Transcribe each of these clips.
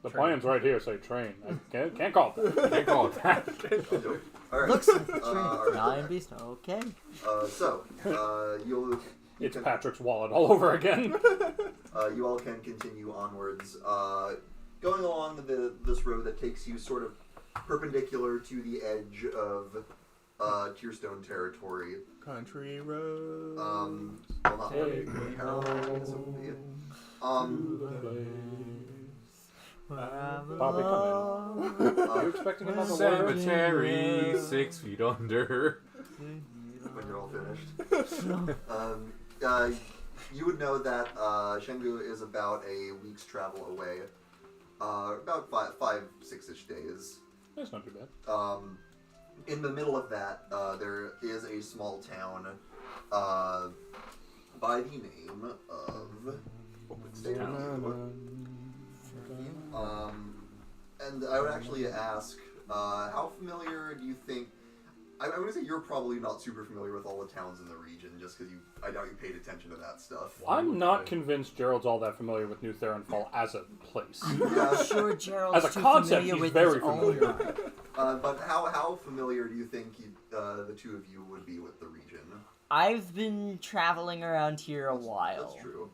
The plans right here say train. I can't call it that. Can't call it that. All right. Looks like a train. Lion beast. Okay. It's Patrick's wallet all over again. You all can continue onwards, going along this road that takes you sort of perpendicular to the edge of Tearstone territory. Country road. Well, not really. Bobby, come in. Are you expecting another word? Cemetery, 6 feet under. When you're all finished. You would know that Shèngǔ is about a week's travel away. About 5-6-ish days. That's not too bad. In the middle of that, there is a small town by the name of... and I would actually ask, how familiar do you think... I'm going to say you're probably not super familiar with all the towns in the region, just because I doubt you paid attention to that stuff. I'm not convinced Gerald's all that familiar with New Theronfall as a place. I'm sure Gerald's as a too concept, familiar he's with very his familiar. But how familiar do you think the two of you would be with the region? I've been traveling around here a while. That's true.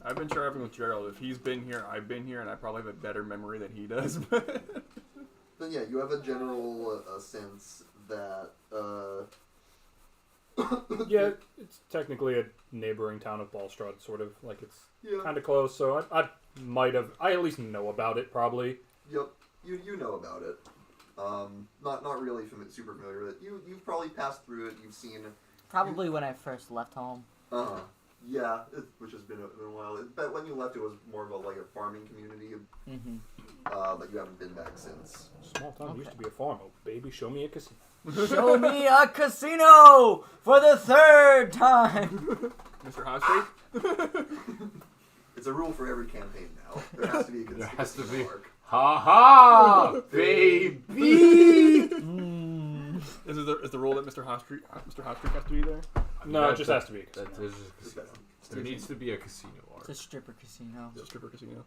I've been traveling with Gerald. If he's been here, I've been here, and I probably have a better memory than he does. Then yeah, you have a general sense that... Yeah, it's technically a neighboring town of Ballstrad, sort of. Like, it's kind of close, so I at least know about it, probably. Yep, you know about it. Not really super familiar with it. You've probably passed through it, you've seen... Probably when I first left home. Yeah, which has been a while. But when you left, it was more of a farming community. Mm-hmm. But you haven't been back since. Small town used to be a farm. Oh, baby, show me a casino. Show me a casino for the 3rd time. Mr. Hostage? It's a rule for every campaign now. There has to be a casino. There has to be. Mark. Ha ha, baby. Is the rule that Mr. Hostage has to be there? No, it just has to be a casino. There needs to be a casino. It's a stripper casino. It's a stripper casino.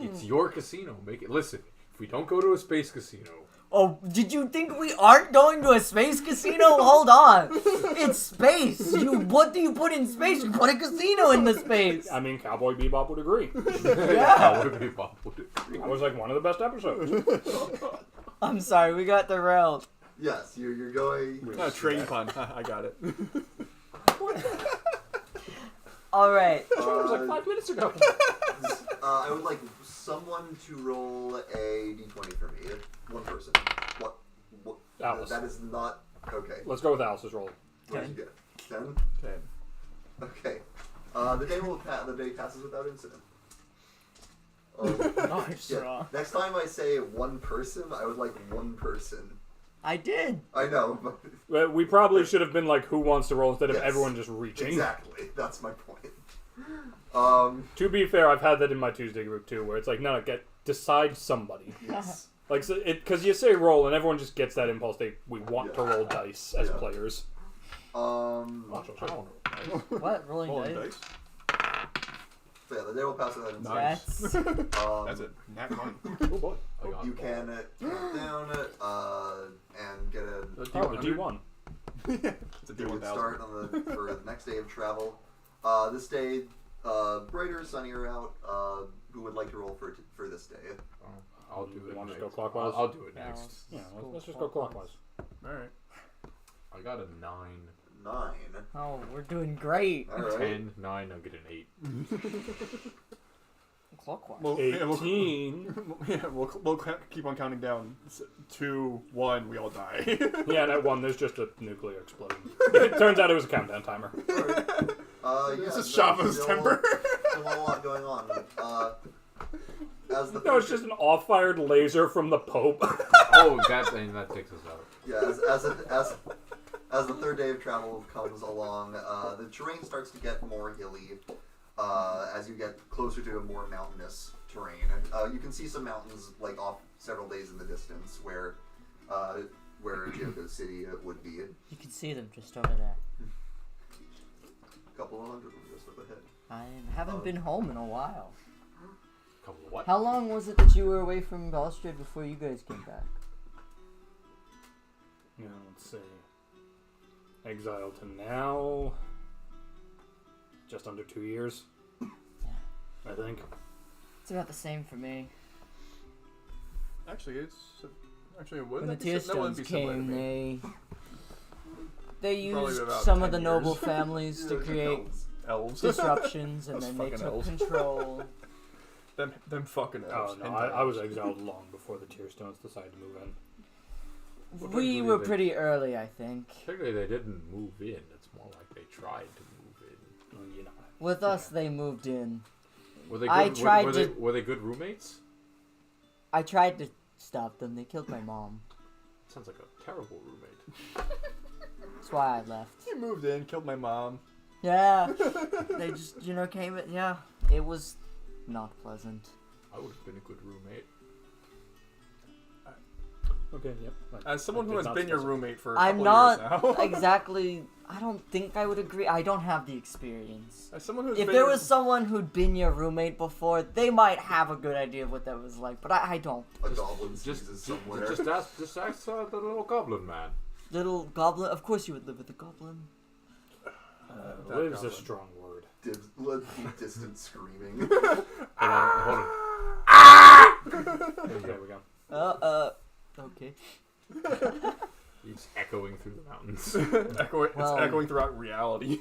It's your casino. Make it. Listen, if we don't go to a space casino. Oh, did you think we aren't going to a space casino? Hold on. It's space. What do you put in space? You put a casino in the space. I mean, Cowboy Bebop would agree. Yeah. Cowboy Bebop would agree. That was like one of the best episodes. I'm sorry, we got derailed. Yes, you're going... Train pun. I got it. Alright. That was like 5 minutes ago. I would like someone to roll a d20 for me. One person. What? Alice. That is not... Okay. Let's go with Alice's roll. What did you get? 10? 10. Okay. The day passes without incident. Nice. Yeah. Next time I say one person, I would like one person. I did. I know, but... Well, we probably should have been like, who wants to roll, instead of Yes. everyone just reaching. Exactly. That's my point. To be fair, I've had that in my Tuesday group too, where it's like, no, decide somebody. Yes. Like, because you say roll, and everyone just gets that impulse. We want to roll dice as players. What? Rolling dice? So yeah, the day will pass without incident. Nice. That's it. Nat 1. Oh boy. You can count down and get a... The D1. It's a You would D1000. start for the next day of travel. This day, brighter, sunnier out. Who would like to roll for this day? I'll do it. Want to next. go clockwise? I'll do it next. Yeah, let's just go clockwise. Alright. I got a 9. 9. Oh, we're doing great. All right. 10, 9, I'll get an 8. Clockwise. 18. We'll keep on counting down. 2, 1, we all die. Yeah, and at 1, there's just a nuclear explosion. It turns out it was a countdown timer. This is Shava's temper. Still a lot going on. No, it's just an off-fired laser from the Pope. Oh, that takes us out. Yeah, as the third day of travel comes along, the terrain starts to get more hilly as you get closer to a more mountainous terrain. You can see some mountains like off several days in the distance where Chiyoko City would be. You can see them just over there. A couple of hundred of them just up ahead. I haven't been home in a while. Couple of what? How long was it that you were away from Balustrade before you guys came back? Yeah, let's see. Exile to now. Just under 2 years. I think. It's about the same for me. Actually, it When wouldn't the Tearstones came, they Probably used about some 10 of the noble years. families to create elves. disruptions, and Those then they fucking took elves. control. them fucking elves. Oh no, I was exiled long before the Tearstones decided to move in. Well, We technically were they- pretty early, I think. Technically, they didn't move in. It's more like they tried to move in. Well, you know. With us, they moved in. Were they good, I tried were, to- were they good roommates? I tried to stop them. They killed my mom. Sounds like a terrible roommate. That's why I left. He moved in, killed my mom. Yeah. They just, came in. Yeah. It was not pleasant. I would have been a good roommate. Okay, yep. As someone who has been your roommate for a I'm couple not years now. exactly. I don't think I would agree. I don't have the experience. As someone who's If been there your- was someone who'd been your roommate before, they might have a good idea of what that was like, but I don't. A goblin Just, sneezes somewhere. just ask the little goblin man. Little goblin. Of course you would live with a goblin. that Lives a goblin. strong word. Deep distant screaming. Hold on. There we go. Okay. He's echoing through the mountains. It's Well- echoing throughout reality.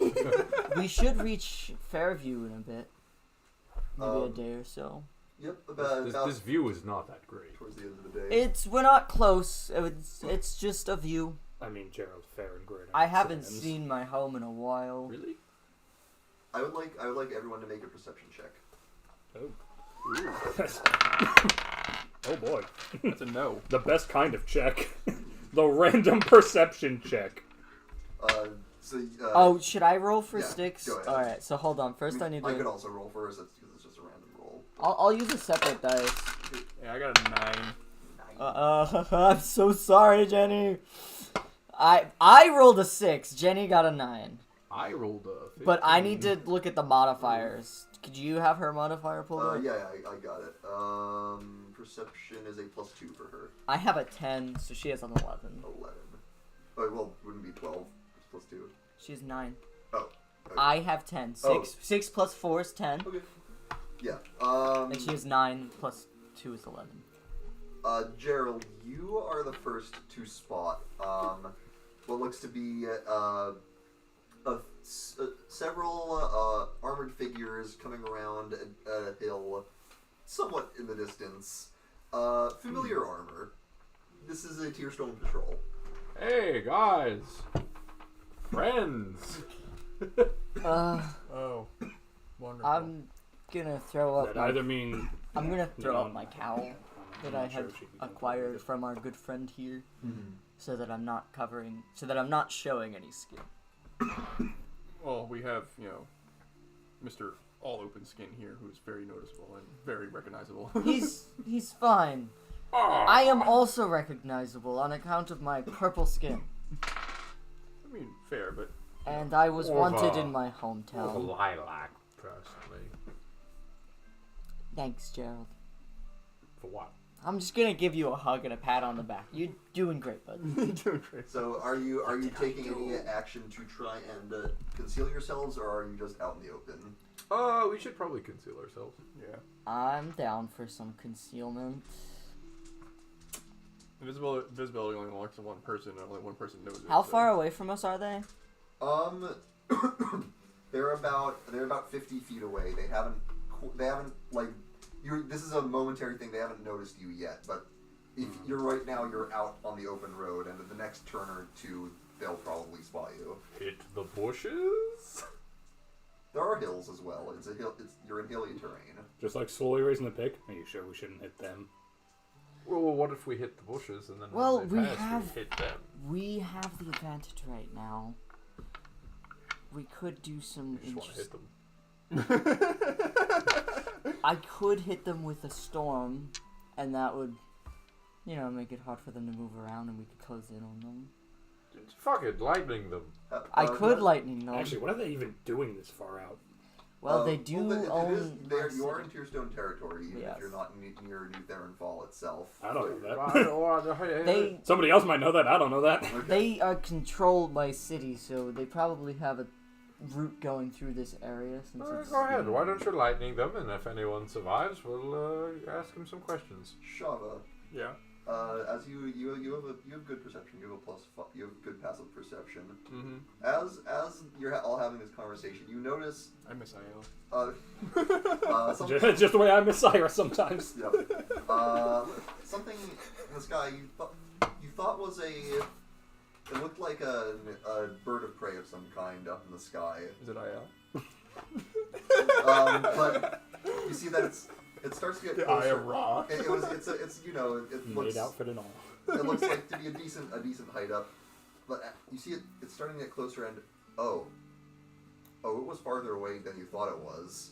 We should reach Fairview in a bit. Maybe a Um, day or so. Yep, about This view is not that great. towards the end of the day. We're not close. It's just a view. I mean, Gerald Fair and Great. I haven't seen my home in a while. Really? I would like everyone to make a perception check. Oh boy. That's a no. The best kind of check. The random perception check. Oh, should I roll for yeah, sticks? go ahead. All right. So hold on. First, I need I could to. also roll first. That's because it's just a random roll. I'll use a separate dice. Yeah, I got a 9. I'm so sorry, Jenny. I rolled a 6. Jenny got a 9. I rolled a 15. But I need to look at the modifiers. Could you have her modifier pulled up? Yeah, I got it. Perception is a +2 for her. I have a 10, so she has an 11. 11. Oh, well, wouldn't be 12. It's +2. She's 9. Oh. Okay. I have 10. 6 plus 4 is 10. Okay. Yeah. And she has 9 plus 2 is 11. Gerald, you are the first to spot what looks to be several armored figures coming around a hill, somewhat in the distance. Familiar armor. This is a Tearstone patrol. Hey guys, friends. Oh, wonderful. I'm gonna throw up That either mean I'm gonna throw No. up my cowl that I not sure have if she'd be acquired comfortable from our good friend here, so that I'm not showing any skin. Well, we have, Mr. All Open Skin here, who's very noticeable and very recognizable. He's fine. I am also recognizable on account of my purple skin, I mean, fair, but and I was Or wanted the- in my A hometown. lilac, personally. Thanks, Gerald. For what? I'm just gonna give you a hug and a pat on the back. You're doing great, bud. doing great. So, are you taking any action to try and conceal yourselves, or are you just out in the open? We should probably conceal ourselves. Yeah. I'm down for some concealment. Invisibility only works on one person, and only one person knows it. How so- far away from us are they? They're about 50 feet away. They haven't like this is a momentary thing. They haven't noticed you yet, but if you're right now, you're out on the open road, and at the next turn or two, they'll probably spot you. Hit the bushes. There are hills as well. It's a hill. You're in hilly terrain. just like slowly raising the pick. Are you sure we shouldn't hit them? Well, what if we hit the bushes and then Well, when they we pass, have- hit them? We have the advantage right now. We could do some Just want to hit them. I could hit them with a storm, and that would, make it hard for them to move around, and we could close in on them. Fuck it, lightning them. I could lightning them. Actually, what are they even doing this far out? Well, they do own. You are in Tearstone territory, even Yes. if you're not near New Theron Fall itself. I don't know that. They Somebody else might know that. I don't know that. Okay. they are controlled by city, so they probably have a route going through this area. Since it's, Go ahead. Why don't you lightning them, and if anyone survives, we'll ask him some questions. Shava, Yeah. as you have good perception. You have a you have good passive perception. Mm-hmm. As you're all having this conversation, you notice I miss IL. something. Just the way I miss Cyrus sometimes. Yeah. Something in the sky you thought was it looked like a bird of prey of some kind up in the sky. Is it IL? But you see that it starts to get closer. rock. It Made looks outfit and all. it looks like to be a decent height up, but you see it's starting to get closer and it was farther away than you thought it was,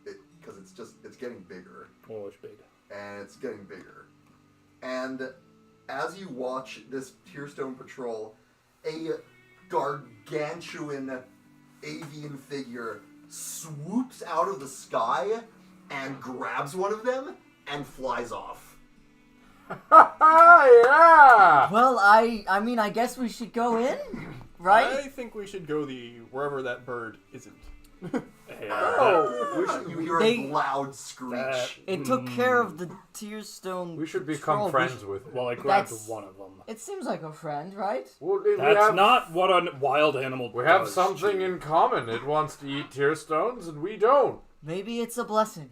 because it's getting bigger. Oh, it's big. And it's getting bigger. And as you watch this Tearstone patrol, a gargantuan avian figure swoops out of the sky and grabs one of them and flies off. Yeah! well, I mean, I guess we should go in, right? I think we should go wherever that bird isn't. You hear They- a loud screech. It took care of the Tearstone. We should patrol. become friends with it. Well, I grabbed That's- one of them. It seems like a friend, right? Well, That's not what a wild animal We have does, something Chief. in common. It wants to eat Tearstones, and we don't. Maybe it's a blessing.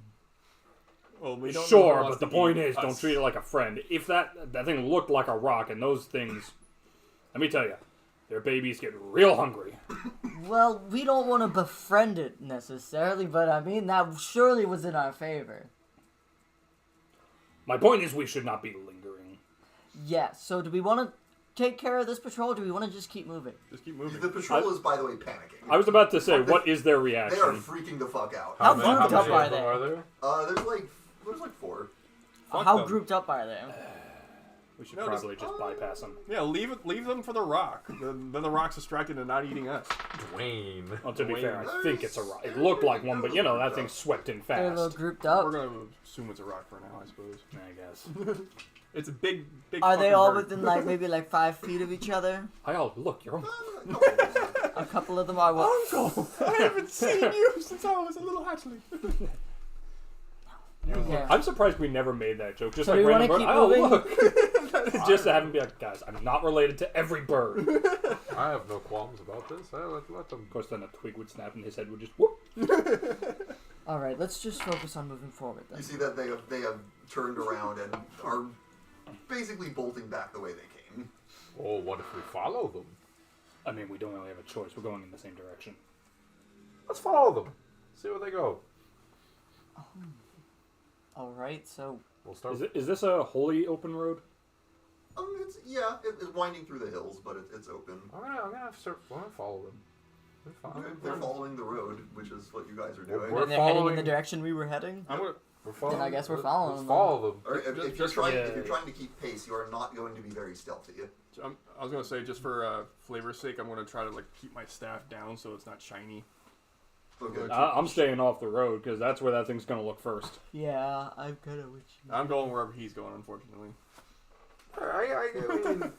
Well, we don't know Sure, who but wants the to point eat is, don't us. treat it like a friend. If that thing looked like a rock, and those things, let me tell you, their babies get real hungry. Well, we don't want to befriend it necessarily, but I mean, that surely was in our favor. My point is, we should not be lingering. Yeah, so do we want to take care of this patrol, or do we want to just keep moving? Just keep moving. The patrol is, by the way, panicking. I was about to say, what is their They are reaction? freaking the fuck out. How many grouped up of are them they? are there? There's like 4. Fuck How them. grouped up are they? We should No, probably just bypass them. Yeah, leave them for the rock. Then the rock's distracted and not eating us. Dwayne. Well, to be Dwayne. fair, I think it's a rock. It looked like one, but that thing swept in They're a little fast. grouped We're up. gonna assume it's a rock for now, I suppose. I guess. It's a big. Are they fucking all bird. within maybe 5 feet of each other? Look, you're. A couple of them are what? Uncle, I haven't seen you since I was a little hatchling. Yeah. I'm surprised we never made that joke. Just So like we wanna random bird. keep Oh, moving? look. Just to have him be like, guys, I'm not related to every bird. Of I have no qualms about this. Let them. course, then a twig would snap and his head would just whoop. All right, let's just focus on moving forward then. You see that they have turned around and are basically bolting back the way they came. Oh, what if we follow them? I mean, we don't really have a choice. We're going in the same direction. Let's follow them. See where they go. All right, so We'll start. Is this a wholly open road? It's winding through the hills, but it's open. I'm gonna follow them. They're fine. They're following the road, which is what you guys are doing. We're and they're heading in following- the direction we were heading. I'm gonna. We're following. I guess we're let's- following Let's them. follow them. Or if you're Just- trying, yeah. if you're trying to keep pace, you are not going to be very stealthy. I was gonna say just for flavor's sake, I'm gonna try to keep my staff down so it's not shiny. Okay. I'm staying off the road because that's where that thing's going to look first. Yeah, I'm kind of with you. I'm going wherever he's going, unfortunately. I mean, can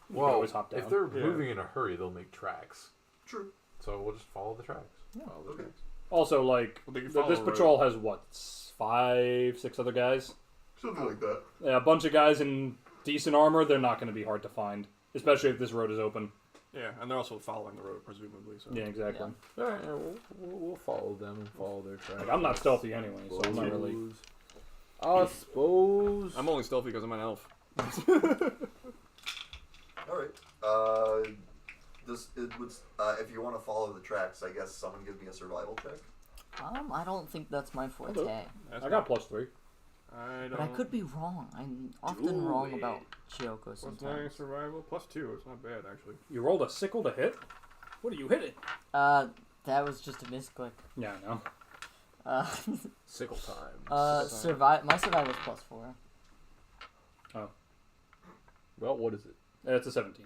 well, always hop down. if they're Yeah. moving in a hurry, they'll make tracks. True. So we'll just follow the tracks. Follow the Okay. tracks. Also, Well, they can follow this the road. patrol has, 5, 6 other guys? Something like that. Yeah, a bunch of guys in decent armor. They're not going to be hard to find, especially if this road is open. Yeah, and they're also following the road, presumably. So. Yeah, exactly. All right, yeah, we'll follow them and follow their tracks. Like, I'm not stealthy anyway, so I'm not really. I suppose. I'm only stealthy because I'm an elf. All right. If you want to follow the tracks, I guess someone give me a survival check. I don't think that's my forte. That's I got +3. I don't. But I could be wrong. I'm often wrong about Chiyoko What's my sometimes. survival? +2. It's not bad actually. You rolled a sickle to hit? What are you hitting? That was just a misclick. Yeah, I know. Sickle time. My survival's +4. Well, what is it? It's a 17.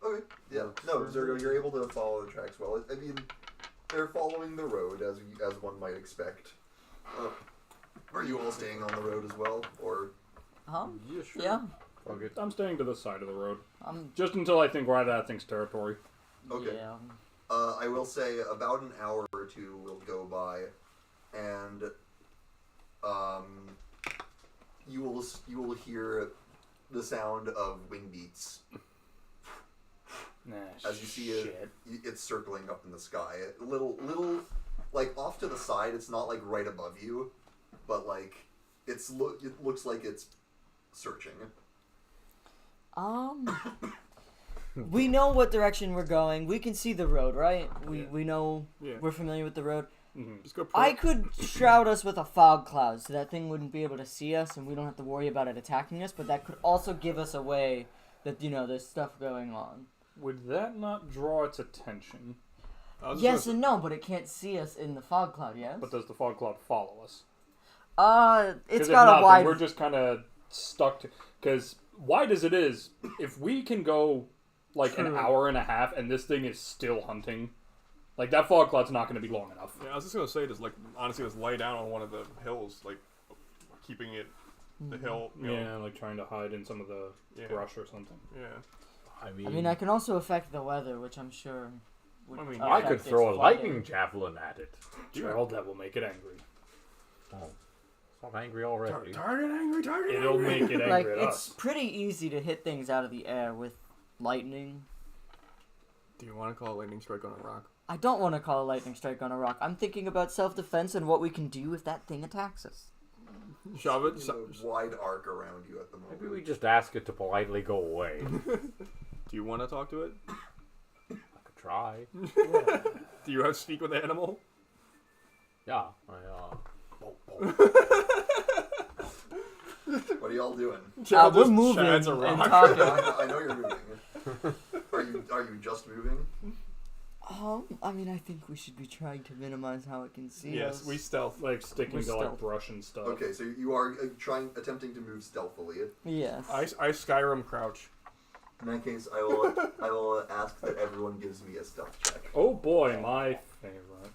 Okay. Yeah. No, Zergo, you're able to follow the tracks well. I mean, they're following the road as one might expect. Are you all staying on the road as well, or? Yeah, sure. Yeah. Okay. I'm staying to the side of the road. I'm. Just until I think we're out of that thing's territory. Okay. Yeah. I will say about an hour or two will go by, and you will hear the sound of wing beats Nah, as you see it's circling up in the sky. A little like off to the side. It's not like right above you, but like it looks like it's searching. We know what direction we're going. We can see the road, right? We know Yeah. we're familiar with the road. Mm-hmm. Just go. I could shroud us with a fog cloud so that thing wouldn't be able to see us and we don't have to worry about it attacking us, but that could also give us away that, there's stuff going on. Would that not draw its attention? Yes and no, but it can't see us in the fog cloud, yes? But does the fog cloud follow us? It's 'Cause got if not, a wide... then we're just kind of stuck to... Because wide as it is, if we can go like an hour and a half and this thing is still hunting, like that fog cloud's not going to be long enough. Yeah, I was just gonna say, just honestly, just lay down on one of the hills, keeping it the hill. Yeah, like trying to hide in some of the brush or something. Yeah. I mean, I can also affect the weather, which I'm sure would I could affect throw a its lightning flooding. javelin at it. Gerald, that will make it angry. Oh, so I'm angry already. Target angry, target It'll angry. make it angry Like, at it's us. pretty easy to hit things out of the air with lightning. Do you want to call a lightning strike on a rock? I don't want to call a lightning strike on a rock. I'm thinking about self-defense and what we can do if that thing attacks us. Shove it. There's a wide arc around you at the moment. Maybe we just ask it to politely go away. Do you want to talk to it? I could try. Do you have speak with animal? Yeah. What are y'all doing? We're moving and talking. I know you're moving. Are you just moving? I mean, I think we should be trying to minimize how it can see Yes, us. we stealth. Like sticking We're to like stealth. brush and stuff. Okay, so you are attempting to move stealthily. Yes. I Skyrim crouch. In that case, I will ask that everyone gives me a stealth check. Oh boy, my favorite.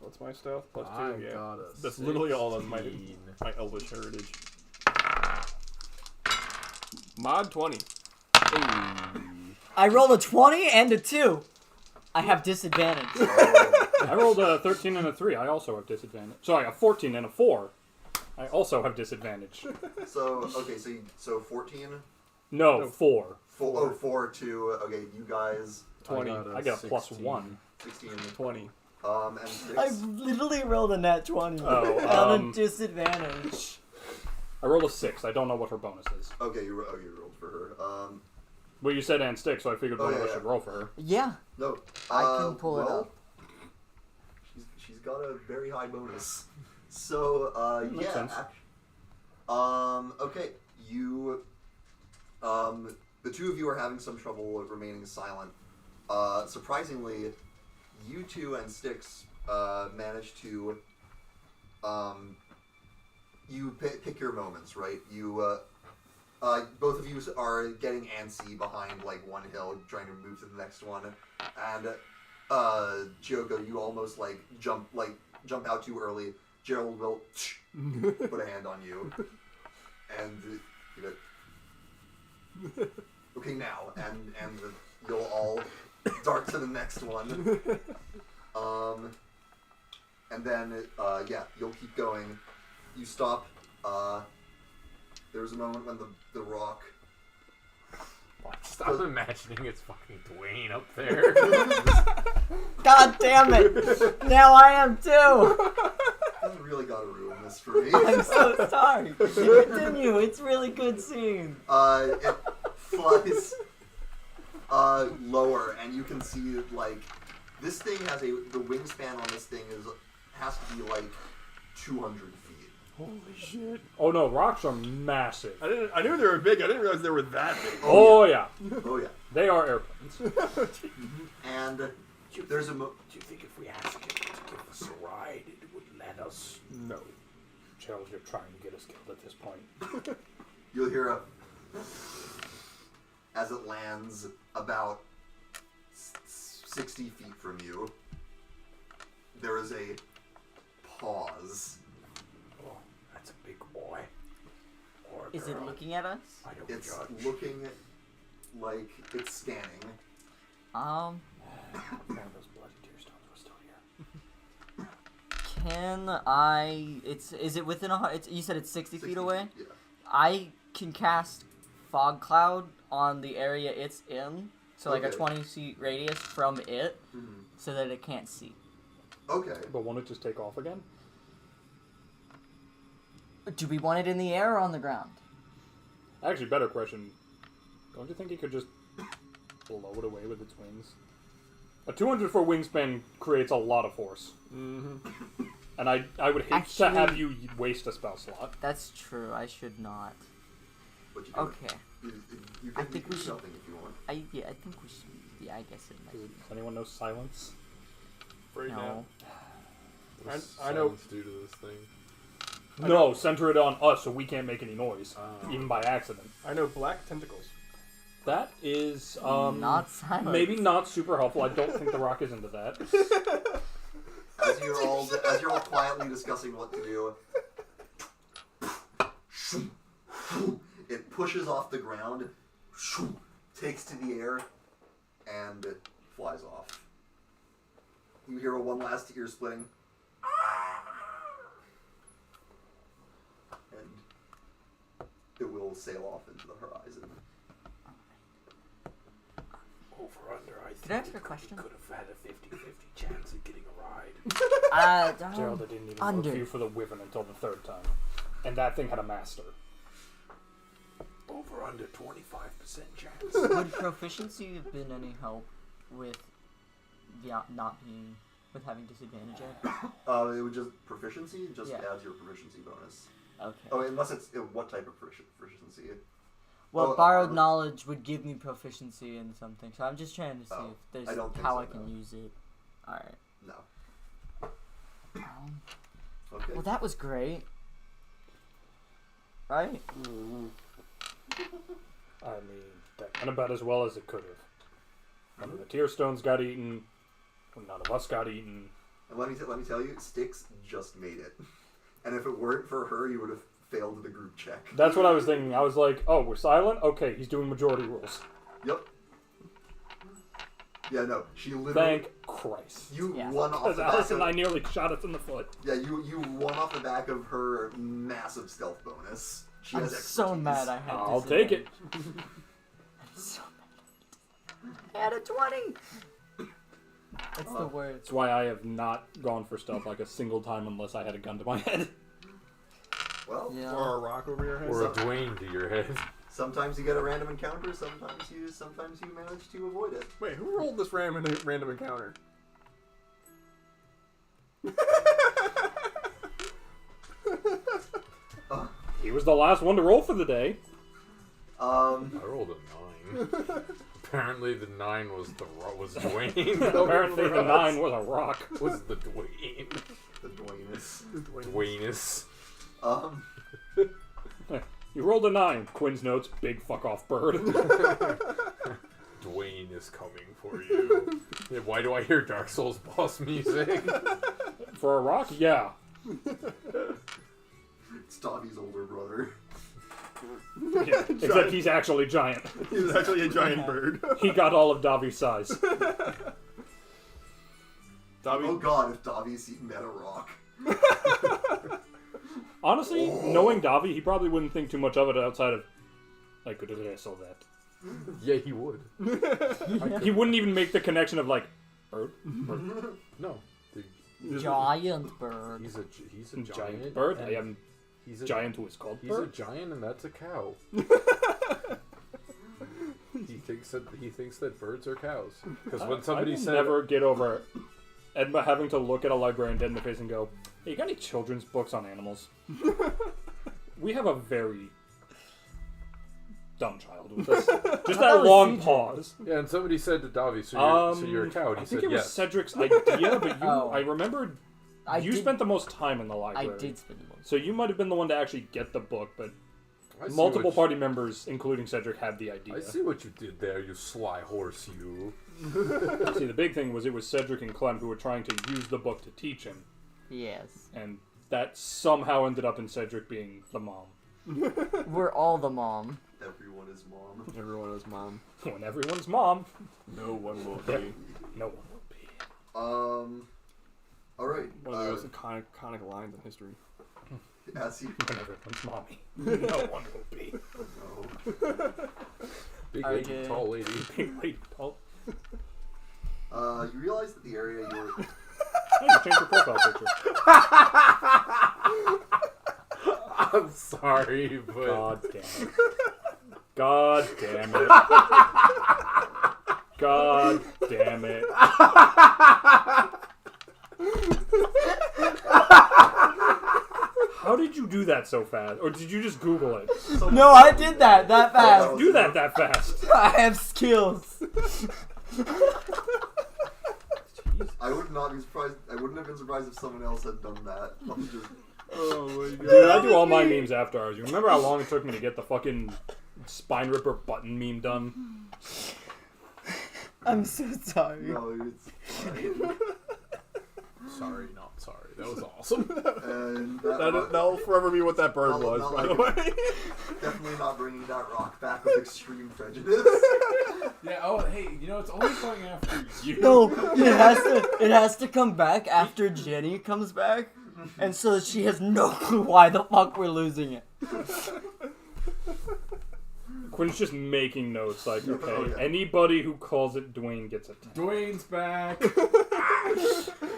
What's my stealth? +2. I Yeah. got a That's literally all of my 16. elvish heritage. Mod 20. I rolled a 20 and a 2. I have disadvantage. I rolled a 13 and a 3. I also have disadvantage. Sorry, a 14 and a 4. I also have disadvantage. So 14. No, 4. 4 2. Okay, you guys 20. I got a +1. 16. 20. And I 6. literally rolled a nat 20 Oh, on a disadvantage. I rolled a 6. I don't know what her bonus is. Okay, you rolled for her. Well, you said and stick, so I figured one of us should roll for her. Yeah. No. I can pull it up. She's got a very high bonus. So Makes sense. Okay, you the two of you are having some trouble remaining silent. Surprisingly, you two and Styx managed to you pick your moments, right? You both of you are getting antsy behind like one hill, trying to move to the next one, and Chiyoko, you almost like jump out too early. Gerald will put a hand on you and give it. Okay, now and you'll all dart to the next one. And then you'll keep going. You stop. There's a moment when the rock. Stop imagining it's fucking Dwayne up there. God damn it! Now I am too! You really gotta ruin this for me. I'm so sorry. Continue, it's really good scene. It flies lower, and you can see like this thing has the wingspan on this thing has to be like 200 feet. Holy shit. Oh no, rocks are massive. I knew they were big. I didn't realize they were that big. Oh yeah. Oh yeah. They are airplanes. And there's a Do you think if we ask it to give us a ride, it would let us? No. Gerald, you're trying to get us killed at this point. you'll hear as it lands about 60 feet from you. There is a pause. Oh, that's a big boy. Or Is it girl. looking at us? I don't It's judge. looking like it's scanning. Um, None of those bloody Tearstones were still here. can I? Is it within a? You said it's 60 feet away. Yeah. I can cast fog cloud on the area it's in, so like a Okay. 20 feet radius from it, Mhm. so that it can't see. Okay. But won't it just take off again? Do we want it in the air or on the ground? Actually, better question. Don't you think it could just blow it away with its wings? A 200-foot wingspan creates a lot of force. Mm-hmm. And I would hate to Actually- have you waste a spell slot. That's true. I should not. But you can, Okay. you I can think do we should- something if you want. I think we should. Yeah, I guess it might. Does anyone know silence? Right No. I- What's I know- silence do to this thing? No, center it on us so we can't make any noise, even by accident. I know black tentacles. That is Not silence. maybe not super helpful. I don't think the rock is into that. As you're all quietly discussing what to do, it pushes off the ground, takes to the air, and flies off. You hear one last ear splitting, and it will sail off into the horizon. Over under, I Can I ask a question? could have had a 50-50 chance of getting a ride. Gerald didn't even Under. look you for the wyvern until the third time. And that thing had a master. Over under 25% chance. Would proficiency have been any help with not being with having disadvantage? It would just proficiency just Yeah. adds your proficiency bonus. Okay. Oh, unless it's what type of proficiency? Well, Oh, borrowed armor. knowledge would give me proficiency in something, so I'm just trying to see Oh, if there's I don't think how so, I can no. use it. All right. No. Okay. Well, that was great. Right? I mean, that went about as well as it could have. None of the Tearstones got eaten. None of us got eaten. And let me tell you, Styx just made it. And if it weren't for her, you would have failed the group check. That's what I was thinking. I was like, oh, we're silent? Okay, he's doing majority rules. Yep. Yeah, no, she literally. Thank Christ. You Yeah. won off Because the back Alice of. and I nearly shot us in the foot. Yeah, you won off the back of her massive stealth bonus. She I'm has so expertise. mad I had I'll take it. disadvantage. I'm so mad. I had a 20! That's the word. That's why I have not gone for stealth like a single time unless I had a gun to my head. Well, Yeah. Or a rock over your head. Or a Dwayne to your head. sometimes you get a random encounter. Sometimes you manage to avoid it. Wait, who rolled this random encounter? He was the last one to roll for the day. I rolled a 9. Apparently the 9 was was Dwayne. Apparently the 9 was a rock. was the Dwayne. The Dwayne's. Dwayneus. You rolled a 9. Quinn's notes, big fuck off bird. Dwayne is coming for you. Yeah, why do I hear Dark Souls boss music? For a rock? Yeah. It's Dobby's older brother. Yeah, except he's actually giant. He was actually a giant bird. He got all of Davi's size. Dobby, Oh god, if Dobby's met a rock. Honestly, knowing Davi, he probably wouldn't think too much of it outside of, like, could I saw that? Yeah, he would. He wouldn't even make the connection of, like, bird? No. Giant bird. He's a Giant giant. bird? and I am he's a giant who is called He's bird? a giant, and that's a cow. He thinks that birds are cows. Because when somebody I will said, never get over Edma having to look at a librarian dead in the face and go, hey, you got any children's books on animals? We have a very dumb child with this. Just that was long CJ. pause. yeah, and somebody said to Davi, so you're a cow. And I he think said it was yes. Cedric's idea, but Oh. I remembered I you did, spent the most time in the I library. did spend the most. So you might have been the one to actually get the book, but multiple party members, including Cedric, had the idea. I see what you did there, you sly horse, you. See, the big thing was it was Cedric and Clem who were trying to use the book to teach him. Yes. And that somehow ended up in Cedric being the mom. We're all the mom. Everyone is mom. Everyone is mom. When everyone's mom, No one will Yeah. be. no one will be. Alright. One of the most iconic lines in history. As you... When everyone's mommy, no one will be. No. Big RJ. lady, tall lady. Big lady, tall. You realize that the area you were... Oh, you changed your profile picture. I'm sorry, but... God damn it. God damn it. God damn it. How did you do that so fast? Or did you just Google it? No, I did that fast. Do that fast. I have skills. I would not be surprised. I wouldn't have been surprised if someone else had done that. I'm just... Oh my god. Dude, I do all my memes after hours. You remember how long it took me to get the fucking spine ripper button meme done? I'm so sorry. No, it's fine. Sorry, not sorry. That was awesome. And That'll forever be what that bird Not- was, not by like the it. way. Definitely not bringing that rock back with extreme prejudice. Yeah. Oh, hey. You know it's only coming after you. No, it has to come back after Jenny comes back, and so she has no clue why the fuck we're losing it. Quinn's just making notes like, Oh, okay, yeah. anybody who calls it Dwayne gets attacked. Dwayne's back.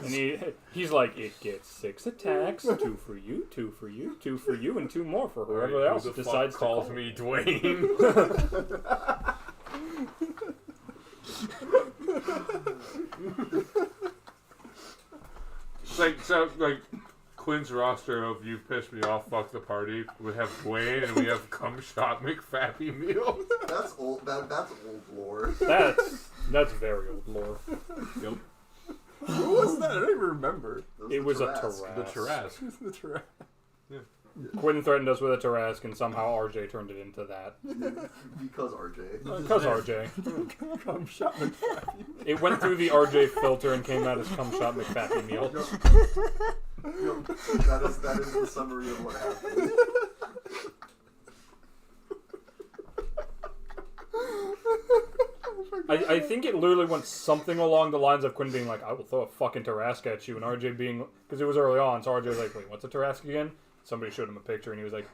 And he's like, it gets 6 attacks, 2 for you, 2 for you, 2 for you, and 2 more for whoever Alright, else who the decides fuck to calls call. me Dwayne? like Quinn's roster of "You Pissed Me Off, Fuck the Party." We have Dwayne and we have Cum Shot McFappy Meal. That's old. That's old lore. That's very old lore. Who was that? I don't even remember. It was a Tarrasque. The Tarrasque. Tarrasque. The Tarrasque. Quinn threatened us with a Tarrasque, and somehow RJ turned it into that. Because RJ. Because RJ. Cum shot McFappy. It went through the RJ filter and came out as Cum Shot McFappy Meal. That is the summary of what happened. I think it literally went something along the lines of Quinn being like, I will throw a fucking Tarrasque at you, and RJ being, because it was early on, so RJ was like, wait, what's a Tarrasque again? Somebody showed him a picture, and he was like,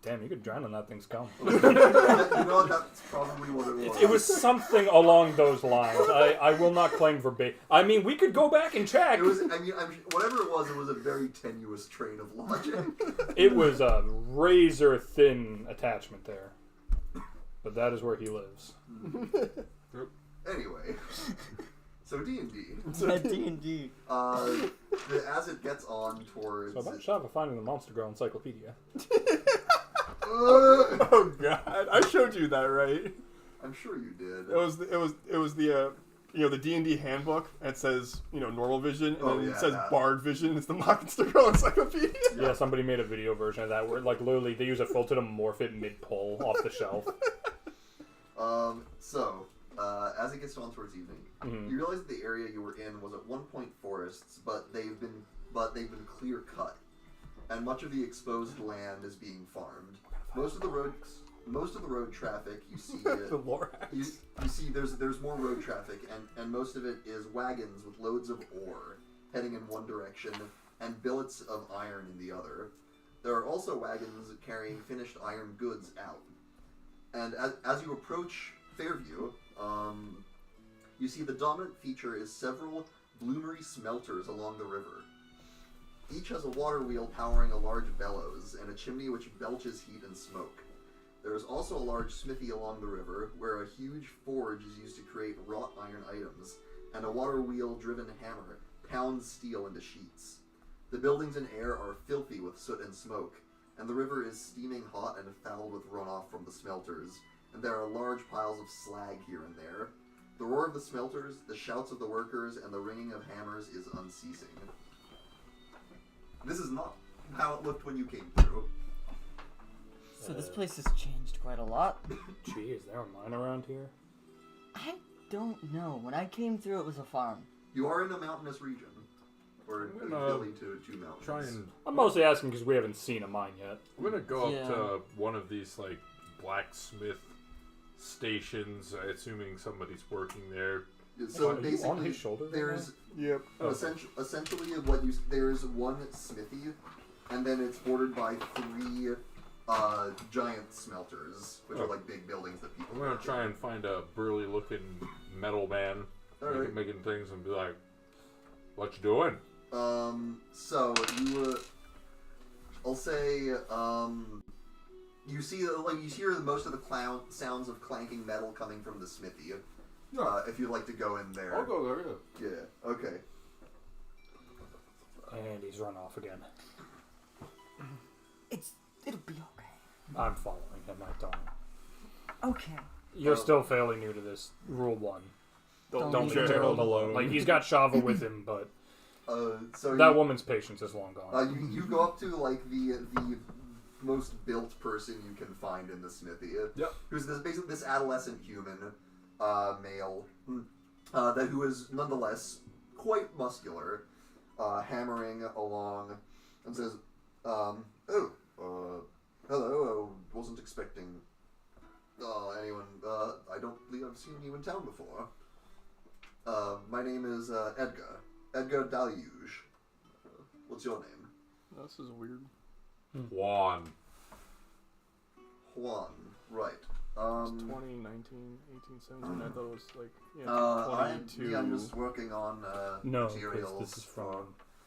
damn, you could drown in that thing's cum. You know what? That's probably what it was. It was something along those lines. I will not claim verbatim. I mean, we could go back and check. It was. I mean, whatever it was a very tenuous train of logic. It was a razor thin attachment there. But that is where he lives. Anyway, so D&D. At D&D. As it gets on towards. So about shot of finding the Monster Girl encyclopedia. Oh god, I showed you that, right? I'm sure you did. It was the the D&D handbook. And it says normal vision, and then it says that. Bard vision. It's the Monster Girl encyclopedia. Yeah, somebody made a video version of that where, like, literally they use a filter to morph it mid-pull off the shelf. As it gets on towards evening, you realize that the area you were in was at one point forests, but they've been clear cut, and much of the exposed land is being farmed. Most of the road traffic you see. The Lorax. You see, there's more road traffic, and most of it is wagons with loads of ore heading in one direction, and billets of iron in the other. There are also wagons carrying finished iron goods out. And as you approach Fairview, you see the dominant feature is several bloomery smelters along the river. Each has a water wheel powering a large bellows and a chimney which belches heat and smoke. There is also a large smithy along the river, where a huge forge is used to create wrought iron items, and a water wheel-driven hammer pounds steel into sheets. The buildings and air are filthy with soot and smoke, and the river is steaming hot and foul with runoff from the smelters, and there are large piles of slag here and there. The roar of the smelters, the shouts of the workers, and the ringing of hammers is unceasing. This is not how it looked when you came through. So this place has changed quite a lot. Gee, is there a mine around here? I don't know. When I came through, it was a farm. You are in a mountainous region. Or I'm gonna hilly to mountains. Try and I'm mostly asking because we haven't seen a mine yet. I'm gonna go Yeah. up to one of these like blacksmith stations, assuming somebody's working there. So Are you on basically, his shoulder? there's Yep. essentially what you there's one smithy, and then it's bordered by 3 giant smelters, which are like big buildings that people. I'm gonna try and find a burly looking metal man Alright. making things and be like, "What you doing?" So you, I'll say, you see, like you hear most of the sounds of clanking metal coming from the smithy. If you'd like to go in there. I'll go there. Yeah. Yeah. Okay. And he's run off again. It'll be okay. I'm following him. I don't. Okay. You're still fairly new to this. Rule 1. Don't Don't leave leave Gerald Gerald alone. Like, he's got Shava with him, but So that woman's patience is long gone. you go up to like the most built person you can find in the smithy. Yep. Who's basically this adolescent human, male, who is nonetheless quite muscular, hammering along, and says, hello, I wasn't expecting anyone. I don't believe I've seen you in town before. My name is Edgar Daluge. What's your name? This is weird. Juan. Juan. Right. It's 20, 19, 18, 17. I thought it was like, 22. I'm just working on No, materials. because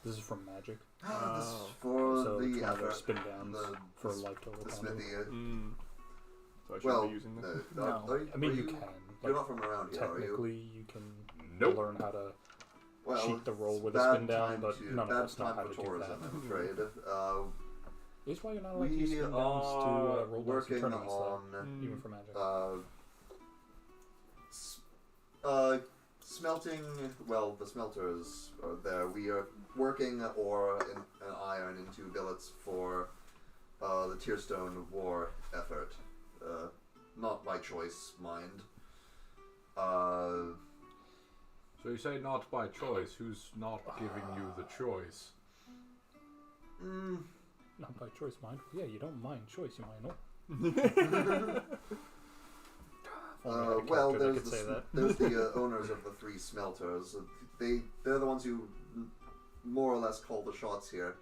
this is from magic. This for So the it's one of their effort. spin downs for life total The combo. smithy. So I shouldn't Well, be using this. No. I mean, you can. You're Like, not from around here, are you? technically, you can Nope. learn how to Well, cheat the roll with a bad spin down, time but to- none of bad us know time how for to do tourism, that. I'm afraid. Is why you're not allowed to use We spin downs to are roll dice in working tournaments, though, on even for magic. smelting. Well, the smelters are there. We are working ore and iron into billets for the Tearstone war effort. Not by choice, mind. So you say not by choice. Who's not giving you the choice? Not by choice, mind. Yeah, you don't mind choice, you mind no. Only had a Well, character that could say that. there's the owners of the 3 smelters. They're the ones who more or less call the shots here.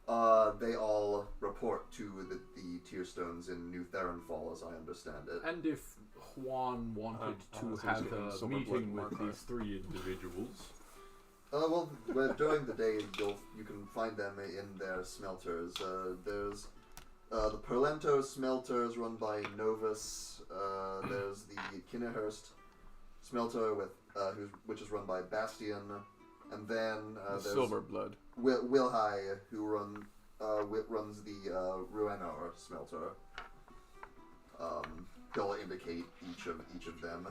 They all report to the Tearstones in New Theronfall, as I understand it. And if Juan wanted to honestly, have it's getting a so much meeting blood with in my these 3 individuals, Well, during the day, you can find them in their smelters. There's the Perlento smelters run by Novus. There's the Kinnehurst smelter which is run by Bastion, and then there's Silver blood. Wilhai, who runs the Ruenor smelter. He'll indicate each of them.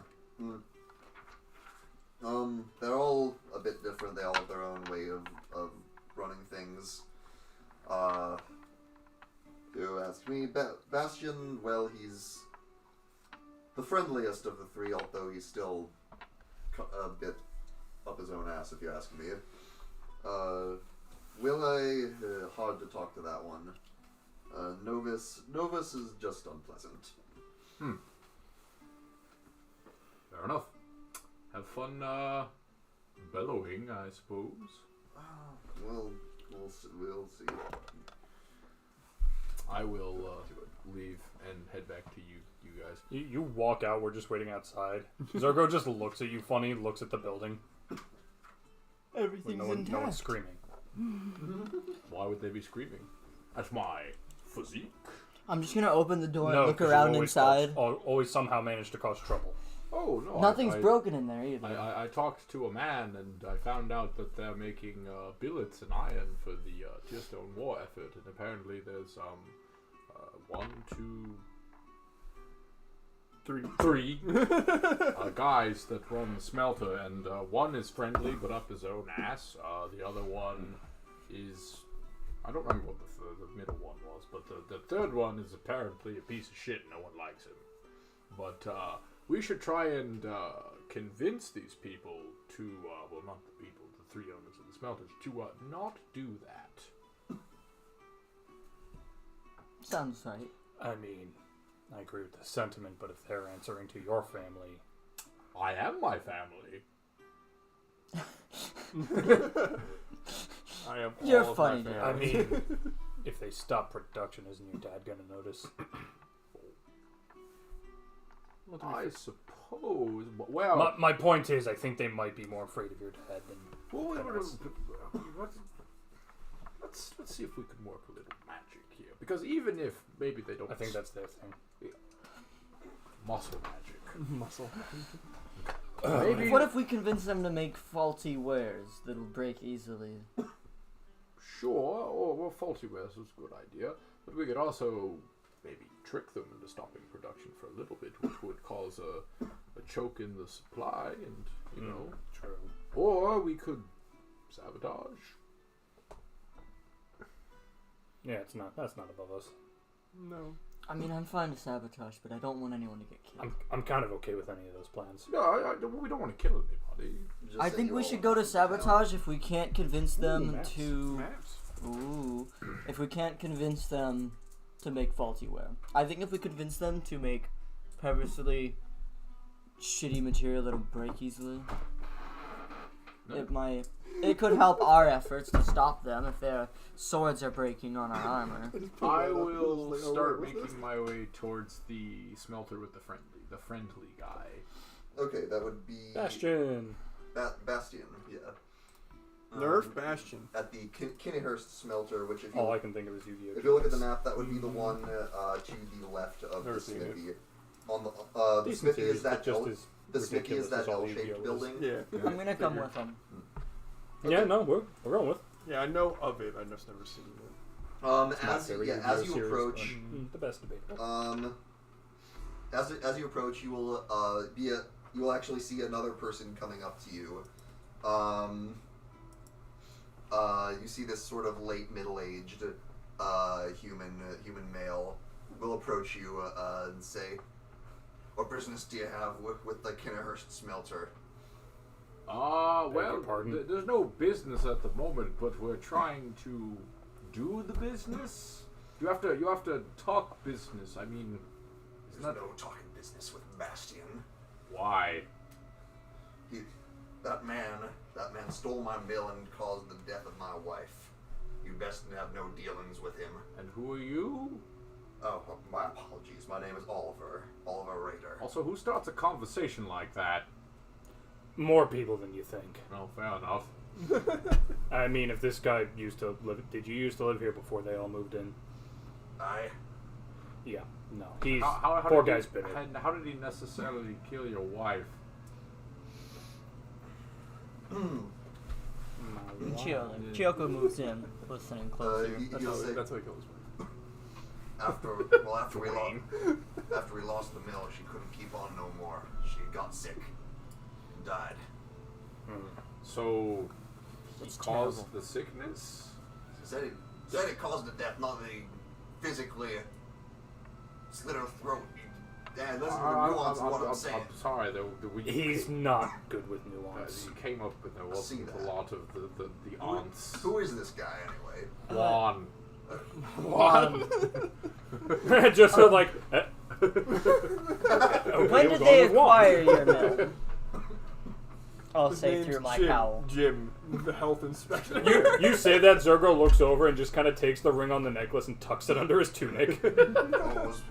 They're all a bit different. They all have their own way of running things. You ask me, Bastion, well, he's the friendliest of the 3, although he's still a bit up his own ass, if you ask me. Wilhai, hard to talk to that one. Novus is just unpleasant. fair enough. Have fun bellowing, I suppose. We'll see. I will leave and head back to you guys. You walk out, we're just waiting outside. Zorgo just looks at you funny, looks at the building. But Everything's no one's intact. screaming. Why would they be screaming? That's my physique. I'm just gonna open the door and look 'cause you around always inside. always somehow manage to cause trouble. Oh, no. Nothing's I, broken in there either. I talked to a man and I found out that they're making billets and iron for the Tearstone war effort, and apparently there's 1, 2, 3 guys that run the smelter, and one is friendly but up his own ass. The other one is, I don't remember what the middle one was, but the third one is apparently a piece of shit. No one likes him. But we should try and convince these people to, well, not the people, the 3 owners of the smelters, to not do that. Sounds right. I mean, I agree with the sentiment, but if they're answering to your family... I am my family. I am You're all of funny, my dude. I family. mean, if they stop production, isn't your dad gonna notice? I suppose. Well, My point is, I think they might be more afraid of your dad than... well, us. let's see if we can work a little magic here. Because even if maybe they don't... I think that's their thing. Muscle magic. Muscle. Maybe... What if we convince them to make faulty wares that'll break easily? Sure, or well, faulty wares is a good idea. But we could also maybe trick them into stopping production for a little bit, which would cause a choke in the supply, and, you know... True. Or we could sabotage. Yeah, that's not above us. No. I mean, I'm fine to sabotage, but I don't want anyone to get killed. I'm kind of okay with any of those plans. No, we don't want to kill anybody. Just I say think you we all should go to sabotage if we can't convince them maps. to... Maps. Ooh. If we can't convince them to make faulty ware. I think if we convince them to make purposely shitty material that'll break easily, No. it could help our efforts to stop them if their swords are breaking on our armor. I will start making my way towards the smelter with the friendly guy. Okay, that would be... Bastion! Bastion, yeah. Nerf Bastion. At the Kinnihurst smelter, which if you... All I can think of is Yu-Gi-Oh! If you look at the map, that would be the one to the left of the Never seen it. smithy. On the Decent smithy series, is that but just as the smithy is ridiculous that as all L-shaped Yu-Gi-Oh! is. building. Yeah. I'm gonna come with them. Yeah, no, we're going with. Yeah, I know of it. I've just never seen it. It's my favorite Yu-Gi-Oh! As you series, approach, but, the best debatable. as you approach, you will actually see another person coming up to you. You see this sort of late middle-aged human male will approach you and say, "What business do you have with the Kinnihurst smelter?" Well, your pardon? there's no business at the moment, but we're trying to do the business. You have to talk business. I mean, it's There's not no talking business with Bastion. why. That man stole my mill and caused the death of my wife. You best have no dealings with him. And who are you? Oh, my apologies. My name is Oliver Raider. Also, who starts a conversation like that? More people than you think. Well, fair enough. I mean, if this guy used to live... Did you used to live here before they all moved in? Yeah. No. He's... poor guy's bitter. And how did he necessarily kill your wife? Chiyoko moves in, listening closer. You'll say, That's how he killed his wife. after we lost the mill, she couldn't keep on no more. She got sick and died. So, he That's caused terrible. the sickness? She said it caused the death, not that he physically slit her throat. Yeah, listen to the nuance of what I'm saying. I'm sorry, though. He's not good with nuance. He came up with there wasn't that. a lot of the aunts. Who is this guy anyway? Juan. Just so like... When did they acquire your mill? I'll His say name's through my Jim, cowl. Jim, the health inspector. You say that, Zergo looks over and just kind of takes the ring on the necklace and tucks it under his tunic. It was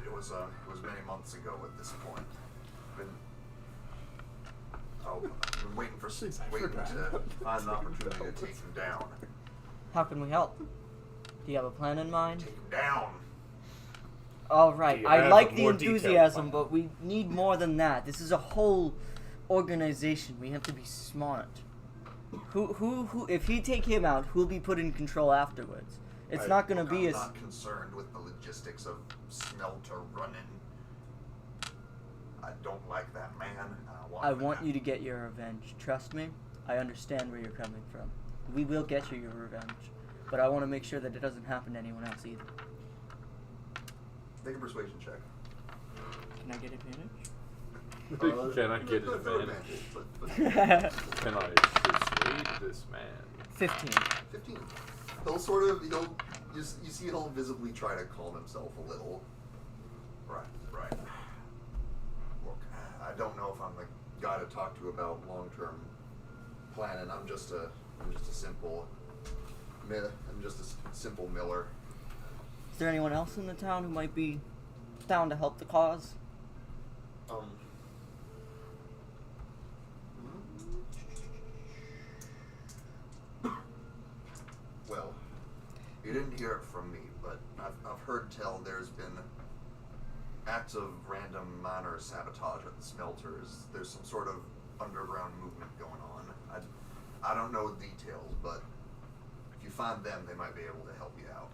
many months ago at this point. Been waiting to find an opportunity to take him down. How can we help? Do you have a plan in mind? Take him down. All right, Do you I have like a the more detailed enthusiasm, plan? but we need more than that. This is a whole organization. We have to be smart. Who? If he take him out, who'll be put in control afterwards? It's not gonna be I'm as. not concerned with the logistics of smelter running. I don't like that man. I want you to get your revenge. Trust me. I understand where you're coming from. We will get you your revenge. but I want to make sure that it doesn't happen to anyone else either. Make a persuasion check. Can I get advantage? Can I get no advantage? but Can I persuade this man? 15. 15. He'll sort of, you see he'll visibly try to calm himself a little. Right. Look, I don't know if I'm the guy to talk to about long-term planning. I'm just a simple miller. Is there anyone else in the town who might be down to help the cause? Well, you didn't hear it from me, but I've heard tell there's been acts of random minor sabotage at the smelters. There's some sort of underground movement going on. I don't know the details, but if you find them, they might be able to help you out.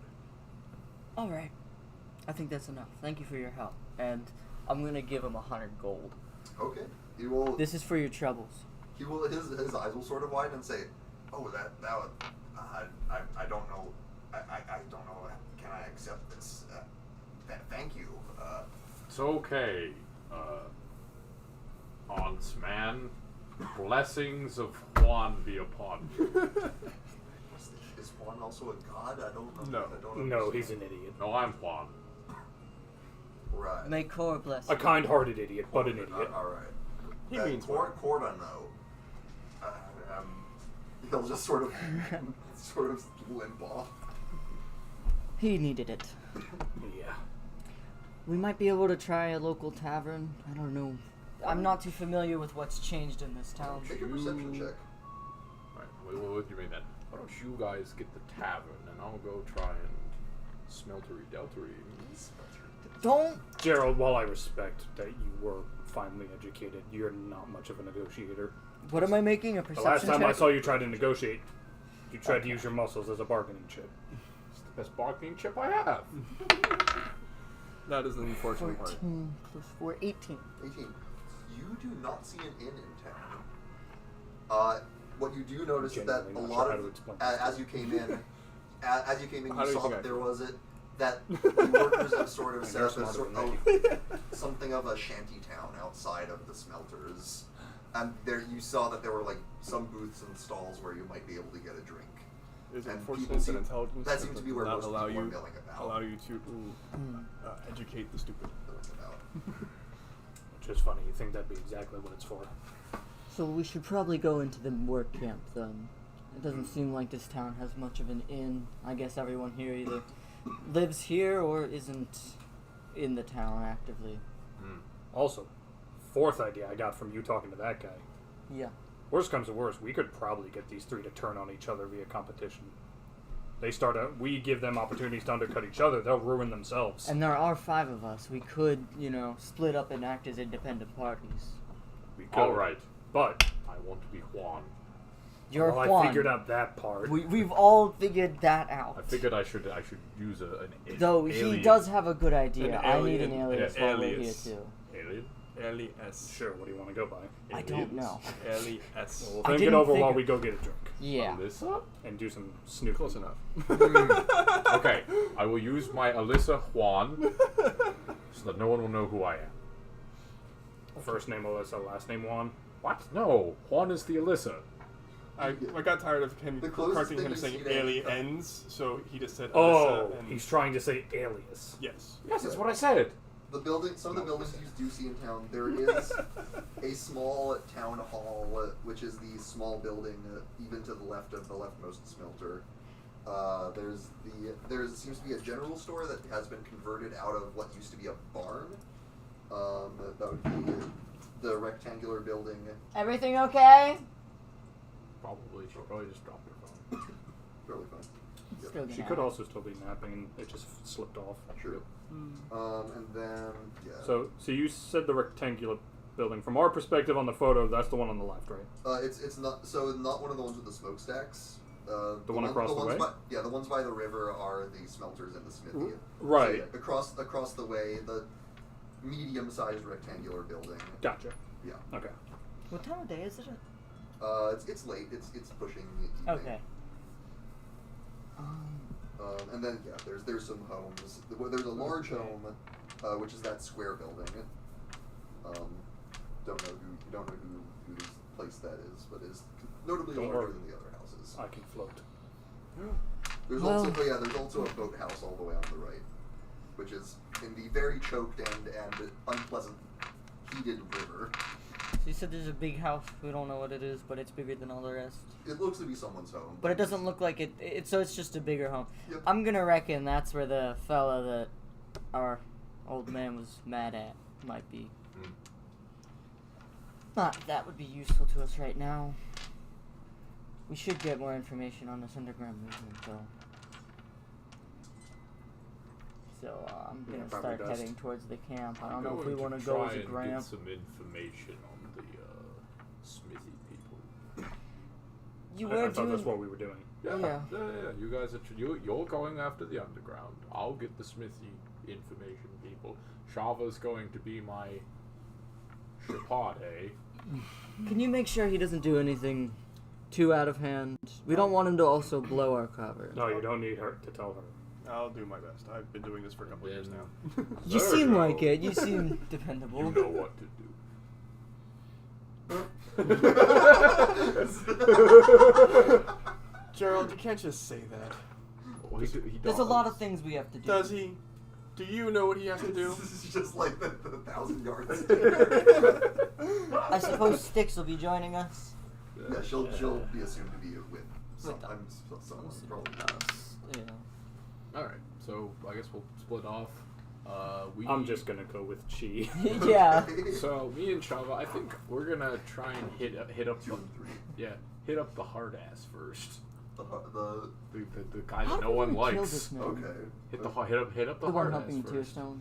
All right. I think that's enough. Thank you for your help. And I'm going to give him 100 gold. Okay. He will. This is for your troubles. He will. His eyes will sort of widen and say, "Oh, that would. I don't know. I don't know. Can I accept this? Thank you. It's okay, Aunts man. Blessings of Juan be upon you. Is Juan also a god? I don't know. No. I don't No, understand. he's an idiot. No, I'm Juan. Right. May Kor bless A you. kind-hearted idiot, but an idiot. All right. He means well. Cord, I know. He'll just sort of limp off. He needed it. Yeah. We might be able to try a local tavern. I don't know. I'm not too familiar with what's changed in this town. Make a perception check. Right, what do you mean then? Why don't you guys get the tavern and I'll go try and smeltery deltery. Don't. Gerald, while I respect that you were finely educated, you're not much of a negotiator. What am I making? A The perception last time check? I saw you try to negotiate, you tried to use your muscles as a bargaining chip. It's the best bargaining chip I have. That is the unfortunate part. 14 plus 4, 18. 18. You do not see an inn in town. What you do notice is that Genuinely a not lot sure how of to explain as you came in, How you do you saw think I that there feel? was that the workers have sort of And set you're up a smarter sort than of something of a shanty town outside of the smelters, and there you saw that there were like some booths and stalls where you might be able to get a drink. It's And unfortunate people that seem- intelligence that seems to be where does most not allow people are you milling about. allow you to educate the stupid. Which is funny. You think that'd be exactly what it's for. So we should probably go into the work camp then. It doesn't seem like this town has much of an inn. I guess everyone here either lives here or isn't in the town actively. Also, fourth idea I got from you talking to that guy. Yeah. Worst comes to worst, we could probably get these three to turn on each other via competition. We give them opportunities to undercut each other, they'll ruin themselves. And there are 5 of us. We could, split up and act as independent parties. We could. Alright, But, I want to be Juan. You're well, Juan. I figured out that part. We've all figured that out. I figured I should use an Though alien. he does have a good idea. An I need an alien- alias an while we're here alias. too. Alien? L-E-S. Sure, what do you want to go by? I don't know. L-E-S. We'll I think it didn't over think while of- we go get a drink. Yeah. Alyssa? And do some snooping. Close enough. Okay, I will use my Alyssa Juan so that no one will know who I am. First name Alyssa, last name Juan. What? No, Juan is the Alyssa. I got tired of him The closest correcting thing him you saying see to- aliens, so he just said Oh, Alyssa and he's trying to say alias. yes. Yes, that's what I said. Some of the buildings you do see in town, there is a small town hall, which is the small building even to the left of the leftmost smelter. There seems to be a general store that has been converted out of what used to be a barn. That would be the rectangular building. Everything okay? Probably. She probably just dropped her phone. Fairly fine. Yep. Still gonna She could also still be napping and it just slipped off. Sure. And then So you said the rectangular building. From our perspective on the photo, that's the one on the left, right? it's not one of the ones with the smokestacks. The one across the way? The ones by the river are the smelters and the smithy. Right. So, yeah, across the way, the medium-sized rectangular building. Gotcha. Yeah. Okay. What time of day is it? It's late. It's pushing. Evening. Okay. And then there's some homes. There's a large home, which is that square building. Don't know whose place that is, but is notably Don't larger worry. than the other houses. I can float. There's also a boathouse all the way on the right, which is in the very choked and unpleasant heated river. So you said there's a big house. We don't know what it is, but it's bigger than all the rest. It looks to be someone's home. But it doesn't look like it. So it's just a bigger home. Yep. I'm gonna reckon that's where the fella that our old man was mad at might be. Not that would be useful to us right now. We should get more information on this underground movement, though. So I'm gonna probably start best. heading towards the camp. I I'm don't know if we going want to go try as a and gram. get some information on the smithy people. You I were thought that's doing. what we were doing. Yeah. You guys are you're going after the underground. I'll get the smithy information people. Shava's going to be my Shapade. Can you make sure he doesn't do anything too out of hand? We don't want him to also blow our cover. No, you don't need her to tell her. I'll do my best. I've been doing this for a couple of years now. You seem Zergo, like it. You seem dependable. You know what to do. Gerald, you can't just say that. Well, he There's a lot of things we have to do. Does he? Do you know what he has to do? This is just like the 1,000 yards. I suppose Styx will be joining us. Yeah, she'll be assumed to be with someone, probably. Yeah. All right, so I guess we'll split off. I'm just gonna go with Chi. Yeah. So me and Shava, I think we're gonna try and hit up Two and three. hit up the hard ass first. The The guy How that no did one we kill likes. this man? okay. Hit up the The one hard ass helping first. Tearstone.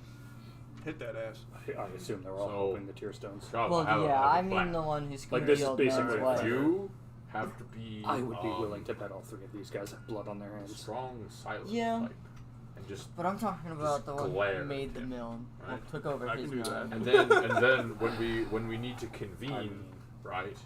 Hit that ass. I assume they're all So- hoping the Tearstones. Shava, Well, have a- yeah, have a I mean plan. the one who's Like, screwed this the is old man's basically wife. You have to be. I would be willing to bet all three of these guys have blood on their hands. Strong, silent Yeah. type, and just But I'm talking about the one glare who made at the him, mill and right? took over I his can do gun. that. and then when we need to convene, I mean, right?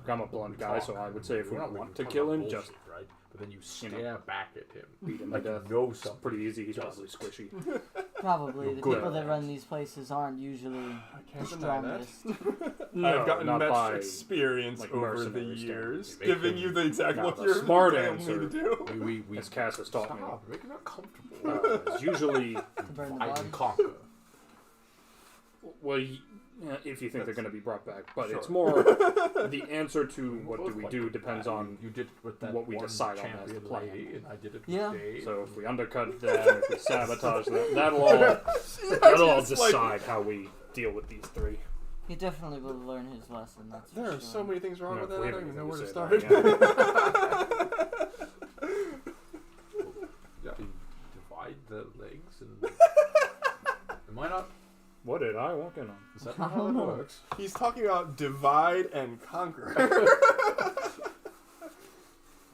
I'm a blunt guy, so I would say if we We're not want to talking kill about him, just bullshit, right? But then you you stare know, back at him. beat him Like to you death. know It's something. pretty easy. He's Just- probably squishy. Probably. The good people at that that. run these places aren't usually Can't the deny that. strongest. No, I've gotten not much by, experience like, over the mercenary years, standards. You make giving him you the exact not look the you're smart telling answer. me to do. We As Cass has taught me. stop. Make it uncomfortable. It's usually, To burn the Divide body. and conquer. well, if you think they're going to be brought back, but it's Sure. more the answer to what do Both we like do that. depends on. You did it with that what we one decide on as the champion plan. lady, and I did it Yeah. with Dave. So if we undercut them, if we sabotage them, that'll all It's like- decide how we deal with these three. He definitely will learn his lesson. That's There for are sure. so many things wrong No, with if that. we I have don't even know where anything to to say start. Yeah, you divide the legs and. Am I not? What did I walk in on? Is that not how it works? He's talking about divide and conquer.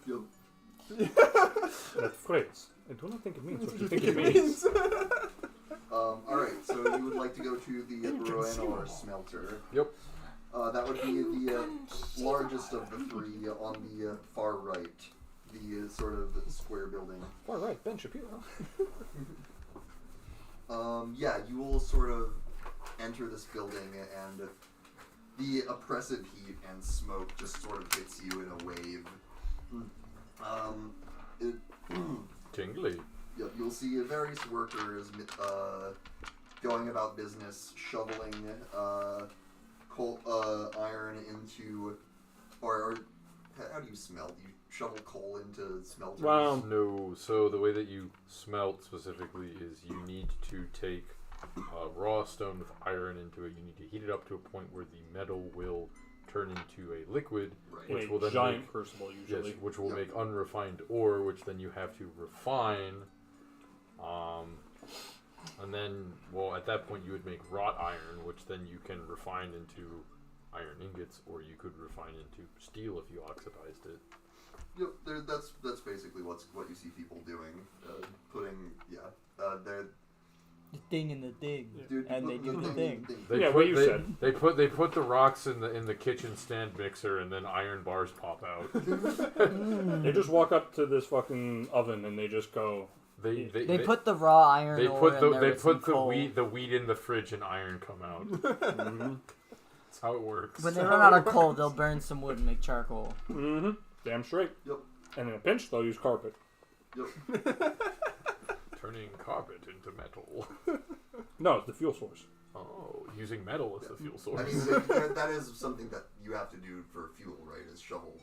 You'll- That phrase. I do not think it means what you think it means. Alright, so you would like to go to the Ruinor smelter. Yep. That would be the largest of the three on the far right. The sort of square building. All right, Ben Shapiro. Yeah, you will sort of enter this building and the oppressive heat and smoke just sort of hits you in a wave. Tingly. You'll see various workers going about business, shoveling coal, iron into, or how do you smelt? You shovel coal into smelters. Wow. No, so the way that you smelt specifically is you need to take raw stone with iron into it. You need to heat it up to a point where the metal will turn into a liquid, Right. In which a will then giant make, crucible, usually. yes, which will Yep. make unrefined ore, which then you have to refine. And then, well, at that point you would make wrought iron, which then you can refine into iron ingots, or you could refine into steel if you oxidized it. Yep, that's basically what you see people doing. They're the thing in the thing, Dude, and they do the thing. Yeah, what you said. They put the rocks in the kitchen stand mixer, and then iron bars pop out. They just walk up to this fucking oven and they just go. They put the raw iron They ore put in there they with some put the coal. wheat in the fridge, and iron come out. That's how it works. When they run out of coal, they'll burn some wood and make charcoal. Mm-hmm. Damn straight. Yep. And in a pinch, they'll use carpet. Yep. Turning carpet into metal. No, it's the fuel source. Oh, using metal as the fuel I source. mean, that is something that you have to do for fuel, right? Is shovel.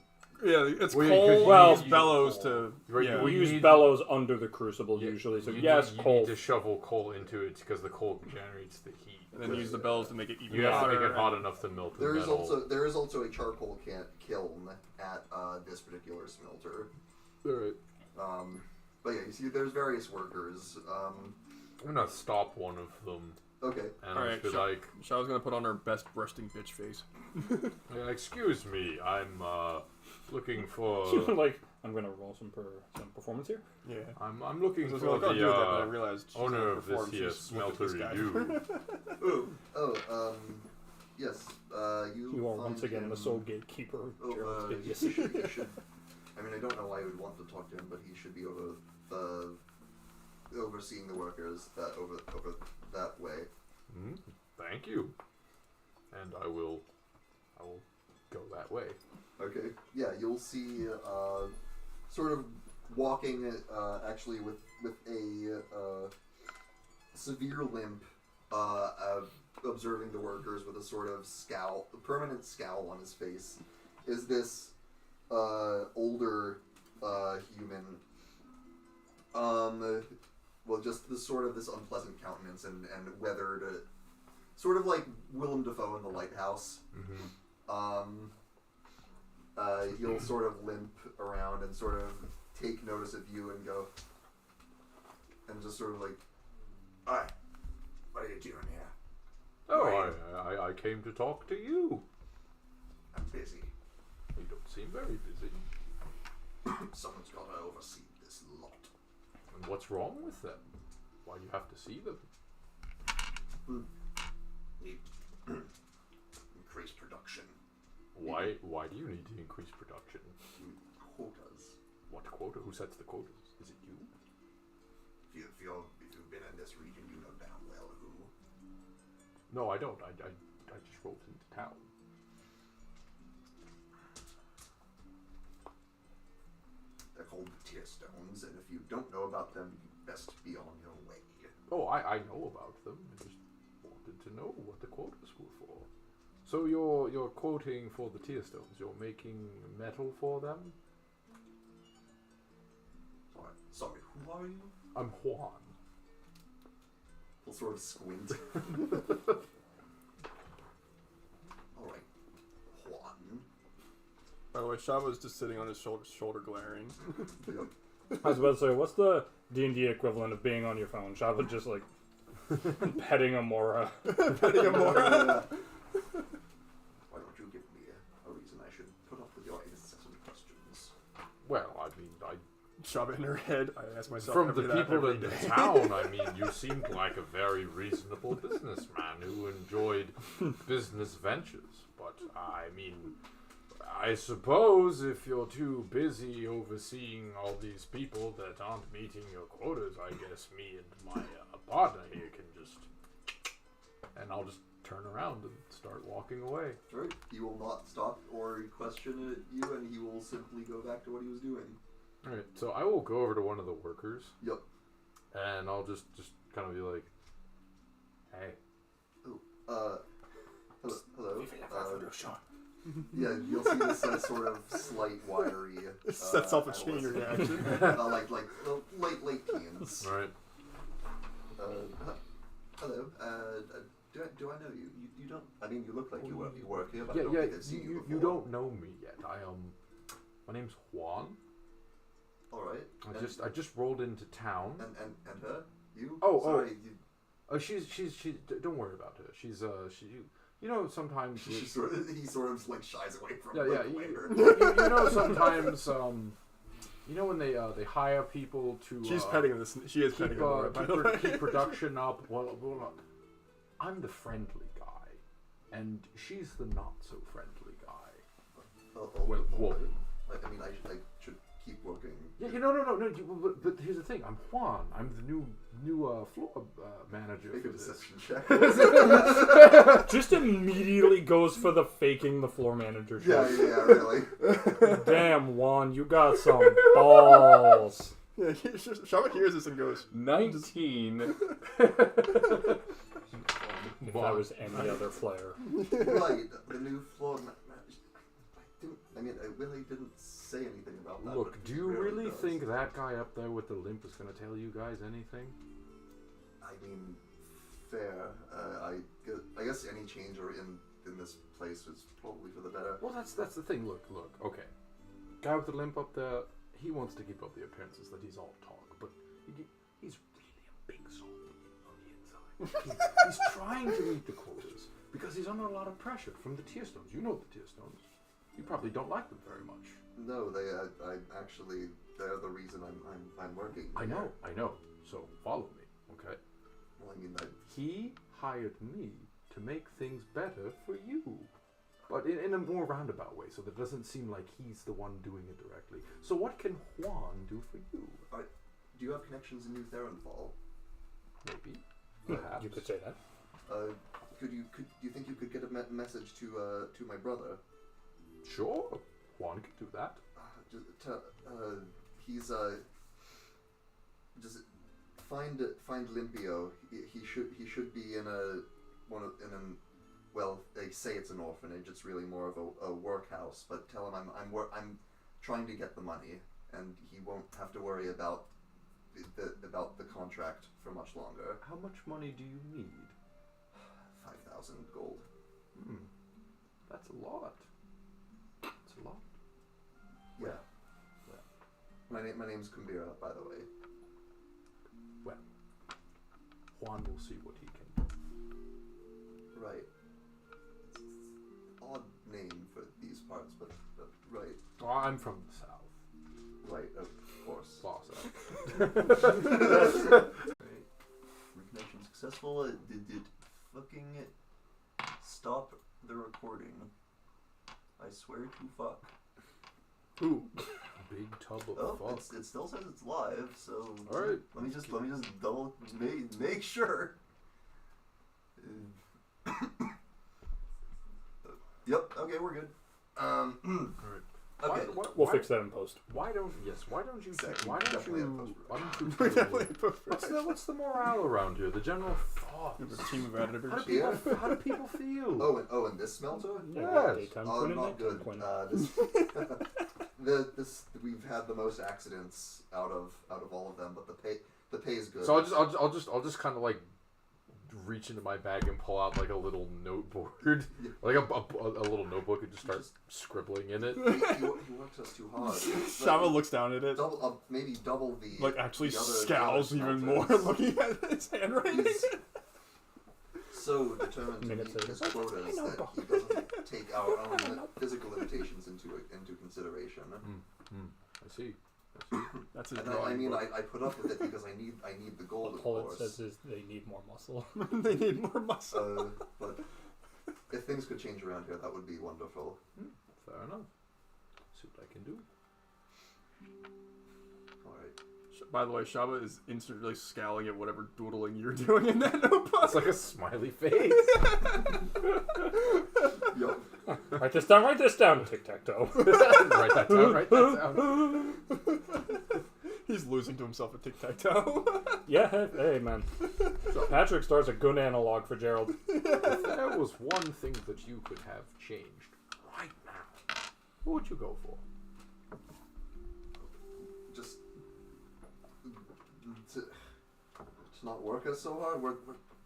Yeah, it's Well, coal. you well, use bellows to. Right, Yeah. We use need- bellows under the crucible Yeah, usually, so you yes, need, you coal. need to shovel coal into it because the coal generates the heat. And then use the bellows to make it even You have to hotter. make it hot enough to melt the There is metal. also a charcoal kiln at this particular smelter. Alright. But yeah, you see, there's various workers. I'm gonna stop one of them Okay. and Alright, just be like, Shaw's gonna put on her best resting bitch face. excuse me, I'm looking for. Like, I'm gonna roll some performance here. Yeah. I'm looking I was for gonna do that, but I the realized she's owner gonna of this perform. here She's looked at smelter. this guy. You. Yes. You are find once again him- the sole gatekeeper of Oh, Gerald's he business. should. I mean, I don't know why you would want to talk to him, but he should be overseeing the workers over that way. Thank you. And I will go that way. Okay. Yeah, you'll see sort of walking actually with a severe limp, observing the workers with a sort of scowl, a permanent scowl on his face, is this older human. Well, just this sort of this unpleasant countenance and weathered, sort of like Willem Dafoe in The Lighthouse. He'll sort of limp around and sort of take notice of you and go, and just sort of like, "Hi, what are you doing here?" Oh, I came to talk to you. "I'm busy. You don't seem very busy. Someone's got to oversee this lot." And what's wrong with them? Why do you have to see them? Need increase production. Why do you need to increase production? Quotas. What quota? Who sets the quotas? Is it you? If you've been in this region, you know damn well who. No, I don't. I just rolled into town. They're called the Tearstones, and if you don't know about them, you best be on your way. Oh, I know about them. I just wanted to know what the quotas were for. So you're quoting for the Tearstones. You're making metal for them? Sorry, who are you? I'm Juan. He'll sort of squint. Alright, Juan. By the way, Shaw was just sitting on his shoulder glaring. I was about to say, what's the D&D equivalent of being on your phone? Shava just like petting Amora. Petting Amora. Why don't you give me a reason I should put up with your incessant questions? Well, I mean, Shove it in her head. I ask myself from every the that people every in the day. town, I mean, you seemed like a very reasonable businessman who enjoyed business ventures. But, I mean, I suppose if you're too busy overseeing all these people that aren't meeting your quotas, I guess me and my partner here can just... And I'll just turn around and start walking away. Right? He will not stop or question you, and he will simply go back to what he was doing. Alright, so I will go over to one of the workers. Yep. And I'll just kind of be like, hey. Hello. Yeah, you'll see this sort of slight wiry. Sets off a chain adolescent. reaction. like late teens. Alright. Hello. Do I know you? You don't. I mean, you look like you work here, but I Yeah, don't think I've seen you you before. don't know me yet. My name's Juan. All right. I just rolled into town. And her? You? Oh, Sorry, she's don't worry about her. She's you know, sometimes he sort of like shies away from yeah, like, you later. know, sometimes You know when they hire people to She's petting this. She is petting keep, him. By the way. keep production up. Well, I'm the friendly guy, and she's the not so friendly guy. Well, woman. I should keep working. Yeah, no. But here's the thing. I'm Juan. I'm the new floor manager Make for a this. deception check. Just immediately goes for the faking the floor manager shit. yeah, really. Damn, Juan, you got some balls. Yeah, Shava hears this and goes, 19. If that was any other player. Right, the new floor manager. I really didn't say anything about that. Look, but do you he really does. think that guy up there with the limp is going to tell you guys anything? I mean, fair. I guess any change in this place is probably for the better. Well, that's the thing. Look. Okay, guy with the limp up there, he wants to keep up the appearances that he's all talk, but he's really a big zombie on the inside. He's trying to meet the quotas because he's under a lot of pressure from the Tearstones. You know the Tearstones. You probably don't like them very much. No, they're the reason I'm working. I know. So follow me, okay? Well, He hired me to make things better for you. But in a more roundabout way, so that it doesn't seem like he's the one doing it directly. So what can Juan do for you? do you have connections in New Theronfall? Maybe. Perhaps. You could say that. Do you think you could get a message to my brother? Sure. Juan can do that. He's just find Limpio. He should be in well, they say it's an orphanage. It's really more of a workhouse. But tell him I'm trying to get the money, and he won't have to worry about the contract for much longer. How much money do you need? 5,000 gold. That's a lot. That's a lot. Yeah. My name's Kumbira, by the way. Well, Juan will see what he can do. Right. It's odd name for these parts, but right. Oh, I'm from the south. Right, of course. Far south. Reconnection successful. Did it fucking stop the recording? I swear to fuck. Ooh. Big tub of fuck. It still says it's live, so all right. Let me just double make sure. Yep. Okay, we're good. All right. Okay. We'll fix that in post. Why don't you Definitely what's the morale around here? The general thoughts. We have a team of editors. How do people feel? And this smelter? Yes. Daytime Oh, Quinn and not nighttime good. Quinn. This we've had the most accidents out of all of them, but the pay is good. So I'll just kind of like reach into my bag and pull out like a little noteboard, like a little notebook, and just start scribbling in it. He works us too hard. Shava looks down at it. Maybe double the. Like actually the other scowls even more smelters. looking at his handwriting. He's so determined to meet his quotas that he doesn't take our own physical limitations into consideration. I see. That's his And drawing book. I put up with it because I need the gold, of All it course. says is they need more muscle. They need more muscle. But if things could change around here, that would be wonderful. Fair enough. See what I can do. All right. By the way, Shava is instantly scowling at whatever doodling you're doing in that notebook. It's like a smiley face. Yup. Write this down. Tic-tac-toe. Write that down. He's losing to himself at tic-tac-toe. Yeah, hey man. Patrick Star's a good analog for Gerald. If there was one thing that you could have changed right now, what would you go for? Just to not work us so hard.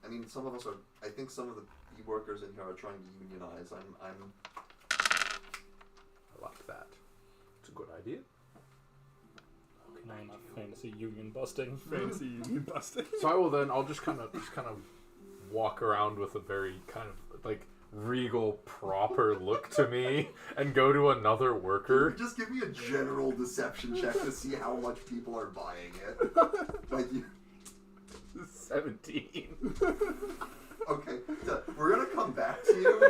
I mean, some of us are. I think some of the workers in here are trying to unionize. I like that. It's a good idea. No, not fantasy union busting. Fancy union busting. So I'll just kind of walk around with a very kind of like regal, proper look to me and go to another worker. Just give me a general deception check to see how much people are buying it. Like you. 17. Okay, so we're gonna come back to you.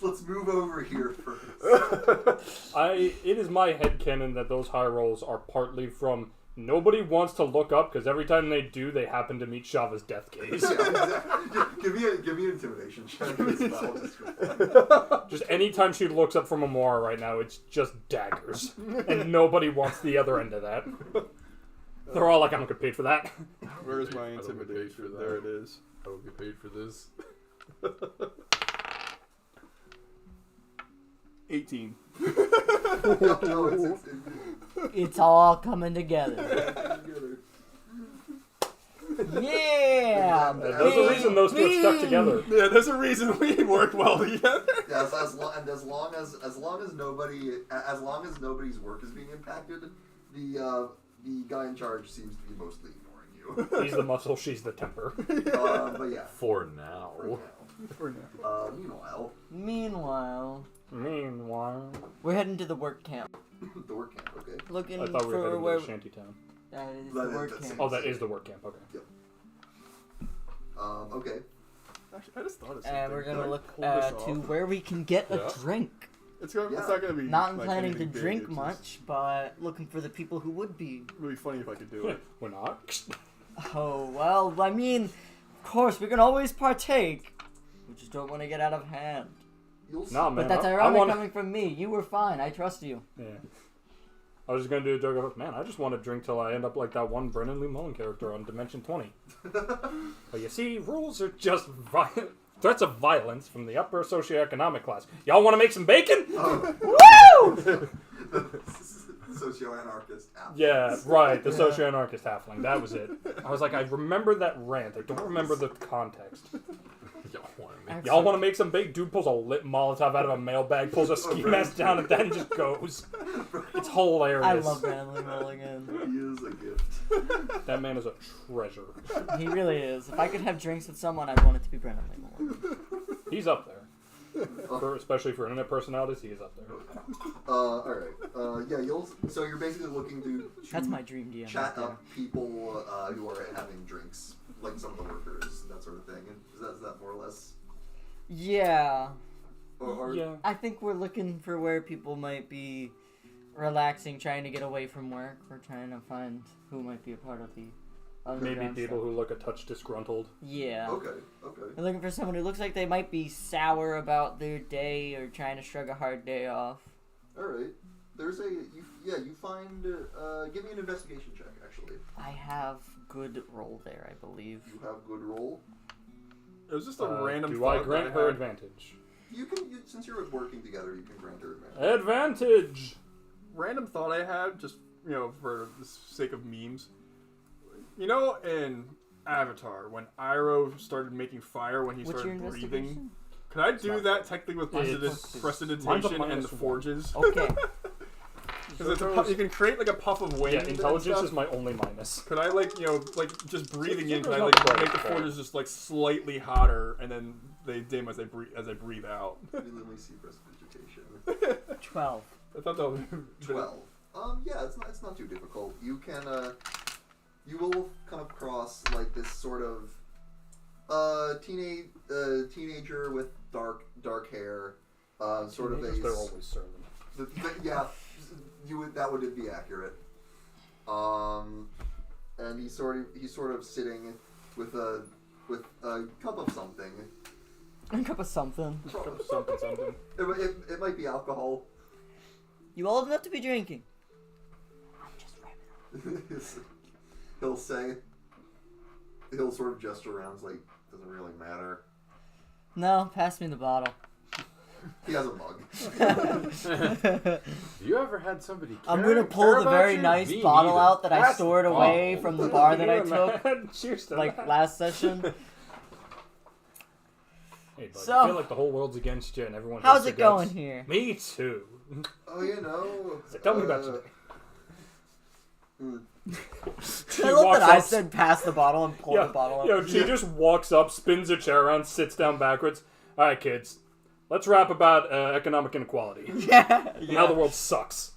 Let's move over here first. It is my headcanon that those high rolls are partly from nobody wants to look up because every time they do, they happen to meet Shava's death case. Yeah, exactly. Give me an intimidation check. Just anytime she looks up from a Mora right now, it's just daggers, and nobody wants the other end of that. They're all like, "I'm gonna get paid for that." Where's my I don't get paid intimidation? for that. There it is. I don't get paid for this. 18. No, it's It's all coming together. Yeah! There's a reason those two are stuck together. Yeah, there's a reason we work well together. Yes, as long as nobody's work is being impacted, the guy in charge seems to be mostly ignoring you. He's the muscle, she's the temper. But yeah, For now. For now. Meanwhile, Meanwhile, we're heading to the work camp. the work camp. Okay. Looking I thought we were for heading where... to Shantytown. That is That the is- work that's camp. Oh, that is the work camp. Okay. Okay. Actually, I just thought of something. And we're Can gonna I look pull this to off? where we can get Yeah. a drink. It's Yeah. not gonna be. Not like, planning to anything big, drink it's just much, but looking for the people who would be. Really funny if I could do it. We're not. Oh, well, I mean, of course, we can always partake. We just don't want to get out of hand. You'll see. Nah, man. But that's I ironic want. coming from me. You were fine. I trust you. Yeah. I was just gonna do a joke of, man, I just want to drink till I end up like that one Brennan Lee Mullen character on Dimension 20. But you see, rules are just threats of violence from the upper socioeconomic class. Y'all want to make some bacon? Woo! Socio-anarchist app. Yeah, right. The socio-anarchist halfling. That was it. I was like, I remember that rant. I don't remember the context. Y'all want to make some bacon? Dude pulls a lit Molotov out of a mailbag, pulls a ski mask down, and then just goes. It's hilarious. I love Brandon Mulligan. He is a gift. That man is a treasure. He really is. If I could have drinks with someone, I'd want it to be Brandon Mulligan. He's up there. Especially for internet personalities, he is up there. Alright. Yeah, so you're basically looking to That's my dream DM. chat right there. up people who are having drinks, like some of the workers, that sort of thing. Is that more or less? Yeah. Or Yeah. I think we're looking for where people might be relaxing, trying to get away from work. We're trying to find who might be a part of the Maybe underground people stuff. who look a touch disgruntled. Yeah. Okay. We're looking for someone who looks like they might be sour about their day or trying to shrug a hard day off. Alright. There's you find, give me an investigation check, actually. I have good roll there, I believe. You have good roll. It was just a random. Do thought I that grant I her had. advantage? Since you're working together, you can grant her advantage. Advantage! Random thought I had, just for the sake of memes. In Avatar, when Iroh started making fire when he What's your started breathing, investigation? could I do that technically with It's- prestidigitation mine's a and minus the one. forges? Okay. Because you can create like a puff of wind. Yeah, and intelligence stuff. is my only minus. Could I just breathing in? Could I Not like quite make the fair. forges just like slightly hotter, and then they dim as I breathe out? Let me see prestidigitation. 12. I thought that was 12. Yeah, it's not too difficult. You can, you will come across like this sort of, teenager with dark hair, sort of a. They're always serving. Yeah, that would be accurate. And he's sort of sitting with a cup of something. A cup of something. Something. It might be alcohol. You old enough to be drinking? I'm just ripping. He'll sort of gesture around, it's like, doesn't really matter. No, pass me the bottle. He has a mug. You ever had somebody care, I'm gonna pull care the about very you? nice Me bottle neither. out that I That's stored the away problem. from the bar that I took, Cheers to like, that. last session. Hey, bud, So- I feel like the whole world's against you and everyone How's hates it your going guts. here? Me too. Oh, So tell me about today. I love walks that I up- said pass the bottle and pull the bottle out. She just walks up, spins a chair around, sits down backwards. All right, kids. Let's rap about economic inequality. Yeah. Now the world sucks.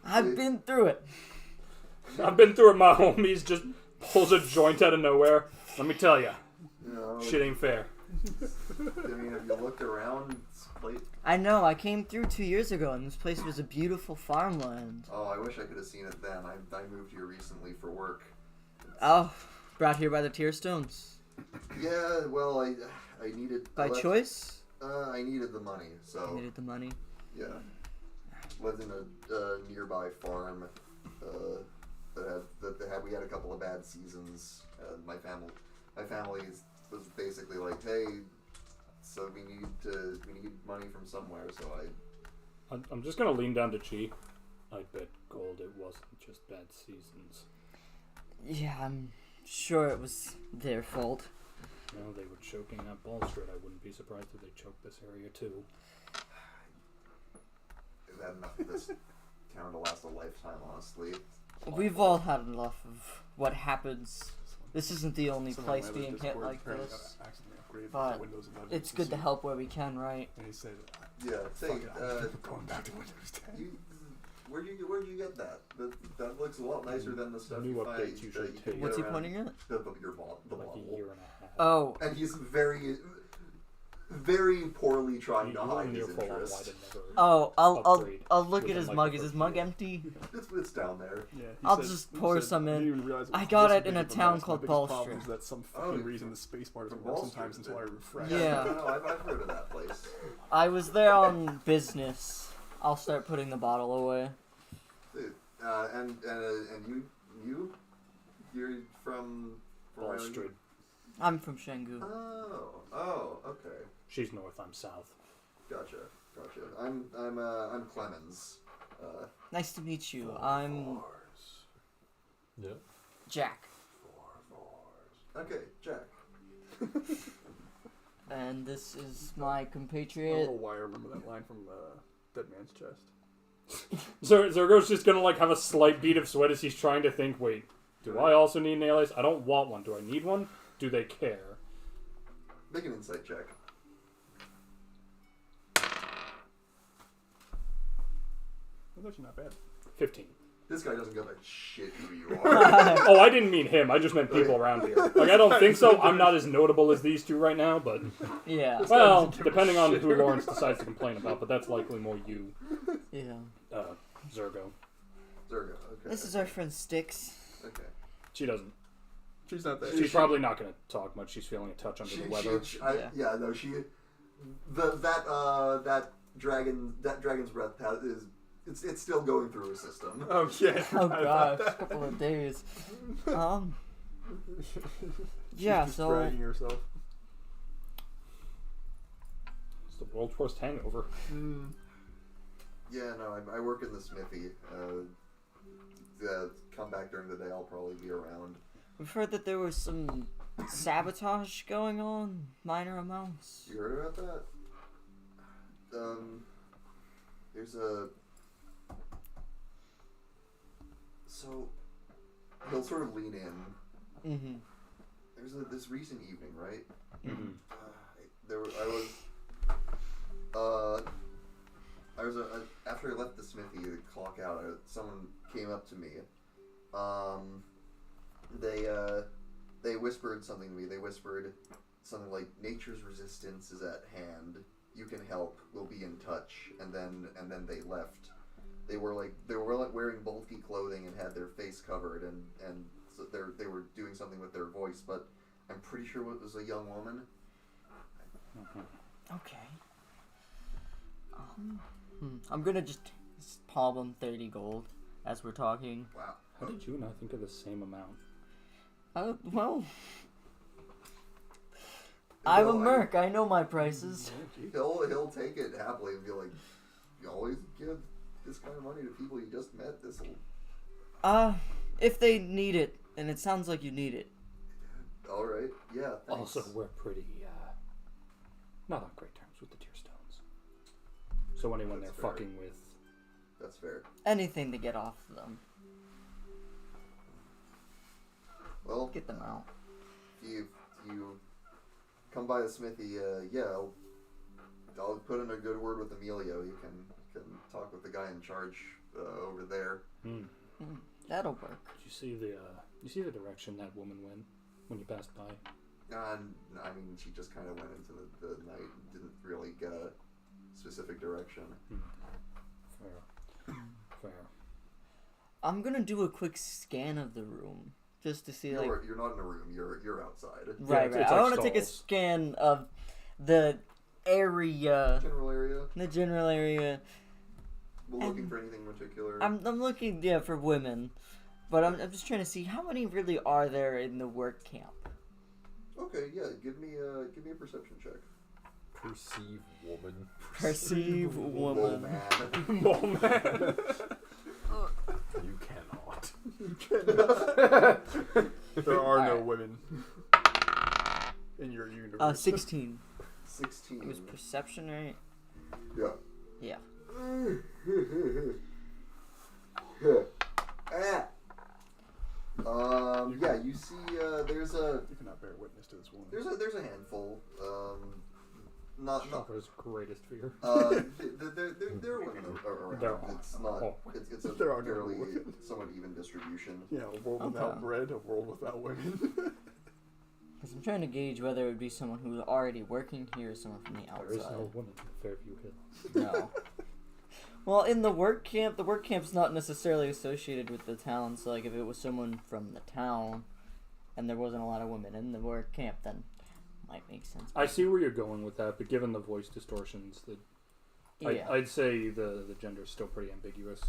I've been through it. I've been through it. My homies just pulls a joint out of nowhere. Let me tell you, You know, shit ain't fair. I mean, have you looked around? I know. I came through 2 years ago, and this place was a beautiful farmland. Oh, I wish I could have seen it then. I moved here recently for work. Oh, brought here by the Tearstones. Yeah, well, I needed... By choice? I needed the money, so... You needed the money. Yeah. Lived in a nearby farm we had a couple of bad seasons. My family was basically like, hey, so we need money from somewhere. So I'm just gonna lean down to Chi. I bet gold it wasn't just bad seasons. Yeah, I'm sure it was their fault. You know, they were choking at Ball Street. I wouldn't be surprised if they choked this area too. I've had enough of this town to last a lifetime, honestly. We've all had enough of what happens. This isn't the only place being hit like this. But it's good to help where we can, right? And he said, Yeah, say, I'm going back to Windows 10. where'd you get that? That looks a lot nicer than the stuff New you find. updates usually that you take- What's he get pointing at? the Like a bottle. year and a half. Oh, And he's very, very poorly trying to You hide near his full on why interest. they never. oh, Upgrade I'll look with at a his mug. microphone. Is his mug empty? It's down there. Yeah, he I'll said- just he pour said, some "I in. didn't even realize it I was got this it in big a of town mess. My called biggest Ball problem Street. is that some Oh, fucking reason the space bar doesn't from work Ball sometimes Street. until I refresh. Yeah. No, I've heard of that place. I was there on business. I'll start putting the bottle away. And you're from Ball where- Street. I'm from Shèngǔ. Oh, okay. She's north. I'm south. Gotcha. I'm Clemens. Nice to meet you. I'm Yeah. Jack. Okay, Jack. And this is my I don't compatriot. know why I remember that line from Dead Man's Chest. Zergo's just gonna like have a slight bead of sweat as he's trying to think. Wait, do I also need an alias? I don't want one. Do I need one? Do they care? Make an insight check. That's actually not bad. 15. This guy doesn't give a shit who you are. Oh, I didn't mean him. I just meant people around here. Like, I don't think so. I'm not as notable as these two right now, but Yeah. well, depending on who Lawrence decides to complain about, but that's likely more you, Yeah. Zergo. Zergo. Okay. This is our friend Styx. Okay. She doesn't. She's not there. She's probably not going to talk much. She's feeling a touch under the weather. That dragon's breath it's still going through her system. Oh yeah. Oh gosh, a couple of days. Yeah, She's so dragging herself. It's the world's worst hangover. Yeah, no, I work in the smithy. Come back during the day. I'll probably be around. we've heard that there was some sabotage going on, minor amounts. You heard about that? There's a. So, he'll sort of lean in. Mm-hmm. There's this recent evening, right? Mm-hmm. After I left the smithy to clock out, someone came up to me. They whispered something to me. They whispered something like, "Nature's resistance is at hand. You can help. We'll be in touch." And then they left. They were wearing bulky clothing and had their face covered, and so they were doing something with their voice, but I'm pretty sure it was a young woman. Okay. I'm gonna just palm him 30 gold as we're talking. Wow. How did you not think of the same amount? Well, I'm a No, merc. I know my prices. He'll take it happily and be like, "You always give this kind of money to people you just met. This'll." If they need it, and it sounds like you need it. All right. Yeah. Thanks. Also, we're pretty, not on great terms with the Tearstones. So anyone That's they're fair. fucking with, That's fair. Anything to get off them. Well, Get them out. if you come by the smithy. Yeah, I'll put in a good word with Emilio. You can talk with the guy in charge over there. That'll work. Did you see the direction that woman went when you passed by? I mean, she just kind of went into the night and didn't really get a specific direction. Fair. I'm gonna do a quick scan of the room just to see You're not in a room. You're outside. Right. it's I like want to take a stalls. scan of the area, General area. the general area. We're looking for anything in particular. I'm looking for women, but I'm just trying to see how many really are there in the work camp. Okay, yeah. Give me a perception check. Perceive woman. Perceive woman. Man. Oh man. You cannot. There are no Alright. women in your universe. 16. 16. It was perception, right? Yeah. Yeah. Yeah, you see, there's a You cannot bear witness to this woman. there's a handful. Not Shopper's greatest fear. there are women around. There are. It's not. Oh. It's a There are no fairly women. somewhat even distribution. Yeah, a world Okay. without bread, a world without women. Because I'm trying to gauge whether it would be someone who's already working here or someone from the There is outside. no woman in Fairview Hills. No. Well, in the work camp's not necessarily associated with the town, so like if it was someone from the town and there wasn't a lot of women in the work camp, then it might make sense. I see where you're going with that, but given the voice distortions, Yeah. I'd say the gender's still pretty ambiguous.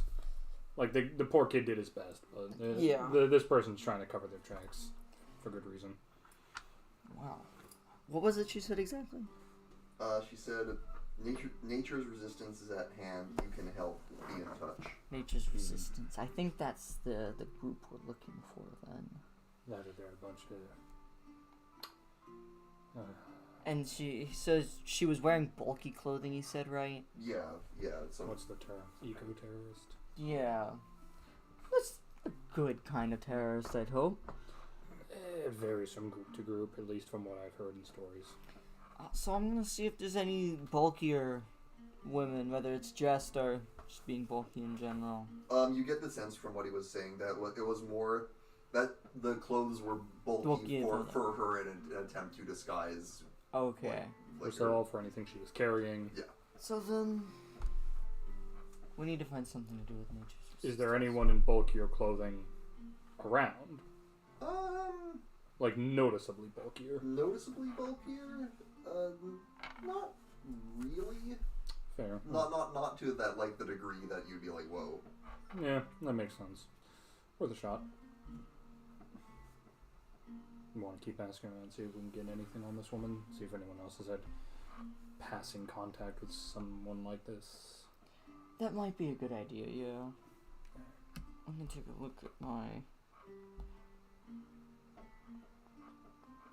Like the poor kid did his best, but this person's trying to cover their tracks for good reason. Wow. What was it she said exactly? She said, "Nature's resistance is at hand. You can help. Be in touch." Nature's Resistance. I think that's the group we're looking for then. They're a bunch of. And she was wearing bulky clothing, you said, right? Yeah. So What's the term? Eco-terrorist? Yeah. That's a good kind of terrorist, I'd hope. It varies from group to group, at least from what I've heard in stories. So I'm gonna see if there's any bulkier women, whether it's dressed or just being bulky in general. you get the sense from what he was saying that it was more that the clothes were bulky for her in an attempt to disguise. Okay. Was that all for anything she was carrying? Yeah. So then, we need to find something to do with Nature's Resistance. Is there anyone in bulkier clothing around? Like noticeably bulkier? Noticeably bulkier? Not really. Fair. Not to that like the degree that you'd be like, whoa. Yeah, that makes sense. Worth a shot. You want to keep asking around, see if we can get anything on this woman, see if anyone else has had passing contact with someone like this. That might be a good idea, yeah. I'm gonna take a look at my...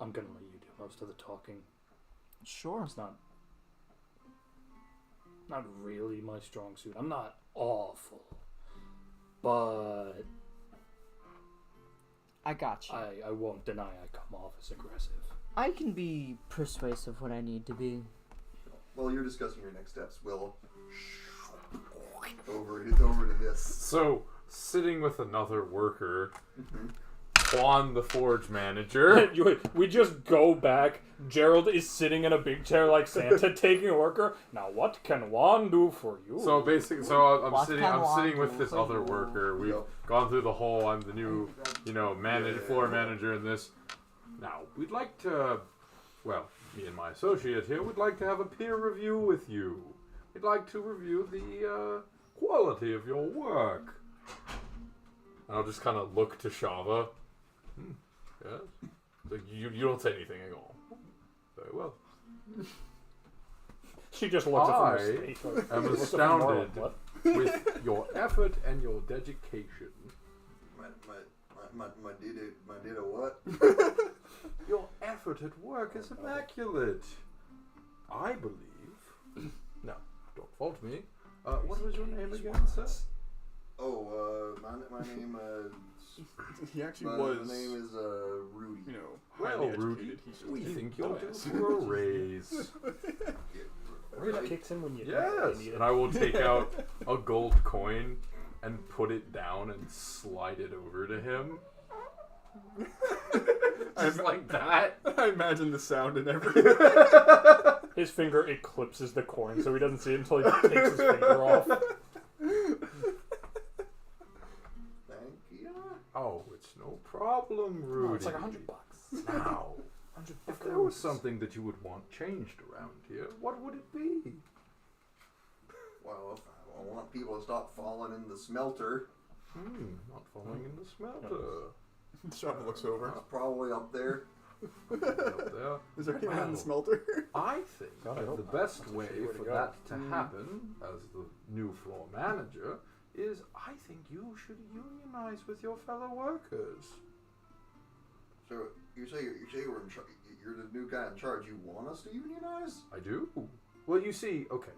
I'm gonna let you do most of the talking. Sure. It's not really my strong suit. I'm not awful, but I got you. I won't deny I come off as aggressive. I can be persuasive when I need to be. While you're discussing your next steps, we'll over to this. So, sitting with another worker, Juan, the forge manager. We just go back. Gerald is sitting in a big chair like Santa, taking a worker. Now, what can Juan do for you? So basically, I'm What sitting. can I'm Juan sitting with do this for other you? worker. We've Yep. gone through the whole. I'm the new, floor manager in this. Now we'd like to, me and my associate here would like to have a peer review with you. We'd like to review the quality of your work. And I'll just kind of look to Shava. Yes. Like you don't say anything. I go, very well. she just looks at I from her state. am Looks at from her, astounded what? with your effort and your dedication. My data what? Your effort at work is immaculate. I believe. No, don't fault me. What was your name again, sir? Oh, my name He actually my was. name is Rudy. High highly Well, Rudy, educated. He's just we a think you'll do dumbass. for a raise. Raise kicks in when you Yes, need it. and I will take out a gold coin and put it down and slide it over to him. Just like that. I imagine the sound and everything. His finger eclipses the coin, so he doesn't see it until he takes his finger off. Thank you. Oh, it's no problem, Rudy. Oh, it's like $100. Now, 100 if there was something that you would want changed around here, what would it be? Well, if I want people to stop falling in the smelter, Not falling in the smelter. Shovel looks over. it's probably up there. Up there. Is there anyone in the Wow. smelter? I think God, I that hope the not. best That's a way shitty way to for go. that to happen, as the new floor manager, is I think you should unionize with your fellow workers. So you say you're in charge. You're the new guy in charge. You want us to unionize? I do. Well, you see, okay,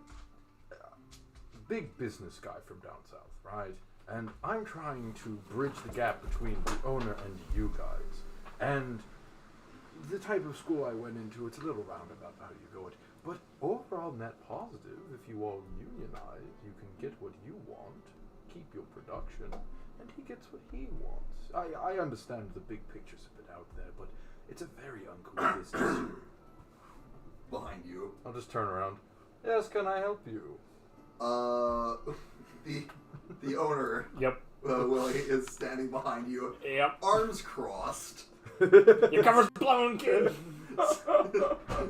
big business guy from down south, right? And I'm trying to bridge the gap between the owner and you guys. And the type of school I went into, it's a little roundabout how you go it. But overall net positive, if you all unionize, you can get what you want, keep your production, and he gets what he wants. I understand the big picture's a bit out there, but it's a very uncool business. Behind you. I'll just turn around. Yes, can I help you? The owner, Yep. Willie, is standing behind you, Yep. arms crossed. Your cover's blown, kid.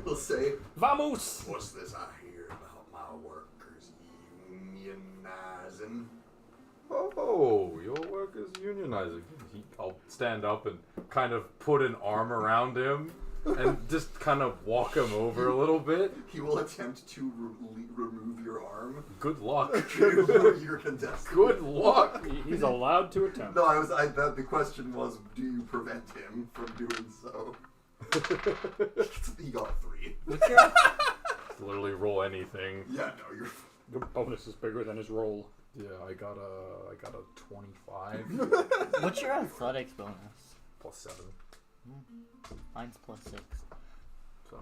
He'll say, Vamos. "What's this I hear about my workers unionizing?" Oh, your workers unionizing. I'll stand up and kind of put an arm around him and just kind of walk him over a little bit. He will attempt to remove your arm. Good luck. You're contested. Good luck. He's allowed to attempt. No, the question was, do you prevent him from doing so? He got 3. What's your Literally roll anything. Yeah, no, you're. Your bonus is bigger than his roll. Yeah, I got a 25 what's your athletics bonus? plus 7. Mine's +6. So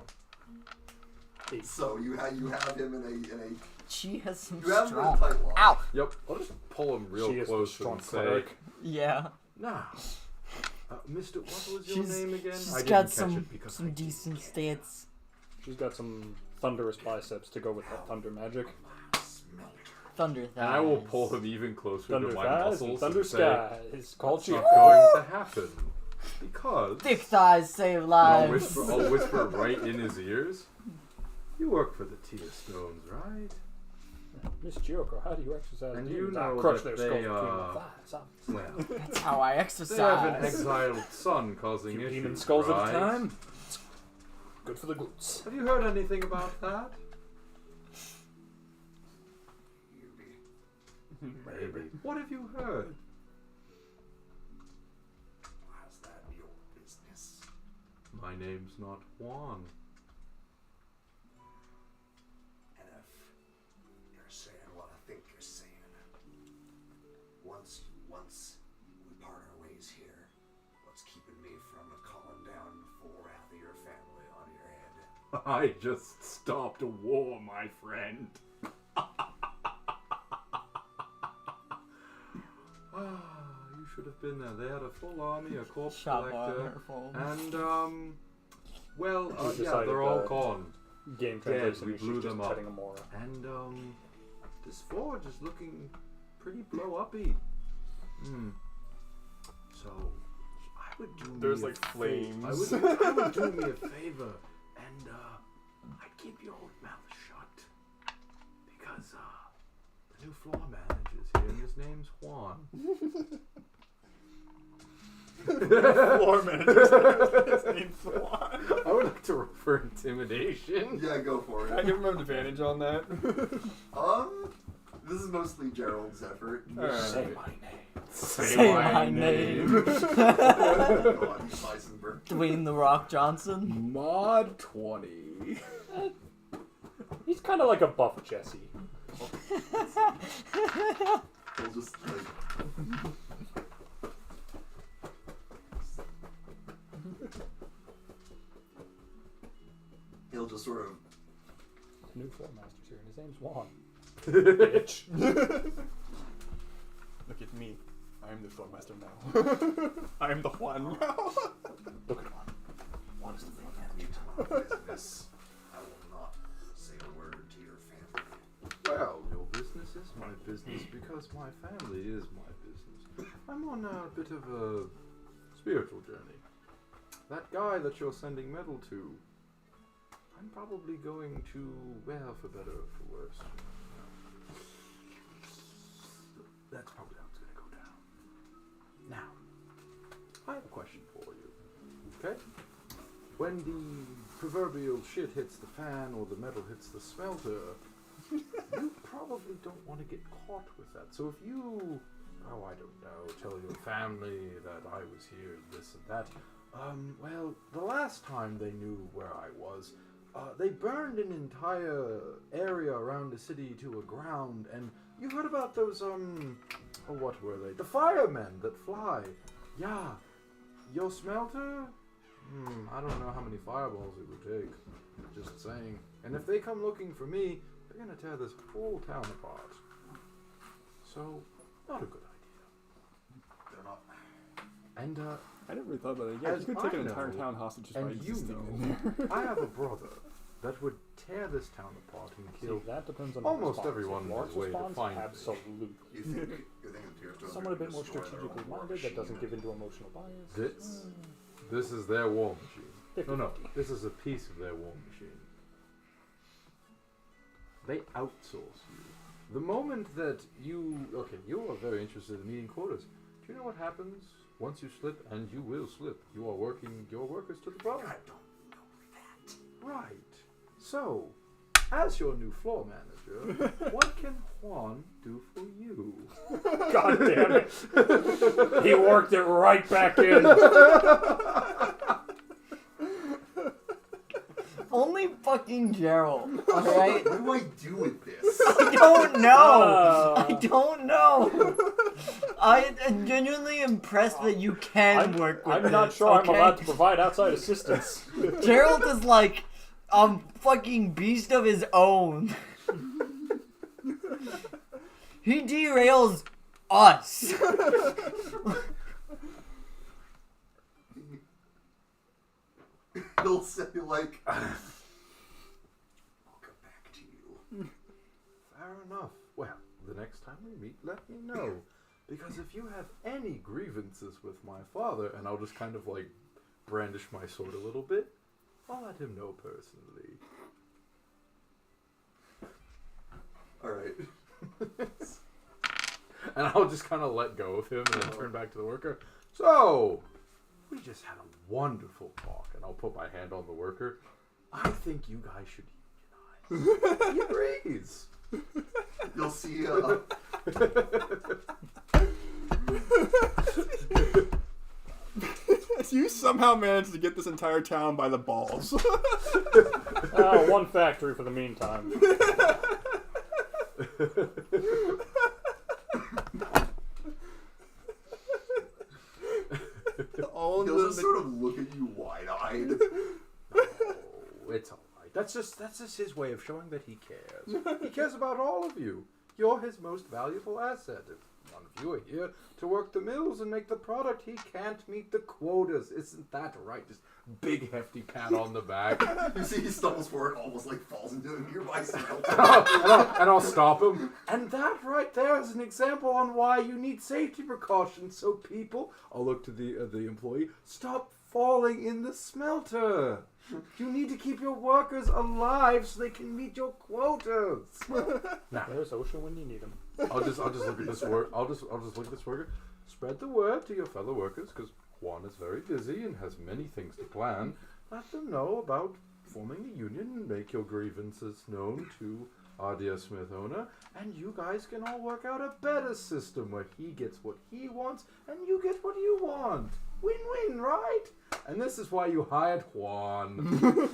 So you have him in a She has some you have him in a strong. tight lock. Ow! yep, I'll just pull him real She is the close strong and say, cleric. Yeah. "Now, Mister, what was your name again? She's I didn't got catch some it because I decent stats. She's got some thunderous biceps to go with that thunder magic. Thunder thighs. And I will pull him even closer Thunder to my thighs and muscles thunder and say, sky. It's called "It's Chiyoko. not going to happen because." Thick thighs save And lives. I'll whisper right in his ears. You work for the Tearstones, right? Miss Chiyoko, how do you exercise? And demons? you I know crush that their they, skulls between the thighs. Well, That's how I they have an exercise. exiled son causing Few issues, demon skulls right? at a time. It's good for the glutes. Have you heard anything about that? Maybe. What have you heard? How's that your business? My name's not Juan. And if you're saying what I think you're saying, once we part our ways here, what's keeping me from calling down the full wrath of your family on your head? I just stopped a war, my friend. You should have been there. They had a full army, a corpse Shop on collector, her phone. and well, We've yeah, decided they're all that- gone. Game Dead, translation. we She's blew just them up. petting them more. And this forge is looking pretty blow-uppy. So I would do There's me like a flames. I would do me a favor, and I'd keep your old mouth shut because the new floor manager's here, and his name's Juan. Floor manager. His name's Juan. I would like to roll for intimidation. Yeah, go for Can I it. give him an advantage on that? This is mostly Gerald's effort. Alright. Say my name. Say my name. God, he's Heisenberg. Dwayne the Rock Johnson. Mod 20. He's kind of like a buff Jesse. He'll just like. 5 just sort of. The new floor master's here, and his name's Juan. Bitch. Look at me. I am the floor master now. I am the Juan now. Look at Juan. Juan is the floor master. Business. I will not say a word to your family. Well, your business is my business because my family is my business. I'm on a bit of a spiritual journey. That guy that you're sending metal to, I'm probably going to, well, for better or for worse. That's probably how it's going to go down. Now, I have a question for you. Okay? When the proverbial shit hits the fan or the metal hits the smelter, you probably don't want to get caught with that. So if you, I don't know, tell your family that I was here, this and that, well, the last time they knew where I was, they burned an entire area around the city to a ground, and you heard about those, what were they? The firemen that fly. Yeah. Your smelter? I don't know how many fireballs it would take. Just saying. And if they come looking for me, they're gonna tear this whole town apart. So, not a good idea. They're not. I And, never really thought about it. Yeah, as you could take I an entire know, town hostage just by and you existing in know, there. I have a brother that would tear this town apart and See, kill that depends on almost the response. everyone If in Mark's his way to response, find me. absolutely. You think the Tearstone Someone a bit more strategically minded that doesn't give into emotional bias. This is their war machine. 50-50. No, this is a piece of their war machine. They outsource you. The moment that you are very interested in meeting quotas. Do you know what happens once you slip? And you will slip. You are working your workers to the bone. I don't know that. Right. So, as your new floor manager, what can Juan do for you? God damn it. He worked it right back in. Only fucking Gerald, alright? What do I do with this? I don't know! Oh. I don't know! I am genuinely impressed that you can work with I'm not this, sure okay? I'm allowed to provide outside assistance. Gerald is like fucking beast of his own. He derails us. He'll say like, I'll come back to you. Fair enough. Well, the next time we meet, let me know. Because if you have any grievances with my father, and I'll just kind of like brandish my sword a little bit, I'll let him know personally. Alright. And I'll just kind of let go of him and then turn back to the worker. So, we just had a wonderful talk, and I'll put my hand on the worker. I think you guys should unionize. He agrees. You'll see, You somehow managed to get this entire town by the balls. One factory for the meantime. he'll just sort of look at you wide-eyed. Oh, it's alright. That's just his way of showing that he cares. He cares about all of you. You're his most valuable asset. If none of you are here to work the mills and make the product, he can't meet the quotas. Isn't that right? Just big hefty pat on the back. You see he stumbles forward, almost like falls into a nearby cell. and I'll stop him. And that right there is an example on why you need safety precautions. So people, I'll look to the employee, stop falling in the smelter. You need to keep your workers alive so they can meet your quotas. Now, There's Ocean when you need him. I'll just look at this work. I'll just look at this worker. Spread the word to your fellow workers, because Juan is very busy and has many things to plan. Let them know about forming a union and make your grievances known to our dear Smith owner, and you guys can all work out a better system where he gets what he wants and you get what you want. Win-win, right? And this is why you hired Juan.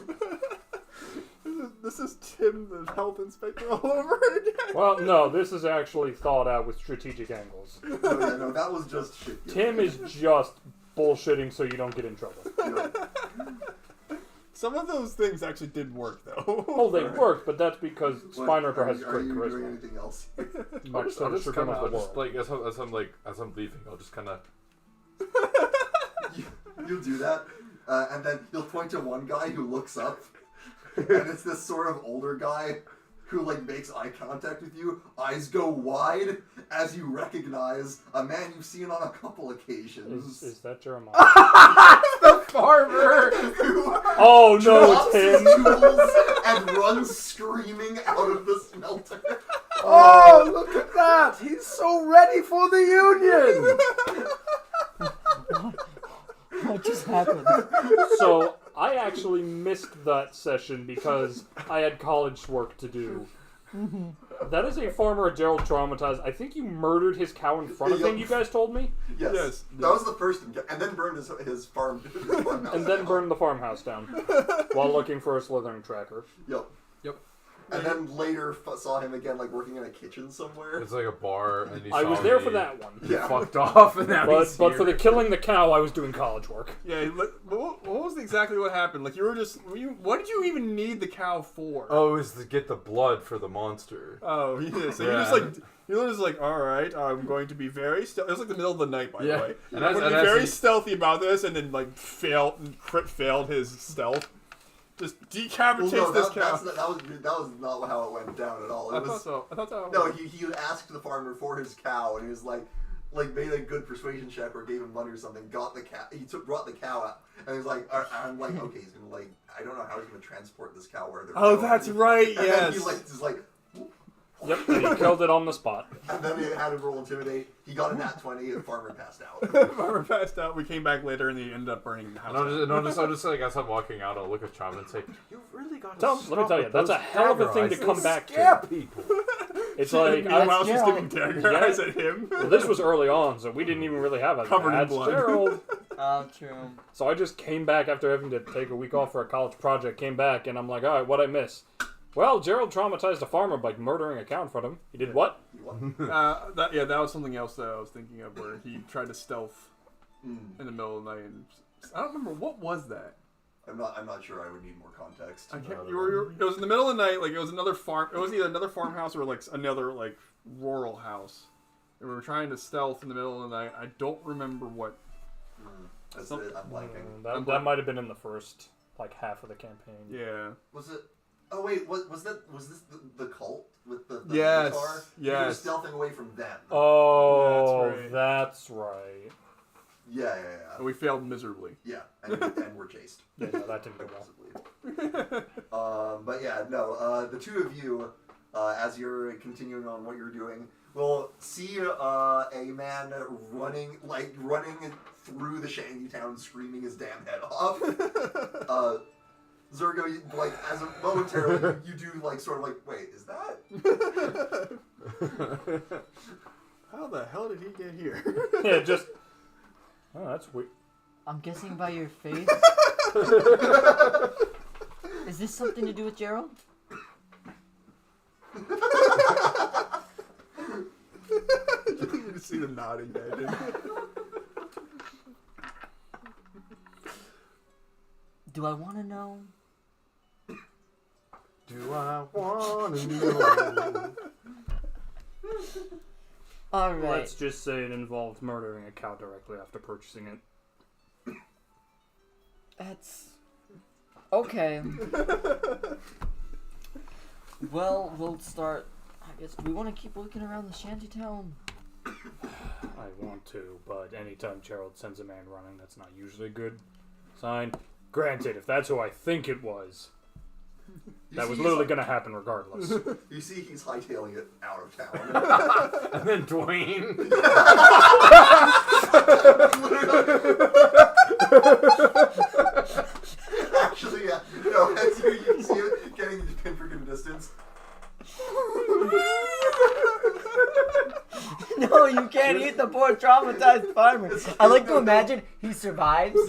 This is Tim, the health inspector, all over again. Well, no, this is actually thought out with strategic angles. No, that was just shit. Tim is just bullshitting so you don't get in trouble. Some of those things actually did work, though. Oh, they worked, but that's because Spineriper has Are great you doing charisma. anything else? I'll just I'll kind of the of just world. like as I'm leaving, I'll just kind of. You'll do that, and then you'll point to one guy who looks up, and it's this sort of older guy who like makes eye contact with you. Eyes go wide as you recognize a man you've seen on a couple occasions. Is that Jeremiah? The farmer. Oh no, Drops it's his him! tools and runs screaming out of the smelter. Oh, look at that! He's so ready for the union. What just happened? So I actually missed that session because I had college work to do. That is a farmer Gerald traumatized. I think you murdered his cow in front of him. You guys told me, Yes. Yes. That was the first, and then burned his farm. and then burned the farmhouse down while looking for a Slytherin tracker. Yep. Yep. And then later saw him again, like working in a kitchen somewhere. It's like a bar, and he I was saw there me, for that one. Yeah. Fucked off, and now But he's but here. for the killing the cow, I was doing college work. Yeah, what was exactly what happened? Like, you were just... what did you even need the cow for? Oh, it was to get the blood for the monster. Oh, yeah. So Yeah. you're just like, all right, I'm going to be very stealthy. It was like the middle of the night, by Yeah. the way. And I'm as- going to be and as very he- stealthy about this, and then like crit failed his stealth. Just decapitates Well, no, this that, cow. that was not how it went down at all. It I was thought so. I thought so. no. He asked the farmer for his cow, and he was like made a good persuasion check or gave him money or something. Got the cow. Brought the cow out, and he was like, I'm like, okay, he's gonna like, I don't know how he's gonna transport this cow where they're Oh, going. that's right. And then Yes. he like just like. Yep, and he killed it on the spot. And then he had him roll intimidate. He got a nat 20, and the farmer passed out. Farmer passed out. We came back later, and he ended up burning the house. And I'm just like, as I'm walking out, I'll look at Chom and say, "You've really got to Let me tell you, that's a hell of a thing to come back scare to. people." It's like, Meanwhile, she's Gerald. sticking dagger eyes at him. well, this was early on, so we didn't even really have a Covered in that's blood. Gerald. Oh, true. So I just came back after having to take a week off for a college project, came back, and I'm like, alright, what'd I miss? Well, Gerald traumatized a farmer by murdering a cow in front of him. He did what? He won. That was something else that I was thinking of, where he tried to stealth Mm. in the middle of the night. And I don't remember what was that. I'm not sure. I would need more context. I can't. It was in the middle of the night. Like, it was another farm. It was either another farmhouse or like another like rural house. And we were trying to stealth in the middle of the night. I don't remember what. That's it. I'm blanking. That might have been in the first like half of the campaign. Yeah. Was it? Oh wait, was this the cult with the Yes, guitar? yes. You were stealthing away from them. Oh, That's right. that's right. Yeah. And we failed miserably. Yeah, and we're chased. Yeah, no, that didn't go well. But yeah, no. The two of you, as you're continuing on what you're doing, will see a man running through the shanty town, screaming his damn head off. Zergo, like, as a momentarily, you do like sort of like, wait, is that? How the hell did he get here? Yeah, just. Oh, that's weird. I'm guessing by your face. Is this something to do with Gerald? You just see the nodding head. Do I want to know? Do I want to know? All right. Let's just say it involved murdering a cow directly after purchasing it. That's okay. Well, we'll start. I guess we want to keep looking around the shantytown. I want to, but anytime Gerald sends a man running, that's not usually a good sign. Granted, if that's who I think it was, that was literally going to happen regardless. You see, he's hightailing it out of town. And then Dwayne. Actually, yeah. No, as you see it getting into pinprick distance. No, you can't eat the poor traumatized farmer. I like to imagine he survives,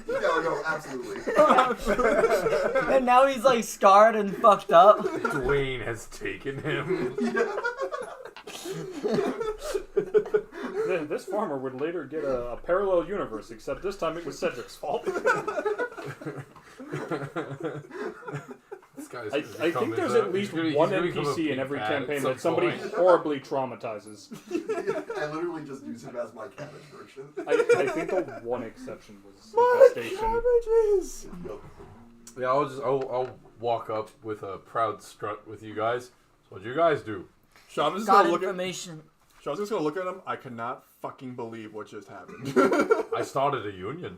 No, absolutely. and now he's like scarred and fucked up. Dwayne has taken him. This farmer would later get a parallel universe, except this time it was Cedric's fault. This guy's I think there's at least one NPC in every campaign that somebody horribly traumatizes. I literally just use him as my cabbage version. I think the one exception was infestation. Yeah, I'll walk up with a proud strut with you guys. So what'd you guys do? Shaman's Got gonna look at information. Shaman's just gonna look at him. I cannot fucking believe what just happened. I started a union.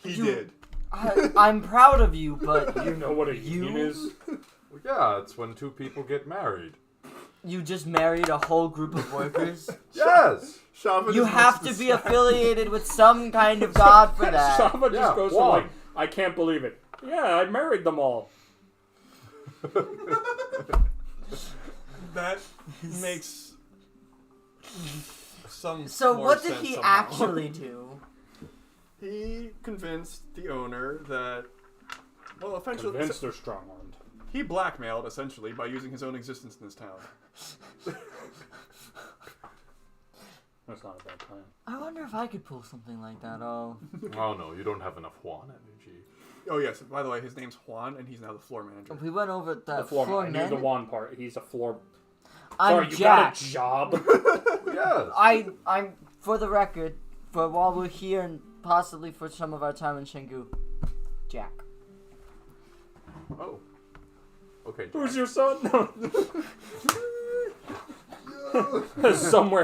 He did. I'm proud of you, but You know what a union is? Well, yeah, it's when two people get married. you just married a whole group of workers. Yes! Shaman You just have looks to be sad. affiliated with some kind of god for that. Shava Yeah, just goes from why? like, I can't believe it. Yeah, I married them all. That makes some. So more what did sense he somehow. actually do? He convinced the owner that. Well, eventually, Convinced or strong-armed. he blackmailed essentially by using his own existence in this town. That's not a bad plan. I wonder if I could pull something like that off. Oh no, you don't have enough Juan energy. Oh yes, by the way, his name's Juan, and he's now the floor manager. We went over The that floor floor man. I knew the man. one part. He's a floor. I'm Sorry, you Jack. got a job. Yes! I'm for the record, for while we're here and possibly for some of our time in Shèngǔ, Jack. Oh. Okay. Who's your son?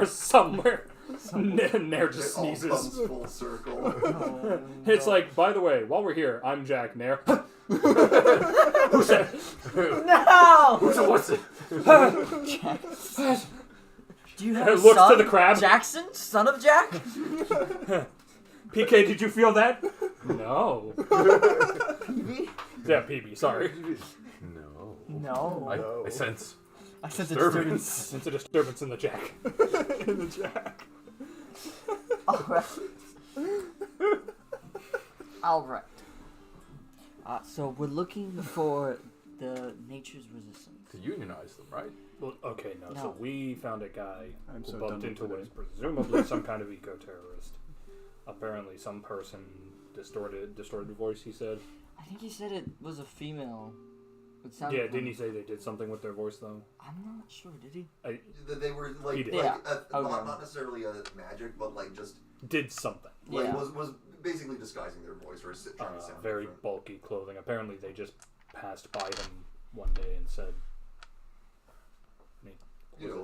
somewhere. Nair just It all comes sneezes. full circle. Oh, It's no. like, by the way, while we're here, I'm Jack Nair. Who's that? No! What's it? Jack. Do you have a Looks son? to the crab. Jackson? Son of Jack? PK, did you feel that? No. PB? Yeah, PB, sorry. No. No. I sense. I said Disturbance. It's a disturbance in the Jack. In the Jack. Alright. Alright. So we're looking for the nature's resistance. To unionize them, right? Well, okay, no. No. So we found a guy I'm who so bumped done into with what is presumably some kind of eco-terrorist. Apparently, some person distorted the voice. He said. I think he said it was a female. It sounded Yeah, like- didn't he say they did something with their voice though? I'm not sure, did he? They were He like, did. Yeah. not, Okay. not necessarily a magic, but like just Did something. like Yeah. was basically disguising their voice or trying to sound Very different. bulky clothing. Apparently, they just passed by him one day and said. You know,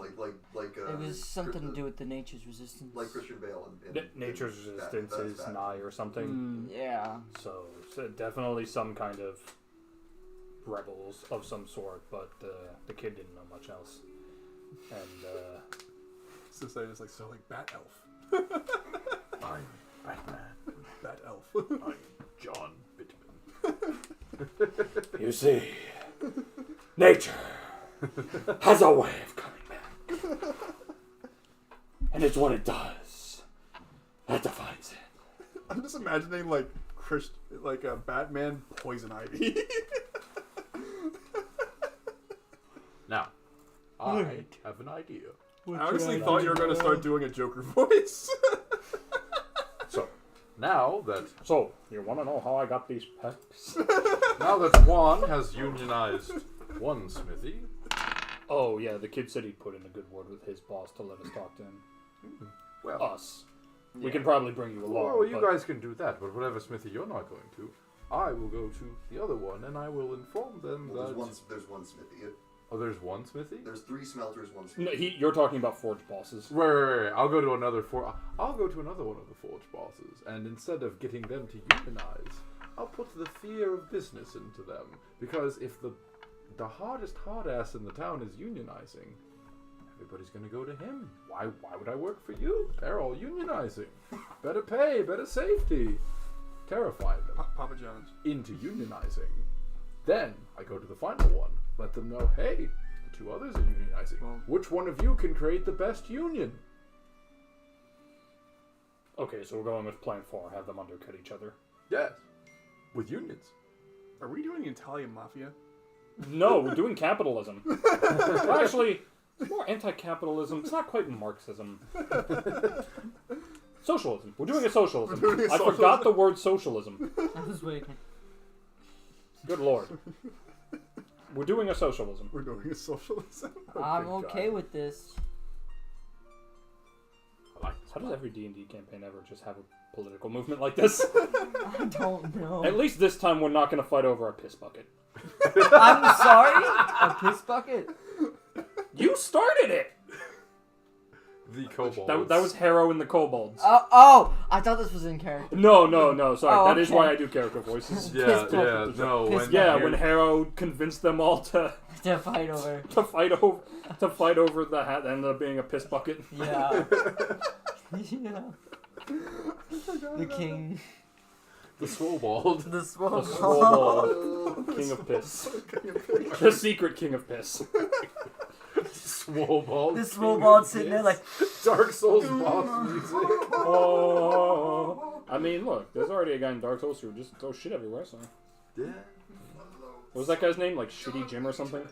like It was something to do with the nature's resistance. like Christian Bale and Nature's resistance is that. nigh or something. Yeah. So definitely some kind of rebels of some sort, but the kid didn't know much else. And So say it's like Bat Elf. I'm Batman. Bat Elf. I'm John Bittman. you see, nature has a way of coming back, and it's what it does that defines it. I'm just imagining like a Batman Poison Ivy. Now, I have an idea. I honestly thought you were going to start doing a Joker voice. So you want to know how I got these pecs? Now that Juan has unionized one smithy, Oh yeah, the kid said he'd put in a good word with his boss to let us talk to him. well, Us. We can probably bring you along. well, you but- guys can do that, but whatever smithy you're not going to, I will go to the other one and I will inform them Well, that. there's one smithy. Oh, there's one smithy? There's 3 smelters, one No, smithy. you're talking about forge bosses. Right. I'll go to another I'll go to another one of the forge bosses, and instead of getting them to unionize, I'll put the fear of business into them. Because if the hardest hard ass in the town is unionizing, everybody's gonna go to him. Why would I work for you? They're all unionizing. Better pay, better safety. Terrify them Papa John's. into unionizing. Then I go to the final one. Let them know, hey, the 2 others are unionizing. Well- Which one of you can create the best union? Okay, so we're going with plan 4. Have them undercut each other. Yes. With unions. Are we doing Italian Mafia? No, we're doing capitalism. Well, actually, it's more anti-capitalism. It's not quite Marxism. Socialism. We're doing a socialism. We're doing a I forgot the word socialism. I was waiting. Good lord. We're doing a socialism. We're doing a socialism. I'm good okay God. with this. I like this How does plan. every D&D campaign ever just have a political movement like this? I don't know. At least this time we're not going to fight over a piss bucket. I'm sorry? A piss bucket? You started it! The kobolds. That was Harrow and the kobolds. Oh! I thought this was in character. No, sorry. Oh, That is okay. why I do character voices. Yeah, Piss yeah, bucket. no. Piss When Yeah, you're- when Harrow convinced them all to To fight over. fight over the hat that ended up being a piss bucket. Yeah. Yeah. The king. the Swobold. The The swole. Swole King of Piss. The secret King of Piss. Swobold. The swole sitting there like, Dark Souls boss music. Oh. I mean, look, there's already a guy in Dark Souls who just throws shit everywhere, so. Yeah. What was that guy's name? Like Shitty Jim or something?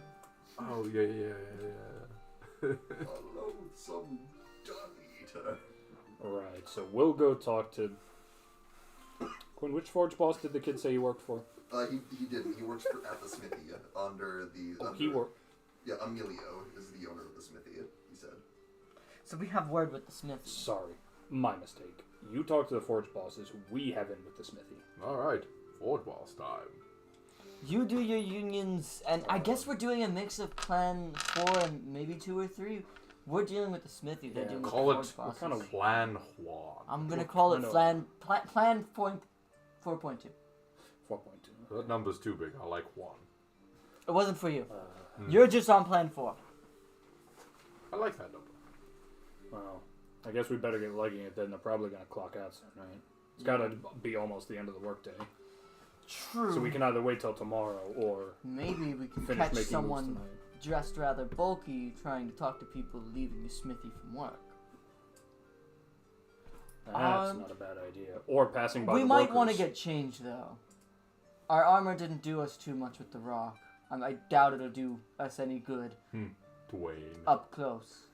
Oh, yeah. Hello, some dung-eater. Right, so we'll go talk to... Quinn, which forge boss did the kid say he worked for? He didn't. He works at the smithy under the... Oh, under, he worked... Yeah, Emilio is the owner of the smithy, he said. so we have word with the smith. Sorry, my mistake. You talk to the forge bosses, we have in with the smithy. Alright. Forge boss time. You do your unions, and I guess we're doing a mix of Plan 4 and maybe 2 or 3. We're dealing with the smithy, they're Yeah. dealing with Call the it forge bosses. kind of- Plan Juan. I'm gonna call it I know. Plan 4.2. 4.2. That number's too big. I like Juan. It wasn't for you. Hmm. You're just on Plan 4. I like that number. Well, I guess we better get legging it then. They're probably going to clock out soon, right? It's got to be almost the end of the workday. True. So we can either wait till tomorrow or Maybe we can finish catch making someone moves tonight. dressed rather bulky trying to talk to people leaving the smithy from work. That's not a bad idea. Or passing by We the might want to workers. get changed though. Our armor didn't do us too much with the rock. I doubt it'll do us any good Dwayne. up close.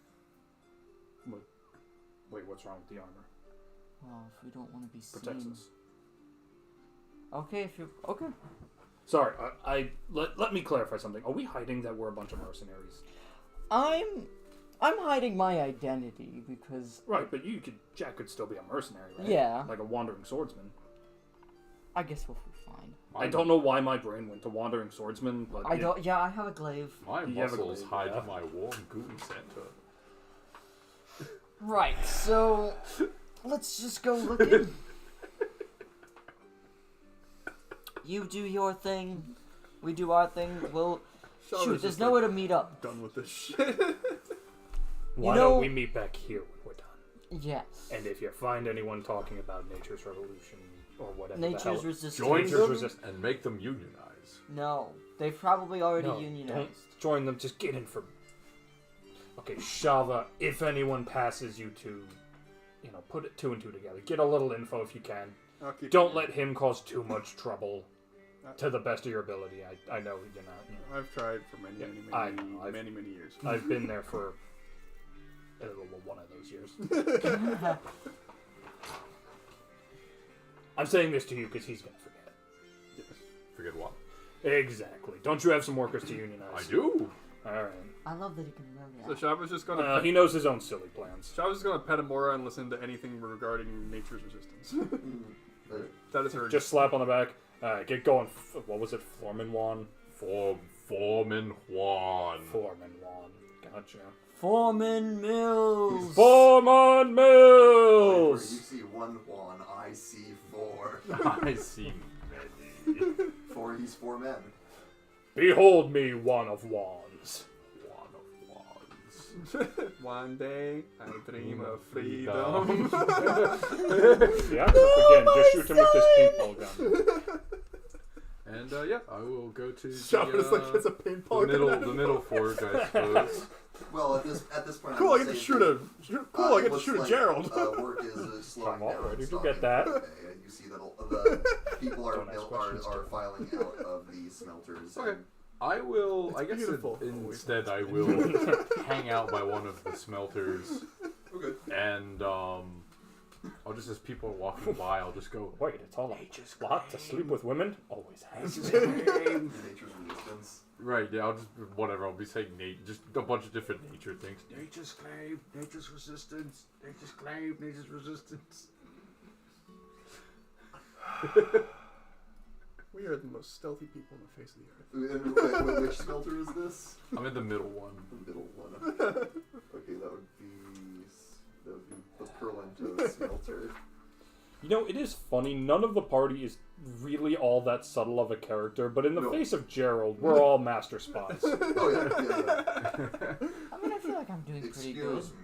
Wait, what's wrong with the armor? Well, if we don't want to be Protects seen. us. Okay, if you're okay. Sorry, let me clarify something. Are we hiding that we're a bunch of mercenaries? I'm hiding my identity because Right, but Jack could still be a mercenary, right? Yeah. Like a wandering swordsman. I guess we'll be fine. I don't know why my brain went to wandering swordsman, but I don't. Yeah, I have a glaive. My You have a muscles glaive, hide yeah. my warm gooey center. Right. So let's just go looking. You do your thing. We do our thing. We'll shoot. There's nowhere to meet up. Done with this shit. Why know- don't we meet back here when we're done? Yes. And if you find anyone talking about nature's revolution or whatever the Nature's hell, resistance. Join Nature's them resist- and make them unionize. No, they've probably already no, unionized. don't join them. Just get in for. Okay, Shava. If anyone passes you to, put it 2 and 2 together. Get a little info if you can. I'll keep Don't it. let him cause too much trouble. To the best of your ability. I know you're not. I've tried for many, Yeah, many, I many, know, I've- many years. I've been there for one of those years. I'm saying this to you because he's gonna forget. Forget what? Exactly. Don't you have some workers to unionize? I do. All right. I love that he can remember So that. Shava's just gonna He knows his own silly plans. Shava's just gonna pet Amora and listen to anything regarding nature's resistance. That is her. Just slap on the back. Get going. What was it? Foreman Juan? Foreman Juan. Foreman Juan. Gotcha. Foreman Mills. Foreman You Mills! see 1 Juan, I see 4. I see many. 4, he's 4 men. Behold me, one of wands. One of wands. One day I dream of freedom. Yeah, again, just shoot him with this paintball gun. And yeah, I will go to Shava's like it's a the paintball the middle forge, I suppose. Well, at this point, Cool, I would get to say shoot that, a. Cool, I it get to looks shoot a like, Gerald. Work is slowing Come on, down. did you stopping get that? today, and you see that the people Don't ask questions, are Jeff. filing out of the smelters. Okay. and- I will. It's I guess beautiful. instead I will hang out by one of the smelters Okay. and I'll just, as people are walking by, I'll just go, Wait, it's all a plot to sleep with women? Always has. Nature's resistance. right, yeah, I'll just, whatever, I'll be saying just a bunch of different nature things. Nature's claim, nature's resistance, nature's claim, nature's resistance. We are the most stealthy people on the face of the earth. And which smelter is this? I'm in the middle one. The middle one. Okay, that would be the Perlento smelter. You know, it is funny. None of the party is really all that subtle of a character, but in the No. face of Gerald, we're all master spies. Oh yeah. I mean, I feel like I'm doing pretty good. Excuse me.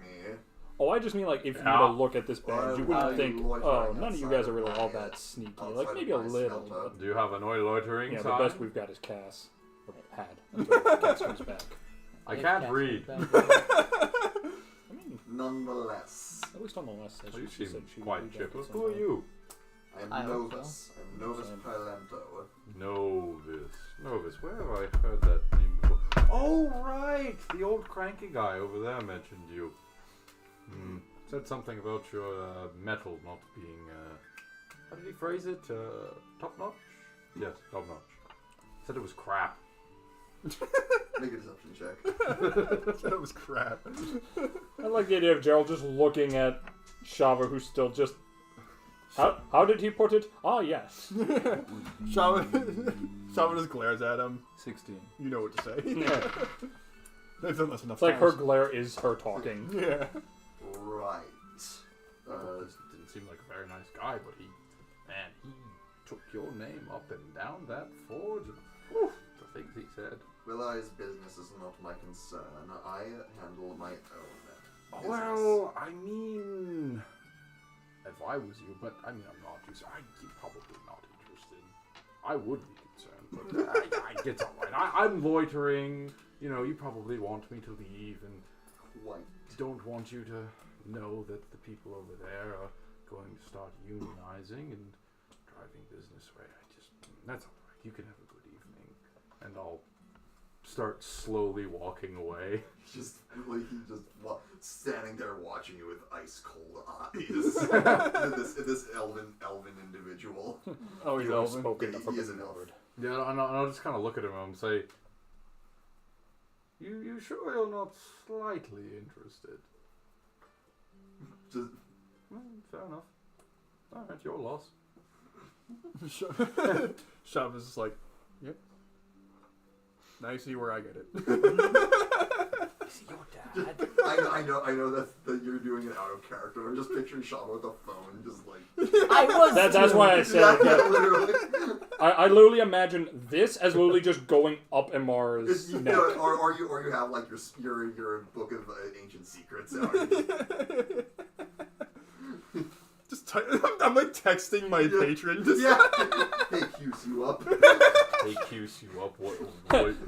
Oh, I just mean, like, if you Yeah. were to look at this badge, you wouldn't Why think, are you oh, loitering none of you outside guys are really of all my- that sneaky. outside Like, of maybe a my little. smelter? But Do you have a no loitering yeah, sign? the best we've got is Cass. Or had. Until Cass comes back. I If can't Cass read. comes back. I mean, Nonetheless, at least on the last session, Well, you she said seem she would quite be back chipper. at some Who are point. you? I'm I hope Novus. I'm Novus Same. Pilento. Novice. Where have I heard that name before? Oh, right! The old cranky guy over there mentioned you. Said something about your metal not being, how did he phrase it? Top notch? Yes, top notch. Said it was crap. Make a deception check. That was crap. I like the idea of Gerald just looking at Shava, who's still just. How did he put it? Ah, yes. Shava just glares at him. 16. You know what to say. Yeah. They've done this enough It's like her times. glare is her talking. Yeah. Right. Didn't seem like a very nice guy, but he took your name up and down that forge. And, whew, the things he said. Realize business is not my concern. I handle my own business. Well, I mean, if I was you, but I mean, I'm not you, so I'm probably not interested. I would be concerned, but it's alright. I'm loitering. You know, you probably want me to leave and Quite. don't want you to know that the people over there are going to start unionizing and driving business away. That's alright. You can have a good evening. And I'll start slowly walking away. Just standing there watching you with ice cold eyes. this elven individual. Oh, he's You have elven. spoken the He is forbidden an elf. word. Yeah, and I'll just kind of look at him and say, You sure you're not slightly interested? Just, Fair enough. Alright, your loss. Shava's just like, yep. Now you see where I get it. Is your dad? I know that you're doing it out of character. I'm just picturing Shava with a phone, just like. I was. That's too. why I said that. literally. I literally imagine this as literally just going up Amara's neck. Or you have like your book of ancient secrets out. Just I'm like texting my patron. Just Yeah. Hey, Q's you up. Hey, Q's you up. What?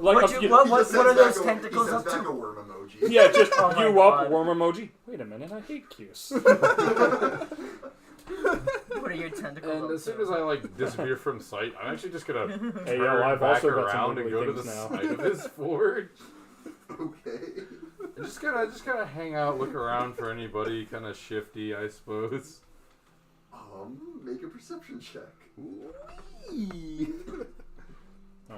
Like What a, you- you- what- He just are sends those back tentacles he sends up back to? a worm emoji. yeah, just Oh my you up God. worm emoji. Wait a minute, I hate cues. What are your tentacles And up as soon to? as I like disappear from sight, I'm actually just gonna Hey, turn yo, I've back also got some around and wiggly go to the things now. side of his forge. Okay. And just kind of hang out, look around for anybody kind of shifty, I suppose. Make a perception check. I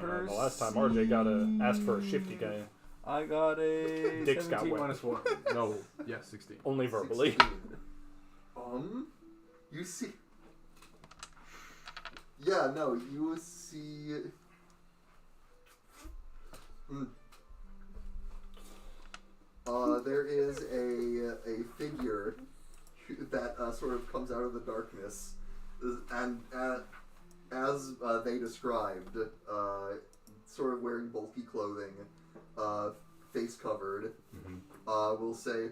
don't know, the last time RJ got to ask for a shifty guy, I got a Dick's got 17 wet. minus 1. No, yeah, 16. only verbally. 16. You see. Yeah, no, you see. There is a figure that sort of comes out of the darkness, and as they described, sort of wearing bulky clothing, face covered, will say,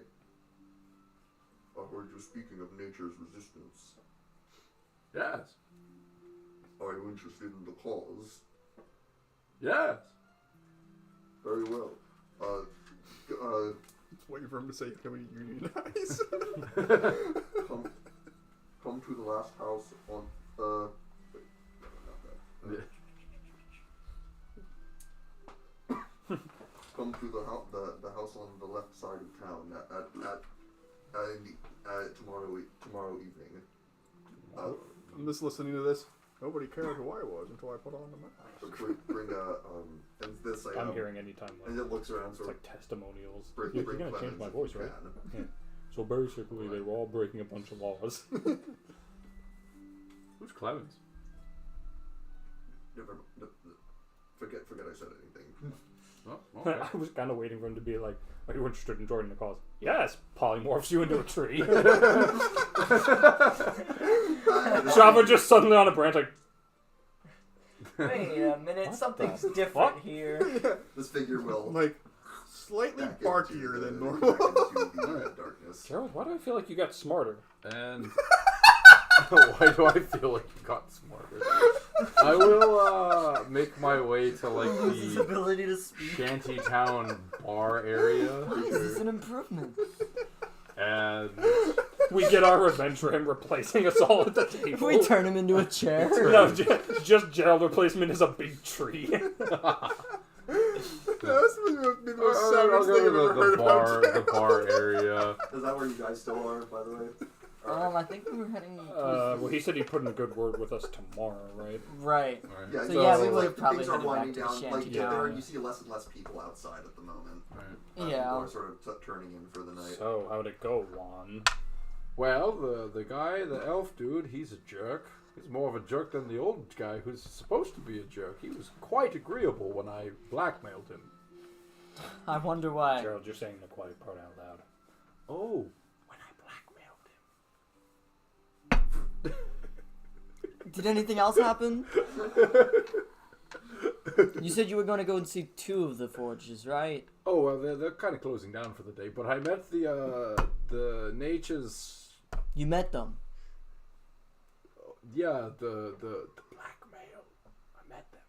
"I heard you speaking of nature's resistance. Yes. Are you interested in the cause? Yes. Very well. waiting for him to say, "Can we unionize?" Come to the last house on wait, no, not that. Come to the house on the left side of town. tomorrow evening. I'm just listening to this. Nobody cared who I was until I put on the mask. Bring and this I'm hearing anytime and like it looks around it's sort of like testimonials. bring You're gonna change Clemens my if voice, you right? can. Yeah. So basically, they were all breaking a bunch of laws. Who's Clemens? Never, forget I said anything. Oh, okay. I was kind of waiting for him to be like, "Are you interested in joining the cause?" Yes. Polymorphs you into a tree. Java just suddenly on a branch like. Wait a minute, What something's the different fuck? here. This figure will Like, slightly back barkier into than the- normal. back into the darkness. Gerald, why do I feel like you got smarter? And why do I feel like you got smarter? I will make my way to like His the ability to speak. shantytown bar area, Why is this an improvement? and We get our revenge for him replacing us all at the table. If we turn him into a chair. No, just Gerald replacement is a big tree. That's the most I'll savage go thing to I've ever heard about. the bar area. Is that where you guys still are, by the way? I think we were heading. Well, he said he'd put in a good word with us tomorrow, right? Right. Alright. Yeah, So yeah, we it seems would like probably things are head back winding to the down. Like shanty there, town. you see less and less people outside at the moment. Right. Yeah. People are sort of turning in for the night. So, how'd it go, Juan? Well, the guy, the elf dude, he's a jerk. He's more of a jerk than the old guy who's supposed to be a jerk. He was quite agreeable when I blackmailed him. I wonder why. Gerald, you're saying the quiet part out loud. Oh. Did anything else happen? You said you were going to go and see 2 of the forges, right? Oh, well, they're kind of closing down for the day, but I met the nature's... You met them. Yeah, the blackmail. I met them.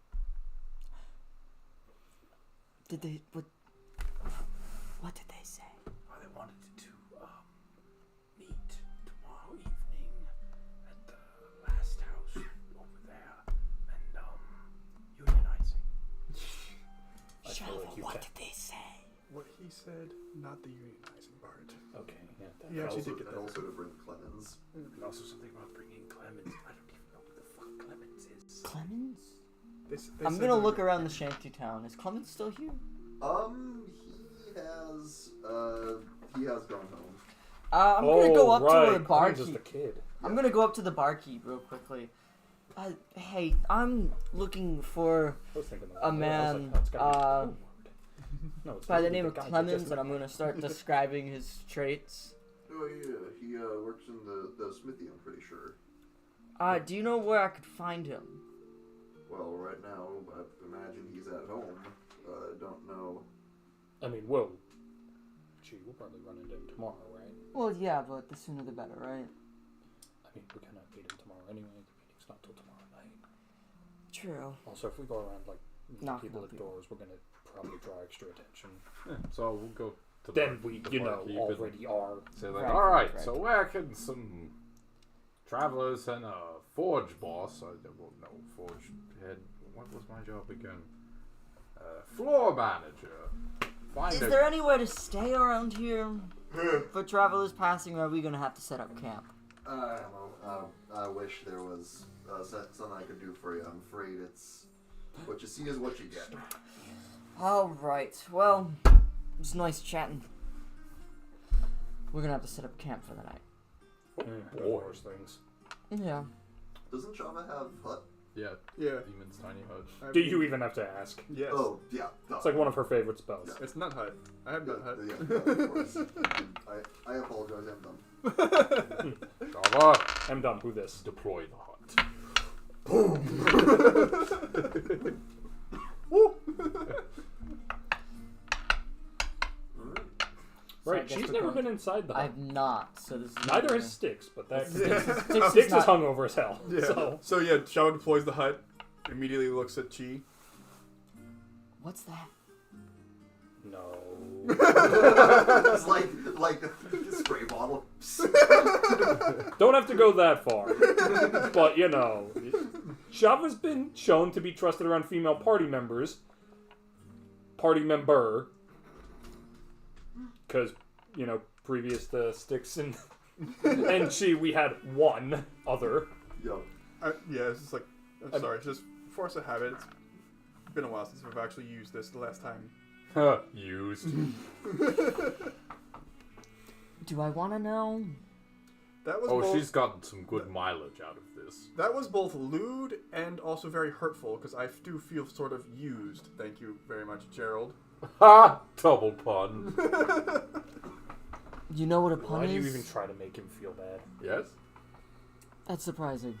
Did they... What did they say? Oh, they wanted to meet tomorrow evening at the last house over there and unionizing. I feel Shava, like you what can- did they say? What he said, not the unionizing part. Okay, yeah. You actually Also, did get and that. also to bring Clemens. And also something about bringing Clemens. I don't even know who the fuck Clemens is. Clemens? They I'm said gonna that- look around the shanty town. Is Clemens still here? He has gone home. I'm gonna go up to a Clemens is the barkeep. kid. I'm gonna go up to the barkeep real quickly. Hey, I'm looking for I was thinking that. a I was man, like, oh, it's gotta be a code word. No, it's by the gotta be name of guy you Clemens, just and I'm gonna start describing his traits. Oh yeah, he works in the smithy. I'm pretty sure. Do you know where I could find him? Well, right now, I imagine he's at home. Don't know. I mean, we'll probably run into him tomorrow, right? Well, yeah, but the sooner the better, right? I mean, we're gonna meet him tomorrow anyway. The meeting's not till tomorrow night. True. Also, if we go around like Knocking people on at people. doors, we're gonna probably draw extra attention. Yeah, so we'll go to Then the we, the you know, barkeep and already are. say like, Right, all right, right. so where can some travelers and a forge boss, I don't know, forge head, what was my job again? Floor manager. Find Is a there anywhere to stay around here for travelers passing, or are we gonna have to set up camp? I don't know. I wish there was something I could do for you. I'm afraid it's what you see is what you get. Alright, well, it was nice chatting. We're gonna have to set up camp for the night. Boy. Worse things. Yeah. Doesn't Java have hut? Yeah, Yeah. Demon's tiny hut. Do you even have to ask? Yes. Oh yeah. It's like one of her favorite spells. It's Nut Hut. I have Nut Hut. Yeah, of course. I apologize. I'm done. Java, I'm done. Who this? deploy the hut. So I Right, guess she's we're never going- been inside the hut. I've not, so this is Neither gonna- has Styx, but that Styx Styx is is not- hungover as hell. Yeah. So So yeah, Shawa deploys the hut. Immediately looks at Chi. What's that? no. It's like a spray bottle. Don't have to go that far. But you know, Java's been shown to be trusted around female party members. Party member. Because, you know, previous to Styx and And we had one other. Yep. Yeah, it's just like, I'm sorry, just force of habit. It's been a while since we've actually used this the last time. Used. Do I want to know? That was Oh, both, she's gotten some good mileage out of this. that was both lewd and also very hurtful, because I do feel sort of used. Thank you very much, Gerald. Ha! Double pun. You know what a pun Why do is? you even try to make him feel bad? Yes? That's surprising.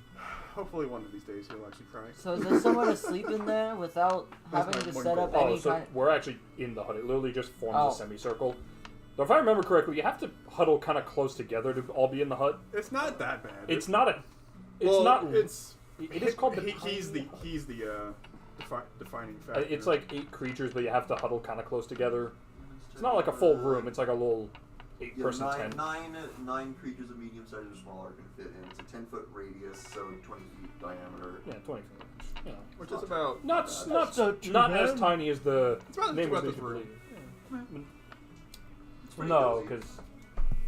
Hopefully one of these days he'll actually cry. So is there somewhere to sleep in there without That's having my to one set goal. up Oh, any so kind? we're actually in the hut. It literally just forms Oh. a semicircle. So if I remember correctly, you have to huddle kind of close together to all be in the hut. It's not that bad. It's not a. It's well, not. It's. It is called the. He's the defining factor. It's like 8 creatures, but you have to huddle kind of close together. It's not like a full room. It's like a little 8-person tent. Nine creatures of medium size or smaller can fit in. It's a 10-foot radius, so 20 feet diameter. Yeah, 20 feet. Yeah. which is about Not too not bad. as tiny as the It's about name about was this leading to room. believe. It's pretty No, cozy. because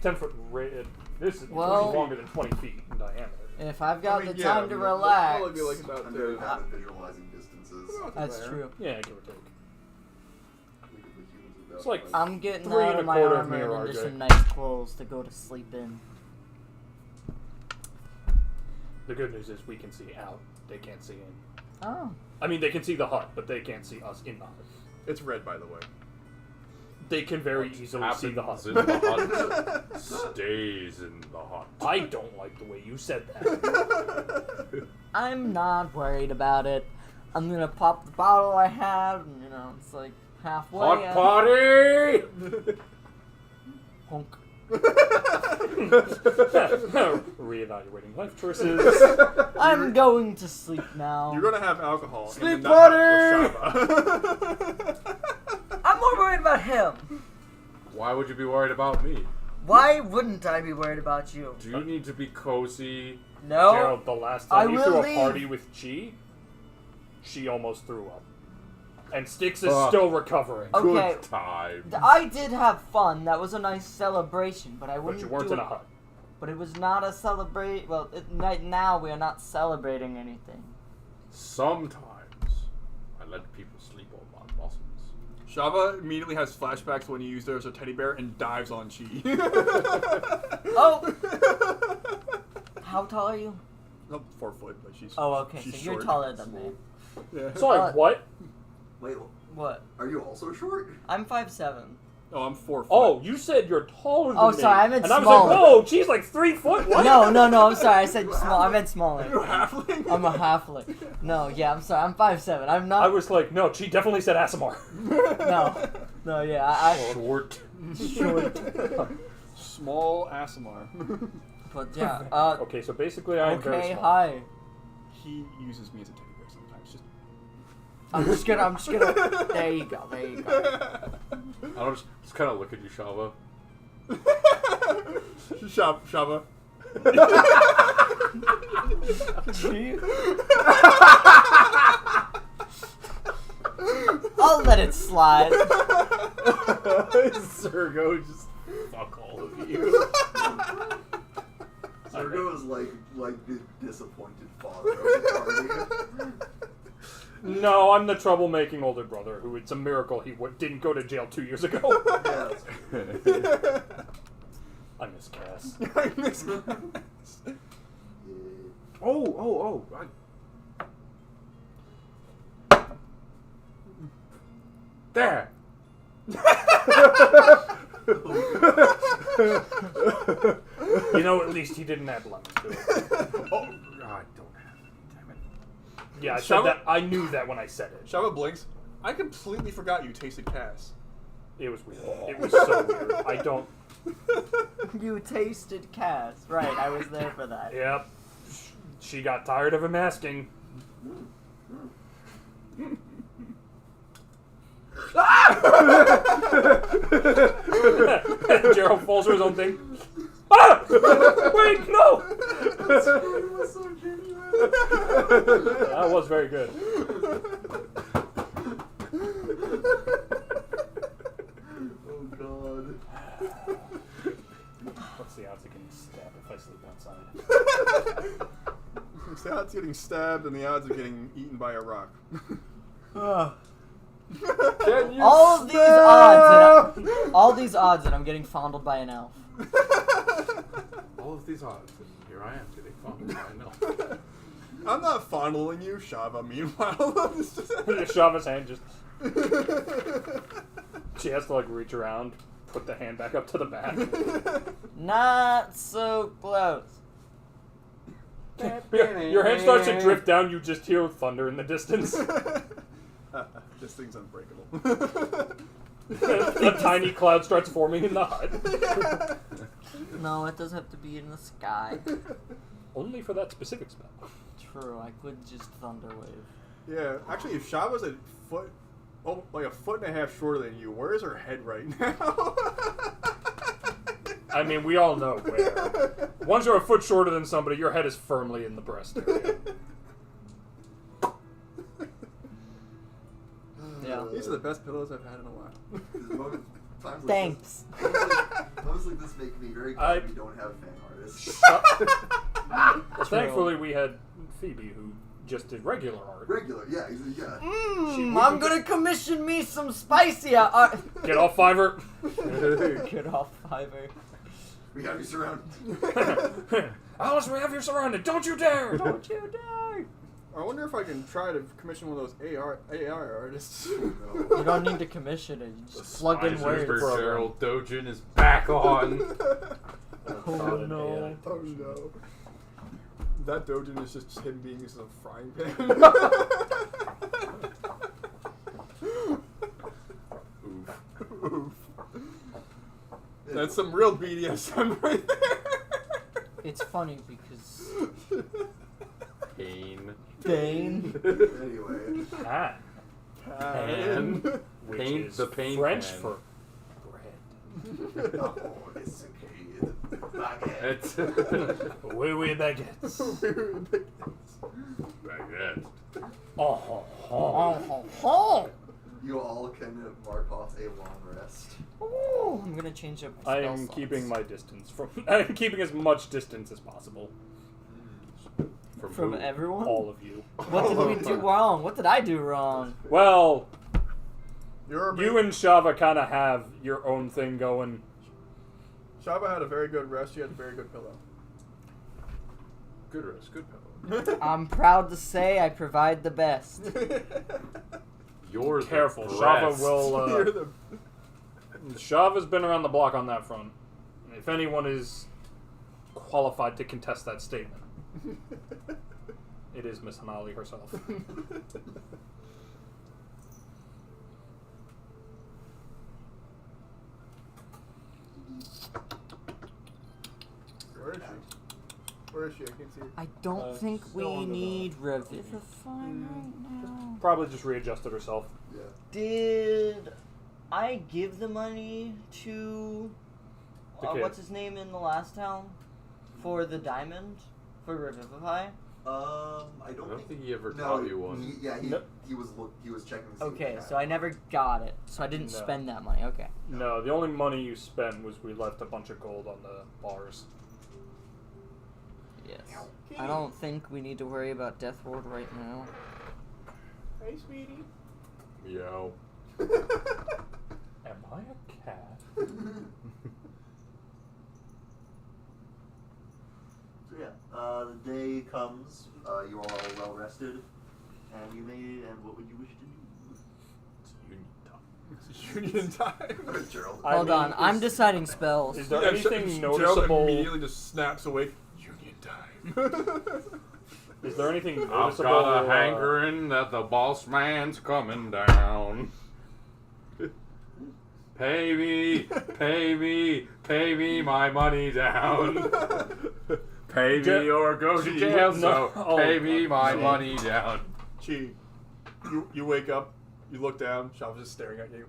10-foot radius. This is Well- longer than 20 feet in diameter. If I've got the yeah, time to it'll relax, probably be like about I'm very bad at visualizing distances. that's true. Yeah, give or take. We could put humans about It's like I'm getting 3 out and of a my quarter of armor me and or into RJ. some nice clothes to go to sleep in. The good news is we can see out. They can't see in. Oh. I mean, they can see the hut, but they can't see us in the hut. It's red, by the way. They can very easily see the hut. Happens in the hut stays in the hut. I don't like the way you said that. I'm not worried about it. I'm gonna pop the bottle I have, and it's like halfway. Hot party! Honk. Reevaluating life choices. I'm going to sleep now. You're gonna have alcohol. Sleep in the nut party! with Shava. I'm more worried about him. Why would you be worried about me? Why wouldn't I be worried about you? Do you need to be cozy? No. Gerald, the last I time you will threw a leave. party with she almost threw up. And Styx is Ugh. still recovering. Okay. Good time. I did have fun. That was a nice celebration, but I But wouldn't you weren't do in it. a hut. But it was not a celebrate. Well, right now we are not celebrating anything. Sometimes I let people sleep on my muscles. Shava immediately has flashbacks when he used her as a teddy bear and dives on Chi. Oh. How tall are you? No, 4 foot, but she's. Oh, okay. She's So you're short. taller than me. Yeah. Sorry, what? Wait, What? are you also short? I'm 5'7". Oh, I'm 4 foot. Oh, you said you're taller than Oh, me. sorry, I meant and I was smaller. like, whoa, she's like 3 foot. What? No. I'm sorry. I said small. I meant Are you smaller. a halfling? I'm a halfling. No, yeah, I'm sorry. I'm 5'7". I'm not. I was like, no, she definitely said Asimar. No, yeah, I Short. short. Small Asimar. But yeah, Okay, so basically I'm very okay, small. hi. He uses me as a teddy bear sometimes. I'm just gonna. There you go. I don't just kind of look at you, Shava. Shava. I'll let it slide. Sergo, just fuck all of you. Sergo is like the disappointed father of the party. No, I'm the troublemaking older brother who it's a miracle he didn't go to jail 2 years ago. Yeah. I miss Cass. I miss Oh. There. You know, at least he didn't add lemons to it. Oh, I don't have it. Damn it. Yeah, I Shall said that. I knew that when I said it. Shava blinks. I completely forgot you tasted Cass. It was weird. It was so weird. I don't. You tasted Cass, right? I was there for that. Yep. She got tired of him asking. Gerald falls to his own thing. Ah! Wait, no! It was so genuine. That was very good. Oh god. What's the odds of getting stabbed? getting stabbed and the odds of getting eaten by a rock. Can you all these odds, and I'm getting fondled by an elf. all of these odds, and here I am getting fondled by an elf. I'm not fondling you, Shava. Meanwhile, Shava's hand just. She has to like reach around, put the hand back up to the back. Not so close. Your hand starts to drift down. You just hear thunder in the distance. This thing's unbreakable. A tiny cloud starts forming in the hut. No, it does have to be in the sky. Only for that specific spell. True, I could just thunder wave. Yeah, actually, if Shava's a foot, like a foot and a half shorter than you, where is her head right now? I mean, we all know where. Once you're a foot shorter than somebody, your head is firmly in the breast area. Yeah. These are the best pillows I've had in a while. Times like Thanks. Moments like this make me very glad we don't have fan artists. Well, thankfully, we had Phoebe, who just did regular art. Regular, yeah. I'm gonna commission me some spicy art. Get off Fiverr. Get off Fiverr. We have you surrounded. Alice, we have you surrounded. Don't you dare! Don't you dare! I wonder if I can try to commission one of those AI artists. You don't need to commission it. You just plug in words. For Gerald Dojin is back on. Oh no. Oh no. That Dojin is just him being just a frying pan. Oof. That's some real BDSM right there. It's funny because Pain. Anyway. Pan. Which Pain, is the pain French pan. for bread. Oh, it's okay. Baguette. It's Oui, baguettes. baguette. oh. You all can mark off a long rest. Ooh, I'm gonna change up my I spell am slots. keeping my distance from. I'm keeping as much distance as possible. From who? everyone? All of you. What did we do wrong? What did I do wrong? Well, You and Shava kind of have your own thing going. Shava had a very good rest. She had a very good pillow. Good rest, good pillow. I'm proud to say I provide the best. You're Careful, the Shava breast. will. You're the... Shava's been around the block on that front. If anyone is qualified to contest that statement, it is Miss Hanali herself. Where is she? Where is she? I can't see her. I don't think still we on the- need Revivify right now. Probably just readjusted herself. Yeah. Did I give the money to The kid. what's his name in the last town for the diamond for Revivify? I I don't don't think he ever No, taught you one. he was checking. To see Okay, what so I never got it, so I didn't No. spend that money. Okay. No, the only money you spent was we left a bunch of gold on the bars. Yes. I don't think we need to worry about Death Ward right now. Hey, sweetie. Yo. Am I a cat? So yeah, the day comes. You are all well rested, and you may. And what would you wish to do? It's union time. It's union time. Gerald. Hold on, I'm deciding spells. Is there Yeah, anything Gerald noticeable? immediately just snaps awake. Union time. Is there anything I've noticeable? got a hankering that the boss man's coming down. Pay me my money down. Pay me or go to jail, so pay me my money down. Chi, you wake up, you look down, Shava's just staring at you.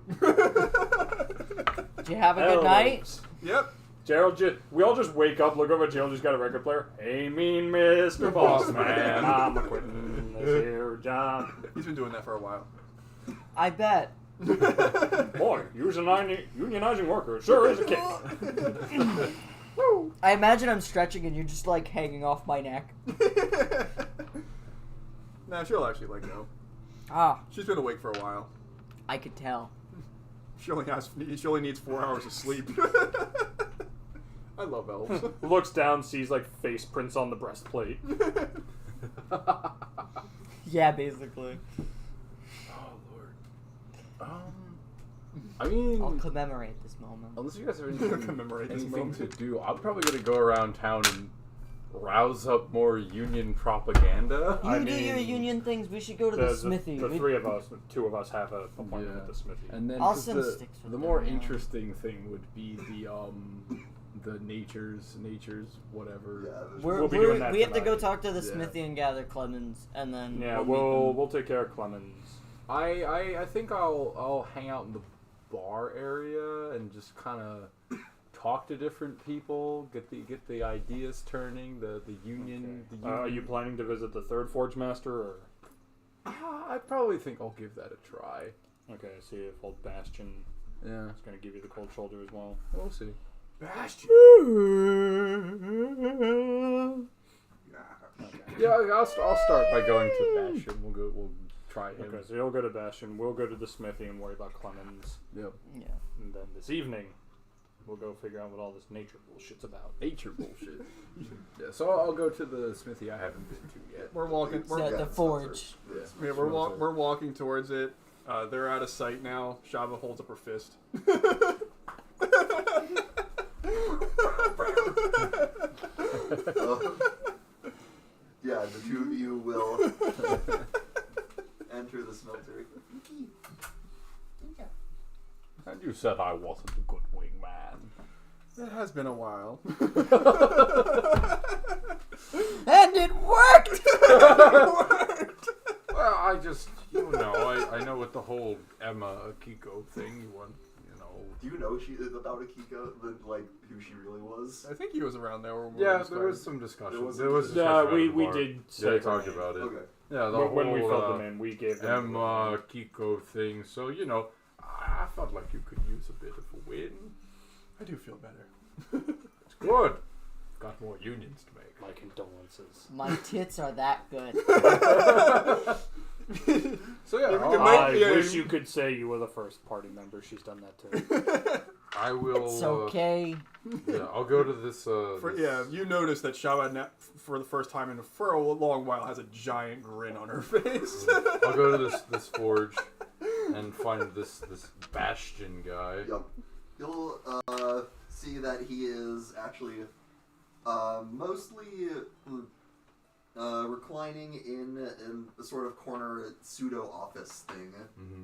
Did you have a good Hello. night? Yep. We all just wake up, look over at Gerald, just got a record player. Hey, mean Mr. Boss Man, I'm a quitting this here job. He's been doing that for a while. I bet. Boy, unionizing workers sure is a kick. I imagine I'm stretching and you're just like hanging off my neck. Nah, she'll actually let go. Ah, She's been awake for a while. I could tell. She only needs 4 hours of sleep. I love elves. Looks down, sees like face prints on the breastplate. Yeah, basically. Oh Lord. I mean, I'll commemorate this moment. unless you guys have Commemorate this anything to moment. do, I'm probably gonna go around town and rouse up more Union propaganda. You do your union things. We should go to the smithy. The We- three of us, 2 of us have an appointment Yeah. at the smithy. And then I'll 'cause send sticks with the them, more yeah. interesting thing would be the natures, whatever. Yeah, there's- We're, We'll be we're- doing that we have to go tonight. talk to the Yeah. smithy and gather Clemens, and then Yeah, meet we'll take care of Clemens. I think I'll hang out in the bar area and just kind of talk to different people, get the ideas turning, the union. Okay. The union. Are you planning to visit the third Forge Master, or I probably think I'll give that a try. okay? See if old Bastion Yeah, is going to give you the cold shoulder as well. we'll see. Bastion. Yeah, I'll start by going to Bastion. We'll try him. Okay, so you'll go to Bastion. We'll go to the smithy and worry about Clemens. Yep. Yeah. And then this evening, we'll go figure out what all this nature bullshit's about. Nature bullshit. Yeah, so I'll go to the smithy I haven't been to yet. We're walking. So at the it's forge. not Yeah. Yeah, we're walking towards it. They're out of sight now. Shava holds up her fist. Yeah, the 2 of you will enter the smeltery. And you said I wasn't a good wingman. It has been a while. And it worked! Well, I just, I know with the whole Emma Akiko thing, you want, Do you know about Akiko, who she really was? I think he was around there. When we Yeah, were there was some discussion. There was There was some discussion Yeah, at the we bar. did Yeah, say they talked her about it. Okay. Yeah, the When we whole, filled them in, we gave them Emma Akiko thing. So, I felt like you could use a bit of a win. I do feel better. It's good. Got more unions to make. my condolences. My tits are that good. So yeah, It I'll- might I be a- wish you could say you were the first party member. She's done that too. I will. It's okay. Yeah, I'll go to this. Yeah, you notice that Shava, for the first time for a long while, has a giant grin on her face. I'll go to this forge and find this Bastion guy. Yep. You'll see that he is actually mostly reclining in a sort of corner pseudo office thing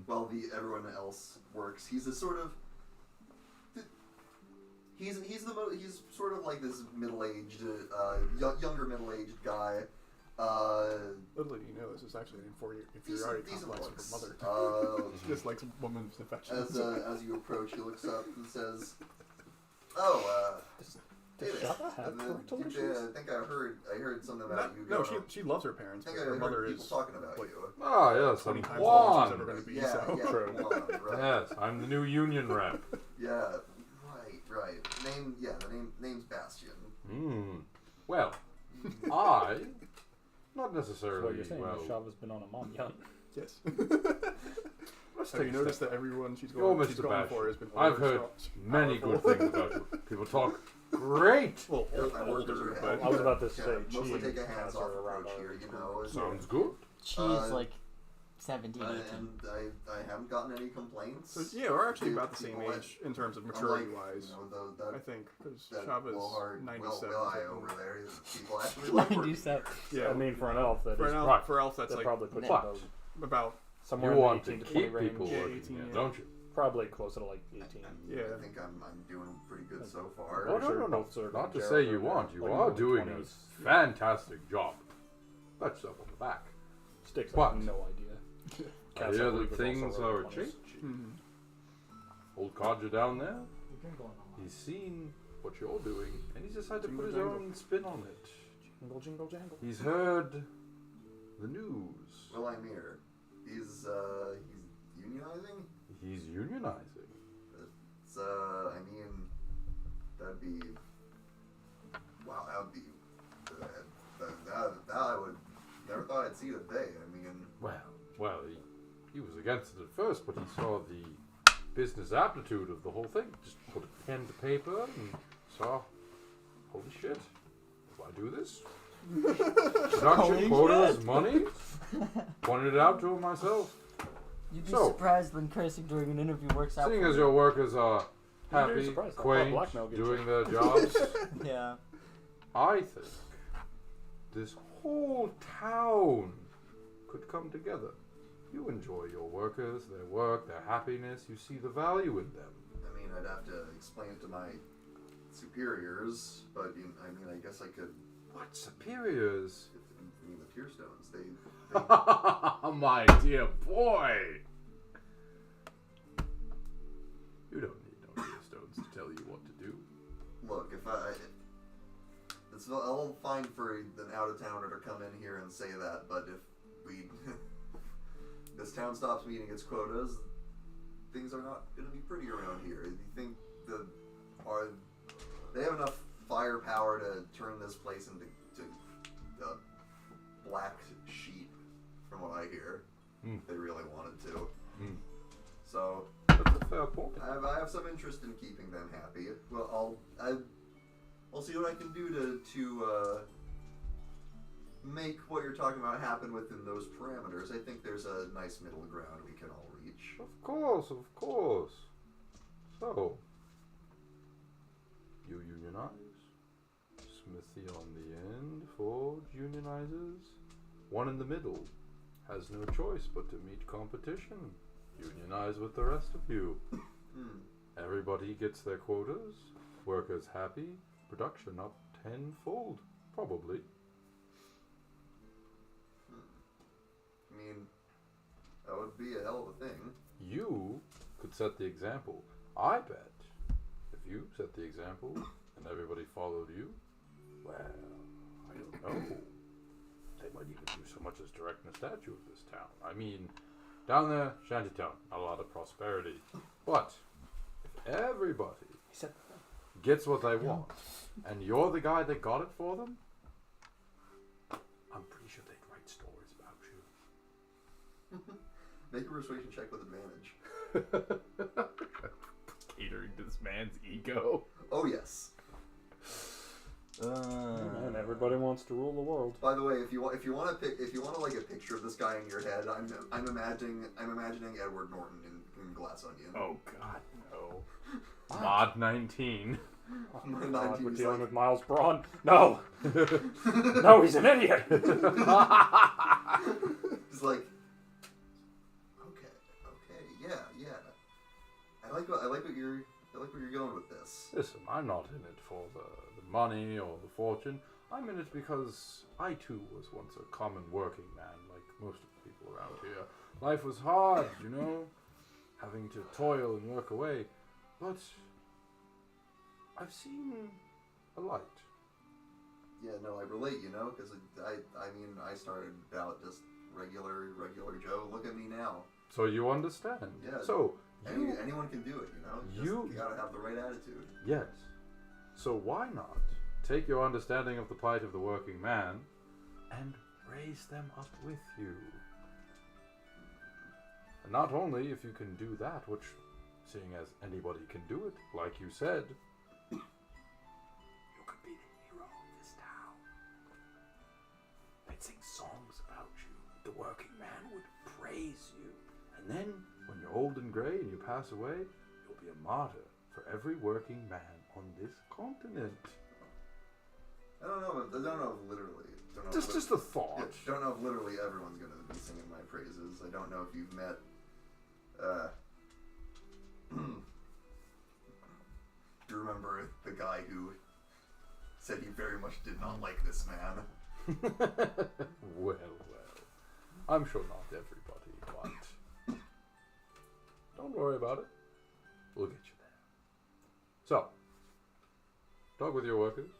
while everyone else works. He's a sort of he's sort of like this middle-aged younger middle-aged guy. Little did you know, this is actually an inferiority complex looks. of her mother. She just likes women's affection. As you approach, he looks up and says, "Oh, hey there. And then, I think I heard something about you. No, going she loves her parents. I But think I her heard mother people is talking about like, you. Ah, yes, 20 I'm times older than she's ever Juan. going to be. Yeah, So True. Juan, right. Yes, I'm the new union rep. Yeah, right. Name's Bastion. Well, I not That's necessarily. what you're saying. Well, Shava's been on a mom young. yes. let's Have take you a noticed step that everyone she's Go, going, she's Mr. going Bastion. for has been I've older, heard strong, many good powerful. things about you. People talk great. Well, Workers older, are but I was about to say, mostly Chi take a has hands-off her around approach our here, you know. Sounds good. She's like 17, 18. And I haven't gotten any complaints. So, yeah, we're actually about the People same like- age in terms of unlike, maturity-wise. that I think, because that Shava's Will 97. guy over there. People actually like working. 97. Yeah, I mean, for an elf, that for is an elf, right. for elf that's that like probably puts But- about about, somewhere You in the want to 18 to 20 keep range. people Yeah, working, 18, here, yeah. don't you? Probably closer to like 18. yeah. I think I'm doing pretty good so far. Oh, Sure, no. both Zerg Not and to Gerald say you are want. You like are in the doing 20s. a fantastic job. Pat yourself on the back. Sticks, I What? have no idea. I Cass, I hear believe, that is things also early are 20s. changing. Mhm. Old Codger down there, he's seen what you're doing, and he's decided to Jingle put his jangle. own spin on it. Jingle, jingle, jangle. He's heard the news. Well, I'm here. He's unionizing. He's unionizing. It's I mean, that'd be. Wow, that would be. That I would never thought I'd see the day. I mean, against it at first, but he saw the business aptitude of the whole thing. Just put a pen to paper and saw, holy shit, if I do this, production quotas, money, pointed it out to him myself. You'd be So, surprised when cursing during an interview works out. Seeing for as you. your workers are You'd be happy, surprised how quaint, blackmail gets doing their jobs, Yeah. I think this whole town could come together. You enjoy your workers, their work, their happiness. You see the value in them. I mean, I'd have to explain it to my superiors, but I mean, I guess I could. What superiors? I mean, the Tearstones. They My dear boy. You don't need no Tearstones to tell you what to do. look. If it's all fine for an out-of-towner to come in here and say that, but if we this town stops meeting its quotas, things are not going to be pretty around here. You think they have enough firepower to turn this place into black sheep, from what I hear. If they really wanted to. So That's a fair point. I have some interest in keeping them happy. Well, I'll see what I can do to make what you're talking about happen within those parameters. I think there's a nice middle ground we can all reach. Of course, of course. So, you unionize. Smithy on the end, Forge unionizes. One in the middle has no choice but to meet competition. Unionize with the rest of you. Everybody gets their quotas. Workers happy. Production up tenfold, probably. I mean, that would be a hell of a thing. You could set the example. I bet if you set the example and everybody followed you, well, I don't know. They might even do so much as direct a statue of this town. I mean, down there, shantytown, not a lot of prosperity. But if everybody gets what they want, and you're the guy that got it for them, I'm pretty sure they'd write stories about you. Make a persuasion check with advantage. Catering to this man's ego. Oh yes. Man, everybody wants to rule the world. By the way, if you want like a picture of this guy in your head, I'm imagining Edward Norton in Glass Onion. Oh God, no. Mod 19. Oh my My God, 19 we're was dealing like- with Miles Braun. No! No, he's an idiot! It's like, okay, yeah. I like what you're going with this. Listen, I'm not in it for the money or the fortune. I'm in it because I too was once a common working man, like most of the people around here. Life was hard, you know, having to toil and work away. But I've seen a light. Yeah, no, I relate, because I started out just regular Joe. Look at me now. So you understand. Yeah. So Anyone can do it, You gotta have the right attitude. yes. So why not take your understanding of the plight of the working man and raise them up with you? And not only if you can do that, which, seeing as anybody can do it, like you said, you could be the hero of this town. They'd sing songs about you. The working man would praise you. And then, when you're old and grey and you pass away, you'll be a martyr for every working man on this continent. I don't know if literally. Just a thought. Yeah, don't know if literally everyone's gonna be singing my praises. I don't know if you've met. Do you remember the guy who said he very much did not like this man? Well. I'm sure not everybody, but don't worry about it. We'll get you there. So, talk with your workers.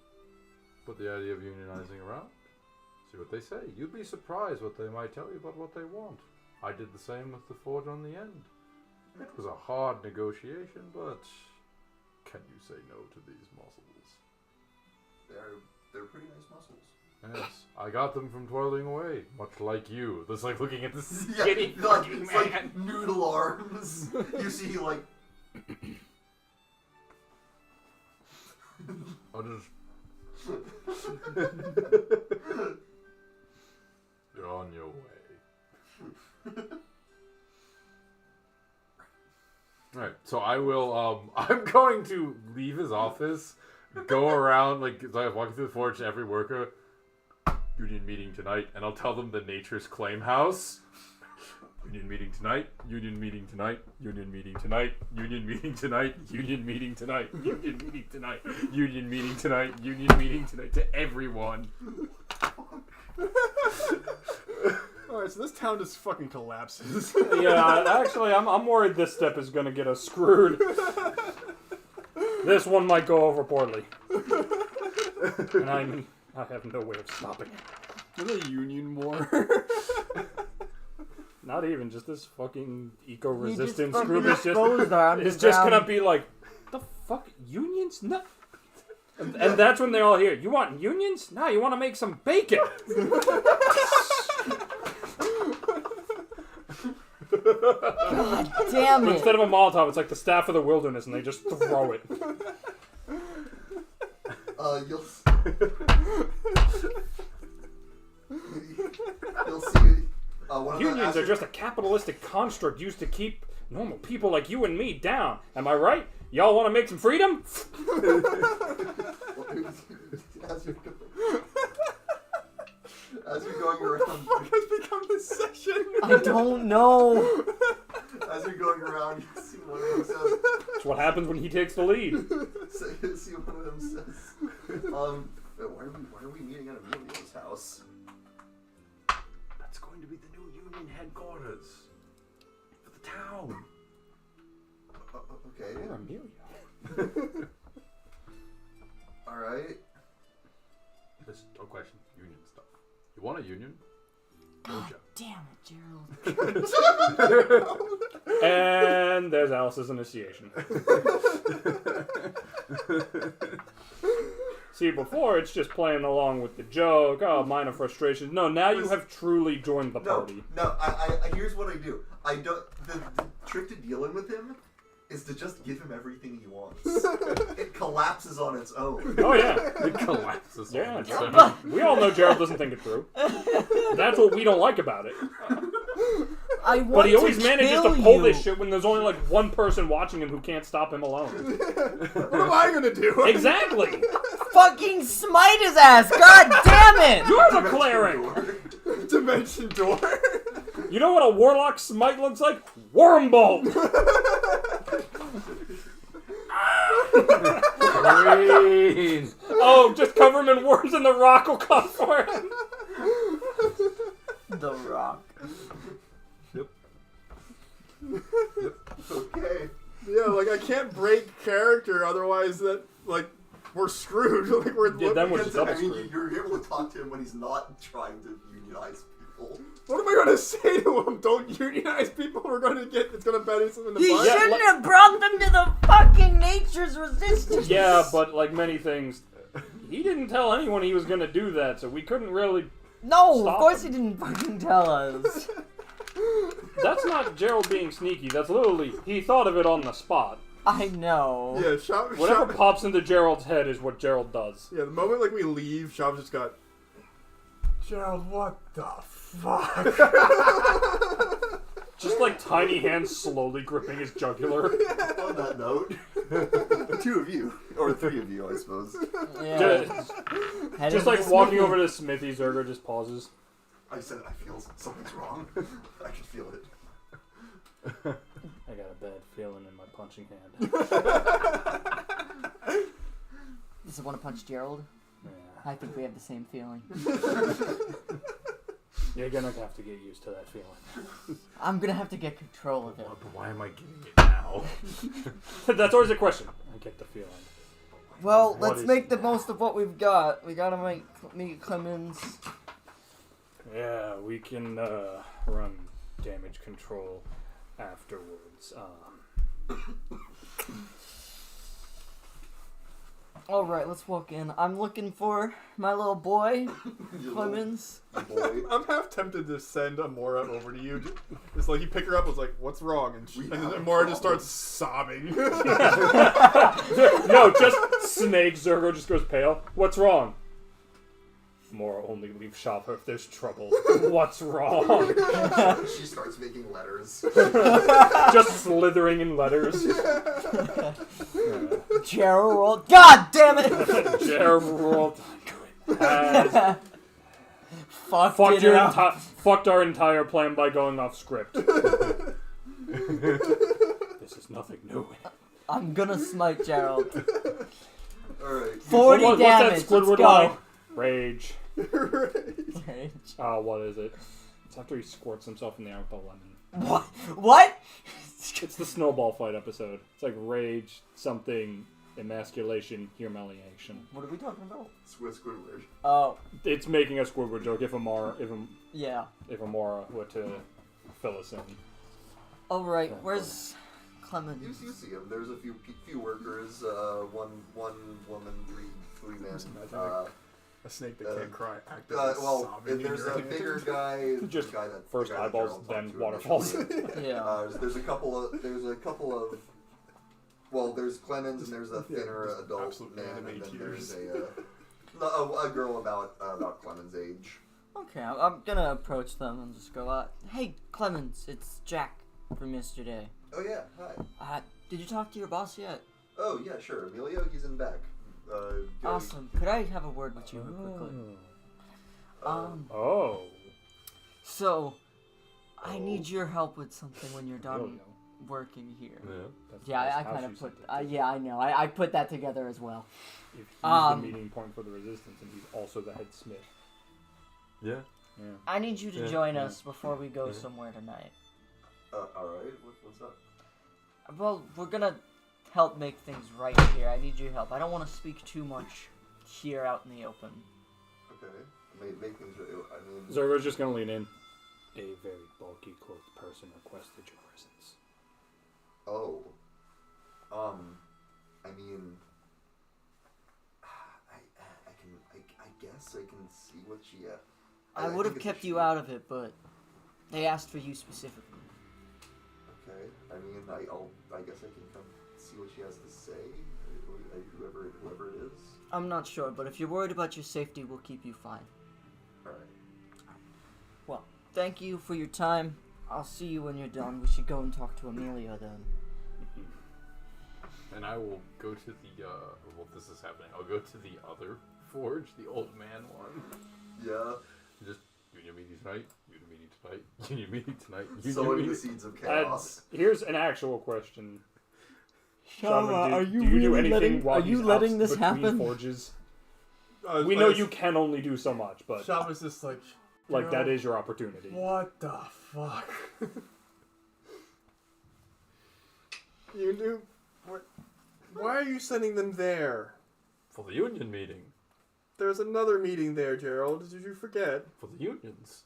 Put the idea of unionizing around. See what they say. You'd be surprised what they might tell you about what they want. I did the same with the Forge on the end. It was a hard negotiation, but can you say no to these muscles? They're pretty nice muscles. Yes, I got them from toiling away, much like you. That's like looking at this Yeah, skinny like, fucking it's man. like noodle arms. You see, like, I'll just... You're on your way. Alright, so I will, I'm going to leave his office, go around, like, as I walk through the forge, every worker, union meeting tonight, and I'll tell them the Nature's Claim House. Union meeting tonight, union meeting tonight, union meeting tonight, union meeting tonight, union meeting tonight, union meeting tonight, union meeting tonight, union meeting tonight, to everyone. Alright, so this town just fucking collapses. Yeah, actually, I'm worried this step is gonna get us screwed. This one might go over poorly. And I have no way of stopping it. There's a union war. Not even, just this fucking eco-resistance fucking group is exposed our just gonna underground- be like, the fuck, unions? No. And that's when they all hear, you want unions? No, you want to make some bacon. God damn it! Instead of a Molotov, it's like the staff of the wilderness, and they just throw it. You'll see. One Unions of the are just a capitalistic construct used to keep normal people like you and me down. Am I right? Y'all want to make some freedom? as you're going around, What has become this session? I don't know. as you're going around, you see one of them says, That's what happens when he takes the lead. see one of them says, why are we meeting at Emilio's house? That's going to be the new union headquarters for the town. Okay. Poor Amelia. Alright. Just a question. Union stuff. You want a union? Don't you? Damn it, Gerald. And there's Alice's initiation. See, before it's just playing along with the joke, oh, minor frustrations. No, now you have truly joined the party. No, I here's what I do. I don't. The trick to dealing with him is to just give him everything he wants. It collapses on its own. Oh, yeah. It collapses. Yeah, on its Gerald- own. we all know Gerald doesn't think it through. That's what we don't like about it. I want But he always to manages kill to pull you. this shit when there's only like one person watching him who can't stop him alone. What am I gonna do? Exactly! Fucking smite his ass! God damn it! You're the cleric! Dimension door. You know what a warlock smite looks like? Wormbolt! Green. Oh, just cover him in worms and the rock will come for him. The Rock. Okay. Yeah, like I can't break character, otherwise that like we're screwed. Like we're Yeah, then we're Because, just double I mean, screwed. you're able to talk to him when he's not trying to unionize people. What am I gonna say to him? Don't unionize people. We're gonna get. It's gonna bite us in the He butt. Yeah, shouldn't have brought them to the fucking nature's resistance. Yeah, but like many things, he didn't tell anyone he was gonna do that, so we couldn't really. No, Stop of course him. he didn't fucking tell us. That's not Gerald being sneaky. That's literally he thought of it on the spot. I know. Yeah, Shop. Whatever pops into Gerald's head is what Gerald does. Yeah, the moment like we leave, Shop just got. Gerald, what the fuck? Just like tiny hands slowly gripping his jugular. On that note, two of you, or three of you, I suppose. Yeah. Just, Head just into like the walking smithy. over to Smithy, Zerger just pauses. I said I feel something's wrong. I can feel it. I got a bad feeling in my punching hand. Does it want to punch Gerald? Yeah. I think we have the same feeling. You're gonna have to get used to that feeling. I'm gonna have to get control of it. But why am I getting it now? That's always a question. I get the feeling. Well, What let's is make the that? most of what we've got. We gotta make Clemens. Yeah, we can run damage control afterwards. Alright, let's walk in. I'm looking for my little boy, You Clemens. little boy. I'm half tempted to send Amora over to you. It's like you pick her up, was like, "What's wrong?" And, We and have then a Amora just problem. starts sobbing. No, just Snake. Zergo just goes pale. What's wrong? Mora only leave shop if there's trouble. What's wrong? She starts making letters. Just slithering in letters. Gerald. God damn it! Gerald has Fucked fucked, it your up. fucked our entire plan by going off script. This is nothing new. I'm gonna smite Gerald. Alright. 40 What's damage. that Squidward Let's line? go. Rage. Rage. What is it? It's after he squirts himself in the air with the lemon. What? What? It's the snowball fight episode. It's like rage, something, emasculation, humiliation. What are we talking about? Squidward. Oh, It's making a Squidward joke if yeah. Amora were to fill us in. Alright, where's Clemens? You see him. There's a few workers. One woman, three men. A snake that can't cry. Actively Well, sobbing. there's a bigger guy. Just the guy that, first the guy that eyeballs, Gerald then talked to waterfalls. initially. Yeah. There's a couple of. Well, there's Clemens and there's a thinner just adult absolute man, anime and then tears. there's a girl about Clemens' age. Okay, I'm gonna approach them and just go, hey, Clemens, it's Jack from yesterday. Oh yeah, hi. Did you talk to your boss yet? Oh yeah, sure. Emilio, he's in back. Awesome. Could I have a word with you real quickly? Oh. So, I need your help with something when you're done working here. Yeah, I kind of put. Yeah, I know. I put that together as well. If he's the meeting point for the resistance, and he's also the head smith. Yeah. I need you to join us before we go somewhere tonight. All right. What's up? Well, we're gonna help make things right here. I need your help. I don't want to speak too much here out in the open. Okay. Make things. I mean. Zergo's just gonna lean in. A very bulky cloaked person requested your presence. Oh. I mean. I guess I can see what she. I would have kept you out of it, but they asked for you specifically. Okay. I mean, I guess I can come see what she has to say. Whoever it is. I'm not sure, but if you're worried about your safety, we'll keep you fine. All right. Well, thank you for your time. I'll see you when you're done. We should go and talk to Amelia then. And I will go to the, well, this is happening. I'll go to the other forge, the old man one. Yeah. Just, union meeting tonight, union meeting tonight, union meeting tonight, union Sowing meeting. the seeds of chaos. Here's an actual question. Shama, Shaman, are you do you do really anything while are you he's letting out this between happen? Forges? It's We know like- you can only do so much, but Shama's just like, like that is your opportunity. what the fuck? You do? What? Why are you sending them there? For the union meeting. There's another meeting there, Gerald. Did you forget? For the unions.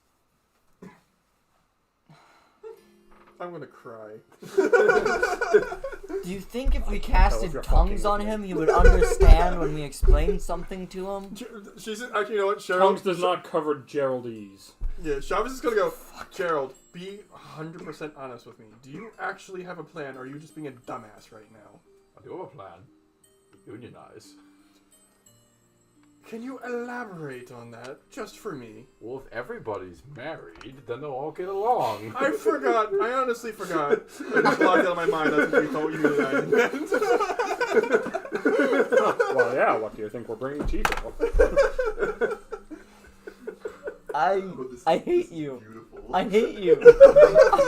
I'm gonna cry. Do you think if we if casted you're tongues fucking on with me. him, he would understand when we explained something to him? She's actually, you know what, Cheryl? Tongues does not cover Geraldese. Yeah, Chavez is gonna go. Gerald, be 100% honest with me. Do you actually have a plan, or are you just being a dumbass right now? I do have a plan. Unionize. Can you elaborate on that, just for me? Well, if everybody's married, then they'll all get along. I forgot. I honestly forgot. I just blocked out of my mind. That's what you thought you meant. Well, yeah. What do you think we're bringing tea for? I hate This you. is beautiful. I hate you.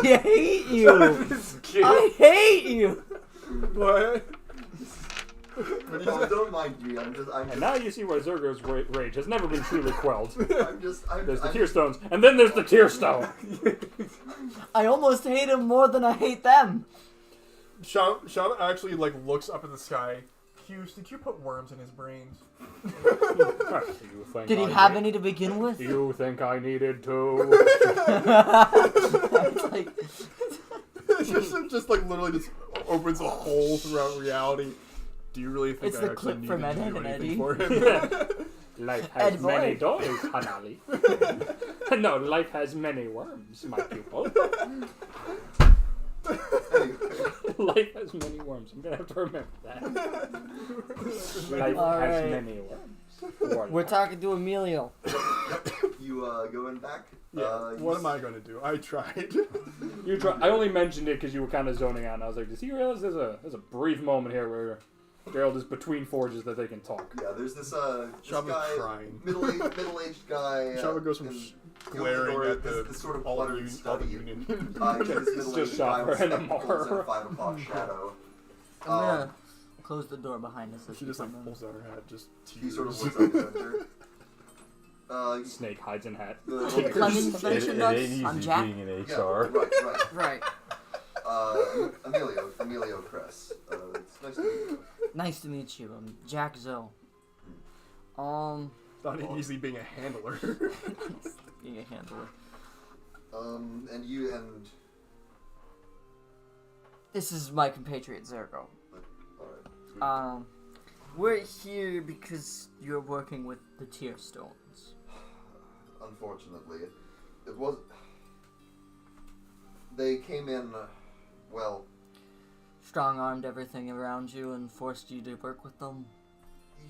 I hate you. I hate you. What? Don't mind me. And now you see why Zergo's rage has never been truly quelled. There's the I'm Tearstones, and then there's the Tearstone. I almost hate him more than I hate them. Sean actually like looks up at the sky. Hughes, did you put worms in his brains? Did he have any to begin with? You think I needed to? It's like, just like literally just opens a hole throughout reality. Do you really think It's I the actually clip need from to Ed, do Ed, and anything Eddie. for him? Life has Ed many boy. doors, Hanali. No, life has many worms, my pupil. Anyway, Life has many worms. I'm gonna have to remember that. Life All has right. many worms. We're talking to Emilio. you go in back. Yeah. What am I going to do? I tried. You try. I only mentioned it because you were kind of zoning out, and I was like, "Does he realize there's a brief moment here where Gerald is between forges that they can talk?" Yeah, there's this Shava guy, crying. middle-aged guy. Shava goes from in- glaring door, at the this sort of all cluttered the study. union. This middle-aged Just guy with Shava and spectacles and a Amar. 5 o'clock shadow. I'm gonna close the door behind us. as She we just like come in. pulls down her hat, just He tears. sort of looks like a center. Snake hides in hat. Clemens It mentioned us. ain't easy I'm Jack. being in Yeah, HR. right. Right. Emilio Cress. It's nice to meet you. Nice to meet you. I'm Jack Zoe. It's not easy being a handler. Being a handler. And you and This is my compatriot Zergo. alright. We're here because you're working with the Tearstones. Unfortunately, it was. They came in. Well, Strong-armed everything around you and forced you to work with them.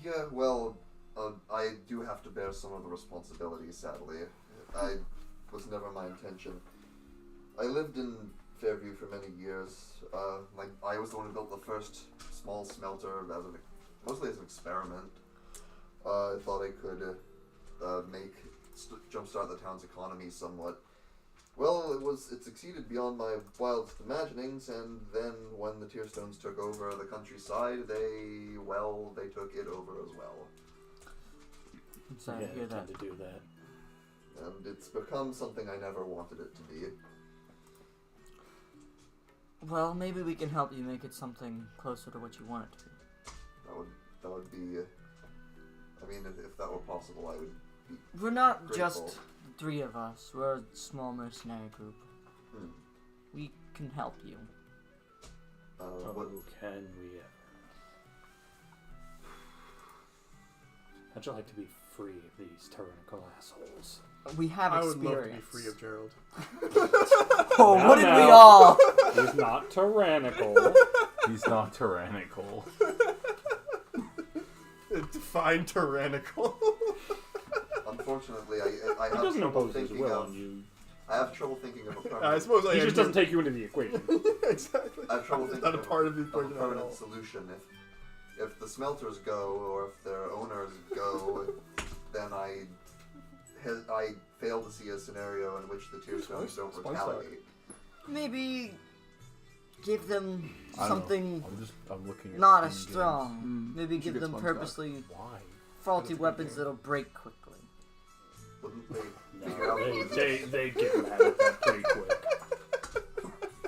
yeah. Well, I do have to bear some of the responsibilities. Sadly, I was never my intention. I lived in Fairview for many years. I was the one who built the first small smelter mostly as an experiment. I thought I could jumpstart the town's economy somewhat. Well, it succeeded beyond my wildest imaginings, and then when the Tearstones took over the countryside, they took it over as well. I'm sorry to hear that. to do that. And it's become something I never wanted it to be. Well, maybe we can help you make it something closer to what you want it to be. That would be. I mean, if that were possible, I would be. We're not Grateful. just the three of us. We're a small mercenary group. Hmm. We can help you. What? Can we ever? How'd you like to be free of these tyrannical assholes? We have I would experience. love to be free of Gerald. Oh, Now, wouldn't we now. all? He's not tyrannical. He's not tyrannical. Define tyrannical. Unfortunately, I He have doesn't trouble impose his thinking will of. on you. I have trouble thinking of a I permanent. suppose I He am just doesn't take you into the equation. Exactly. I have trouble It's thinking not a of part of the of a equation at all. permanent solution. If the smelters go, or if their owners go, then I fail to see a scenario in which the Tearstones don't Spice retaliate. Maybe give them I don't know. something I'm looking at not as Steam games. strong. Maybe should give get them SpongeBob. purposely Why? faulty That's a good weapons game. that'll break quickly. Wouldn't they figure No, out? they get mad at that pretty quick.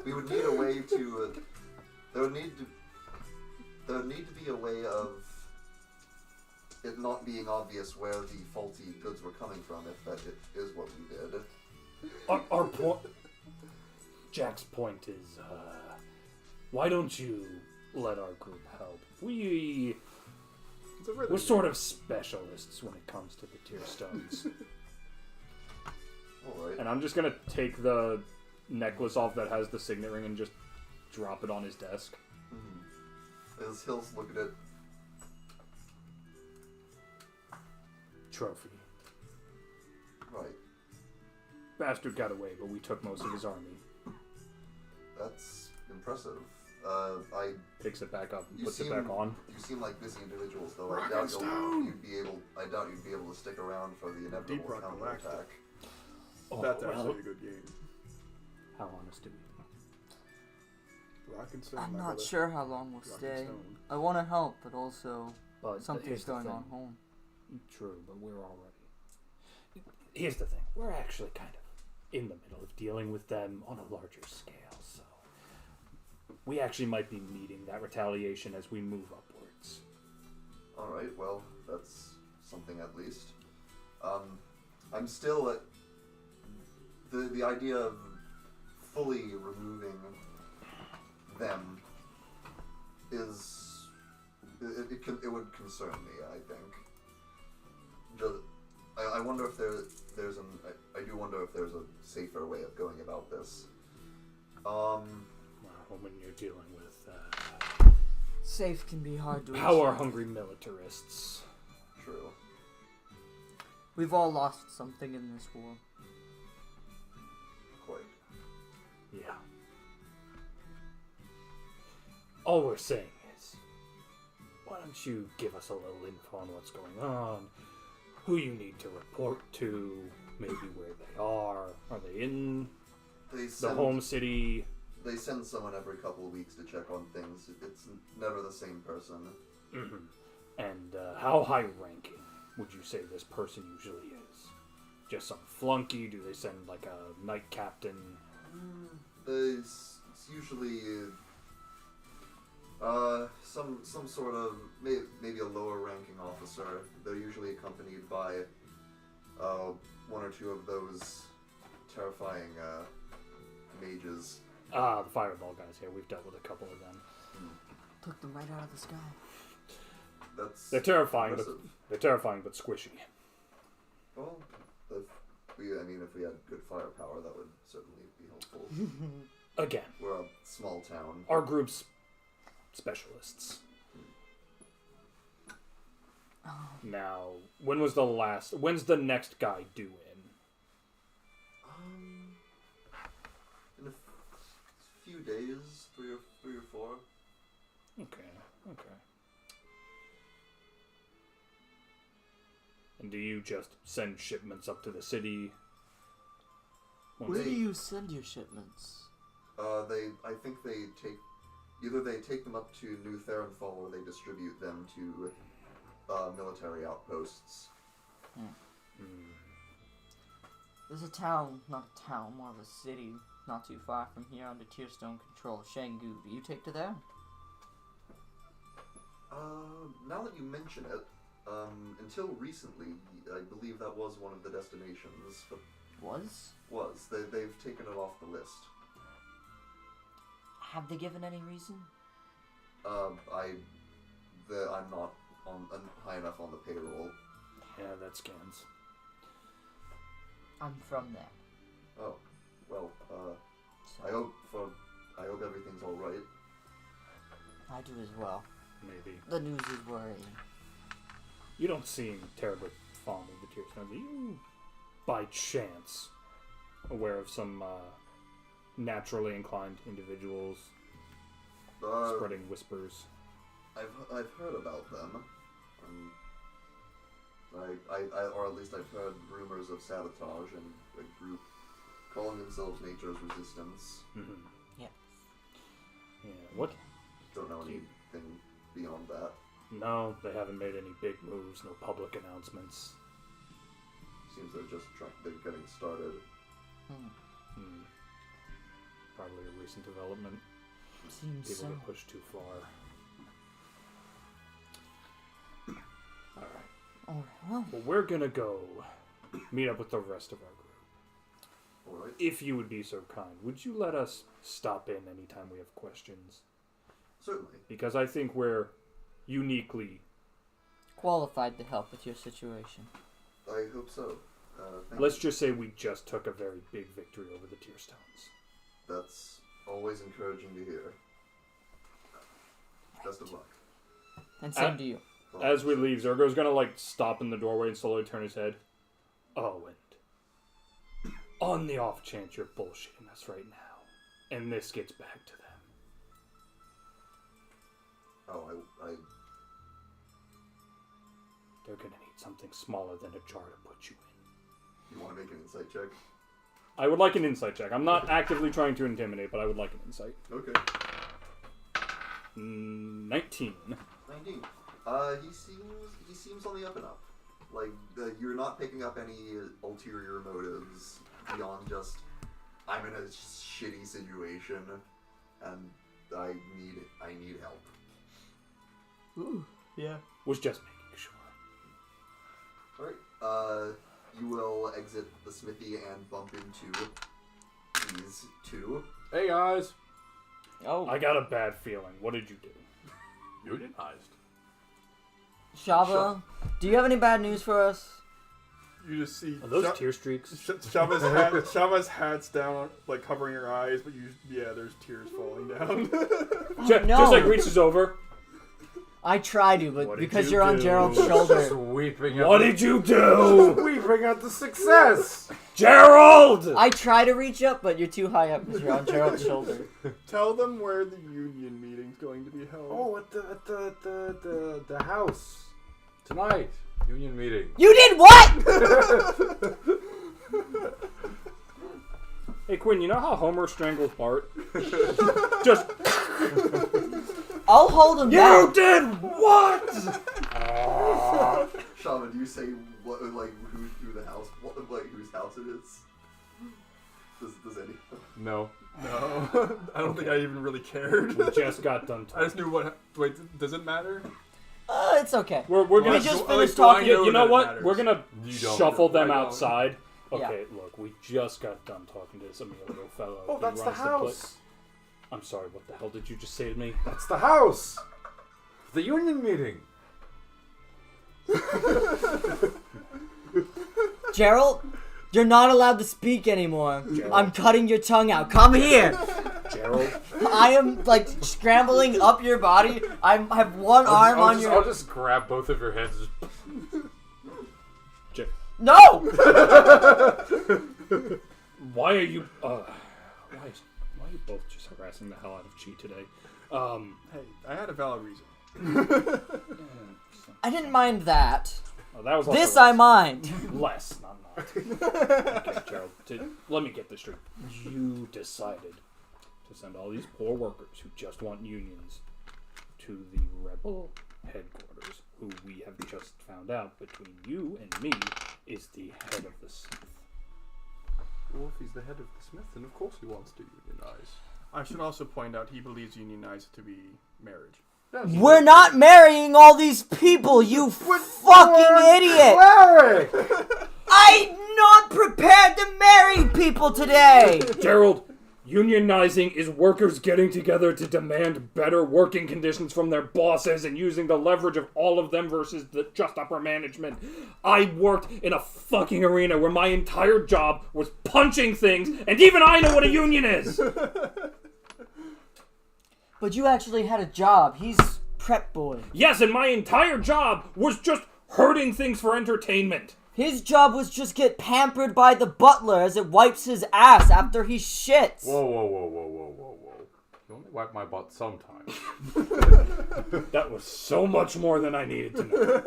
We would need a way to. There would need to be a way of it not being obvious where the faulty goods were coming from, if that is what we did. Our point. Jack's point is, why don't you let our group help? We're sort of specialists when it comes to the Tearstones. Alright. And I'm just gonna take the necklace off that has the signet ring and just drop it on his desk. As Hills look at it, Trophy. right. Bastard got away, but we took most of his army. That's impressive. I Picks it back up and You puts it seem- back on. You seem like busy individuals, though. Rock I and doubt stone! you'd be able to stick around for the Deep inevitable Rock Galactic. counterattack. Oh, That's well, actually a good game. how honest do we? Rock and Stone. I'm my not brother. sure how long we'll Rock and stay. Stone. I want to help, but also But something's here's the going thing. on home. True, but we're already. Here's the thing: we're actually kind of in the middle of dealing with them on a larger scale, so we actually might be meeting that retaliation as we move upwards. Alright, well, that's something at least. I'm still at. The idea of fully removing them is it would concern me. I think. I wonder if there's an. I do wonder if there's a safer way of going about this. Well, when you're dealing with Safe can be hard to power-hungry militarists. True. We've all lost something in this war. Quite. Yeah. All we're saying is, why don't you give us a little info on what's going on, who you need to report to, maybe where they are. Are they in the home city? They send someone every couple of weeks to check on things. It's never the same person. Mm-hmm. And how high-ranking would you say this person usually is? Just some flunky? Do they send like a knight captain? It's usually some sort of maybe a lower ranking officer. They're usually accompanied by one or two of those terrifying mages. Ah, the fireball guys here. We've dealt with a couple of them. Took them right out of the sky. They're terrifying, impressive. but squishy. Well, if we had good firepower, that would certainly be helpful. Again, We're a small town. our group's specialists. Now, when's the next guy due in? In a few days, three or four. Okay. And do you just send shipments up to the city? Where do you send your shipments? I think they take them up to New Therenfall, or they distribute them to military outposts. There's a town, not a town, more of a city, not too far from here under Tearstone control, Shèngǔ. Do you take to there? Now that you mention it, until recently, I believe that was one of the destinations. But they've taken it off the list. Have they given any reason? I'm not high enough on the payroll. Yeah, that scans. I'm from there. Oh, well, So I hope everything's all right. I do as well. Maybe. The news is worrying. You don't seem terribly fond of the Tearstone. Are you, by chance, aware of some naturally inclined individuals spreading whispers? I've heard about them. Or at least I've heard rumors of sabotage and a group calling themselves Nature's Resistance. Mm-hmm. Yeah. Yeah. What? Don't know anything beyond that. No, they haven't made any big moves. No public announcements. Seems they're getting started. Probably a recent development. Seems People so. get pushed too far. Alright. Well, Well, we're gonna go meet up with the rest of our group. Alright. If you would be so kind, would you let us stop in anytime we have questions? Certainly. Because I think we're uniquely... qualified to help with your situation. I hope so. Let's just say we just took a very big victory over the Tearstones. That's always encouraging to hear. Best of luck. And same to you. As we leave, Zergo's gonna, stop in the doorway and slowly turn his head. Oh, and on the off chance you're bullshitting us right now, and this gets back to them. Oh, They're gonna need something smaller than a jar to put you in. You want to make an insight check? I would like an insight check. I'm not actively trying to intimidate, but I would like an insight. Okay. 19. 19. He seems on the up and up. You're not picking up any ulterior motives beyond just, I'm in a shitty situation and I need help. Ooh, yeah. Was just making sure. Alright, you will exit the smithy and bump into these two. Hey guys, Oh, I got a bad feeling. What did you do? unionized. Shava, do you have any bad news for us? You just see Are those tear streaks? Shava's hat's down, like covering her eyes, but there's tears falling down. No. Just like reaches over. I try to, but What did because you you're on do? Gerald's Just shoulder. weeping at What the, did you do? weeping at the success. Gerald! I try to reach up, but you're too high up because you're on Gerald's shoulder. Tell them where the union meeting's going to be held. Oh, at the house tonight. Union meeting. You did what? Hey Quinn, you know how Homer strangles Bart? Just I'll hold him you down. did what? Shaman, do you say what, like who the house, like whose house it is? Does any? No. No, I don't think I even really cared. We just got done I talking. just knew what. Wait, does it matter? It's okay. We're We gonna just at finished least do I talking. know You know that it what? matters. We're gonna You don't. shuffle them I don't. outside. Yeah. Okay, look, we just got done talking to this Emilio fellow. Oh, He that's the runs pla- house. I'm sorry, what the hell did you just say to me? That's the house. The union meeting. Gerald, you're not allowed to speak anymore. Gerald. I'm cutting your tongue out. Come here. Gerald? I am like scrambling up your body. I have one arm on your. I'll just grab both of your heads. No. Why are you why are you both just harassing the hell out of Chi today? Hey, I had a valid reason. I didn't mind that. Oh, that was also This I mind. less, not. Okay, Gerald, let me get this straight. You decided to send all these poor workers who just want unions to the rebel headquarters, who we have just found out between you and me is the head of the Smith. Well, if he's the head of the Smith, then of course he wants to unionize. I should also point out he believes unionize to be marriage. We're not marrying all these people, you fucking idiot! Larry! I'm not prepared to marry people today! Gerald, unionizing is workers getting together to demand better working conditions from their bosses and using the leverage of all of them versus the just upper management. I worked in a fucking arena where my entire job was punching things, and even I know what a union is! But you actually had a job. He's prep boy. Yes, and my entire job was just hurting things for entertainment. His job was just get pampered by the butler as it wipes his ass after he shits. Whoa. You only wipe my butt sometimes. That was so much more than I needed to know.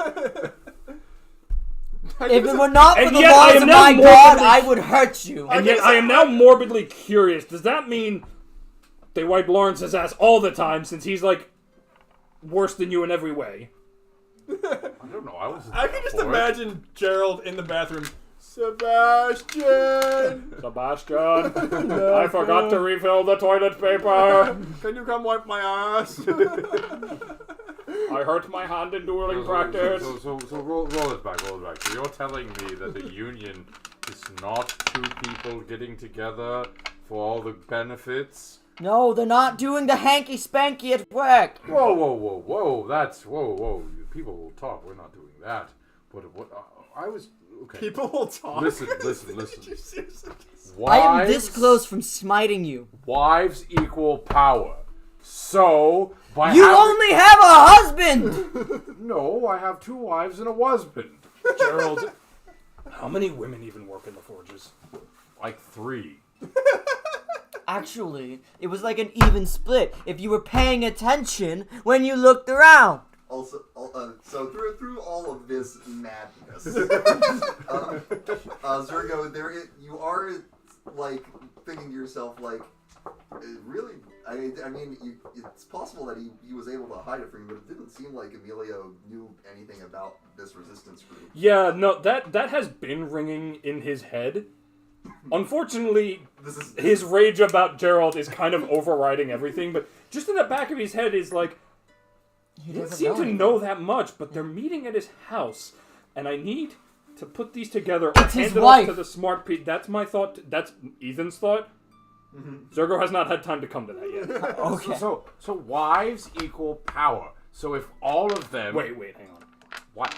If it were not for And the yet I laws am of now my more god, than- I would hurt you. And yet I am now morbidly curious. Does that mean they wipe Lawrence's ass all the time since he's like worse than you in every way? I don't know. I can just imagine Gerald in the bathroom. Sebastian! Sebastian, I forgot to refill the toilet paper. Can you come wipe my ass? I hurt my hand in dueling practice. So roll it back. So you're telling me that the union is not two people getting together for all the benefits? No, they're not doing the hanky-spanky at work. Whoa. Whoa. People will talk. We're not doing that. But what? I was... Okay. People will talk. Listen. I am this close from smiting you. Wives equal power. So, by You having... only have a husband! No, I have 2 wives and a husband. Gerald, how many women even work in the forges? Like 3. Actually, it was like an even split if you were paying attention when you looked around. Also, so through all of this madness, Zergo, you are like thinking to yourself, like, really? I mean, it's possible that he was able to hide it from you, but it didn't seem like Emilio knew anything about this resistance group. Yeah, no, that has been ringing in his head. Unfortunately, his rage about Gerald is kind of overriding everything, but just in the back of his head is like, he didn't seem to know that much, but they're meeting at his house, and I need to put these together or hand it off to the smart people. That's my thought. That's Ethan's thought. Mm-hmm. Zergo has not had time to come to that yet. Okay. So wives equal power. So if all of them... Wait, hang on. What?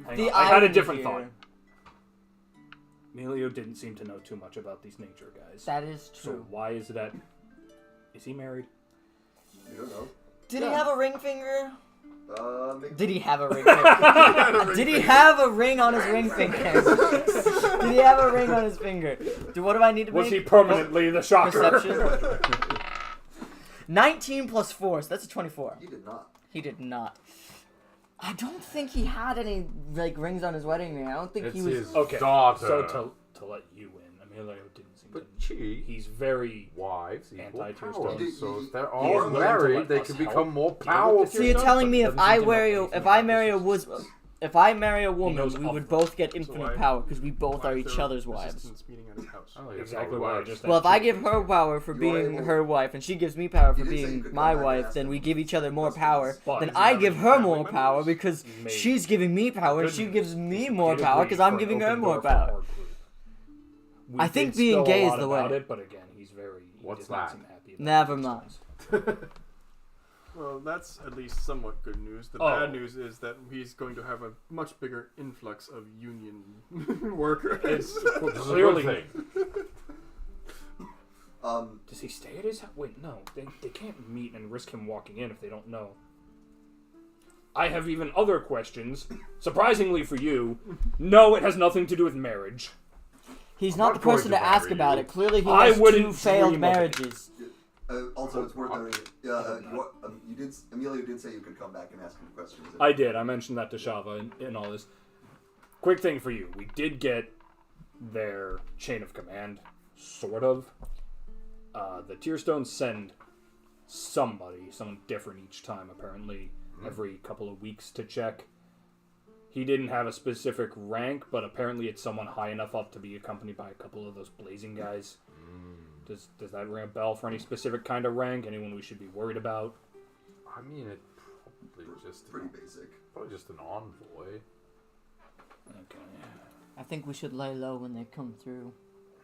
Hang on, I had a different thought. Emilio didn't seem to know too much about these nature guys. That is So true. why is it that... Is he married? You don't know. Did he have a ring finger? Maybe. Did he have a ring finger? Did he have a ring on his ring finger? Did he have a ring on his finger? What do I need to Was make? he permanently the shocker? Perception. 19 plus 4, so that's a 24. He did not. He did not. I don't think he had any like rings on his wedding ring. I don't think It's he was. his Okay, daughter. so to let you in, Emilio didn't seem But to... she, He's very... wives equal Anti-Tearstone. power. So if they're He all is willing to married, let they us can help. become more He looked at So you're Tearstone, telling but me if doesn't I seem to know marry anything if I about marry a this wood, system. if I marry a woman, knows we of would them. both get So infinite why- power because we both Why are is each there other's wives. resistance meeting at his house? Oh, yeah, Exactly probably why I wives. just... Well, if asked I you. give her power for You are being able- her wife, and she gives me power for You did say you being could my come back and wife, ask then him we give each other more questions. power. But Then does I he give have her family more members? power because Maybe. she's giving me power, and Good she news gives me is more we power agreed because I'm for an giving her open more door for our power. group. We I did think being spill a gay is lot the about way. It, but again, he's very... he What's does not that? seem happy about Never these mind. things. Well, that's at least somewhat good news. The Oh. bad news is that he's going to have a much bigger influx of union workers. It's This is a good clearly... thing. Does he stay at his house? Wait, no. They can't meet and risk him walking in if they don't know. I have even other questions. Surprisingly for you, no, it has nothing to do with marriage. He's I'm not not the person going to to ask marry about you. it. Clearly, he I has wouldn't two failed dream of it. marriages. Also, it's worth noting. You did. Emilio did say you could come back and ask him questions. I did. I mentioned that to Shava in all this. Quick thing for you. We did get their chain of command, sort of. The Tearstone send someone different each time, apparently, every couple of weeks to check. He didn't have a specific rank, but apparently it's someone high enough up to be accompanied by a couple of those blazing guys. Does that ring a bell for any specific kind of rank? Anyone we should be worried about? I mean, it Pretty basic. probably just an envoy. Okay. I think we should lay low when they come through.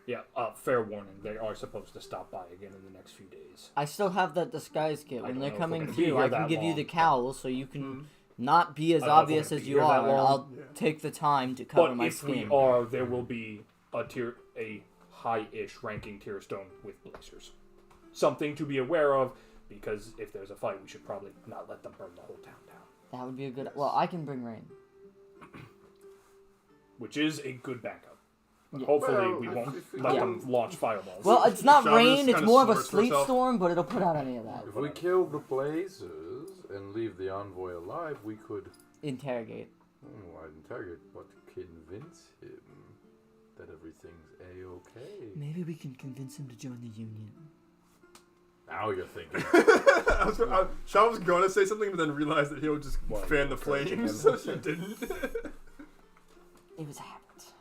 Yeah, fair warning. They are supposed to stop by again in the next few days. I still have that disguise kit. I When don't they're know if coming we're gonna be through, here I can that give you long, the but- cowl so you can not be as I don't know if obvious we're as gonna you be here that are, and long. I'll Yeah. take the time to cover But my if skin. we are, there will be a high-ish ranking Tearstone with blazers. Something to be aware of, because if there's a fight, we should probably not let them burn the whole town down. That would be a good. Well, I can bring rain. Which is a good backup. But Yeah. hopefully Well, we if- won't if we let Yeah. them launch fireballs. Well, it's not Shama's rain. It's kinda more of a snorts sleet herself. storm, but it'll put out any of that. If we kill the blazers and leave the envoy alive, we could, Interrogate. I'd interrogate, but convince him that everything's a-okay. Maybe we can convince him to join the union. Now you're thinking. Sean was going to say something, but then realized that he'll just Well, fan the encouraging flames, him. so she didn't. It was a habit.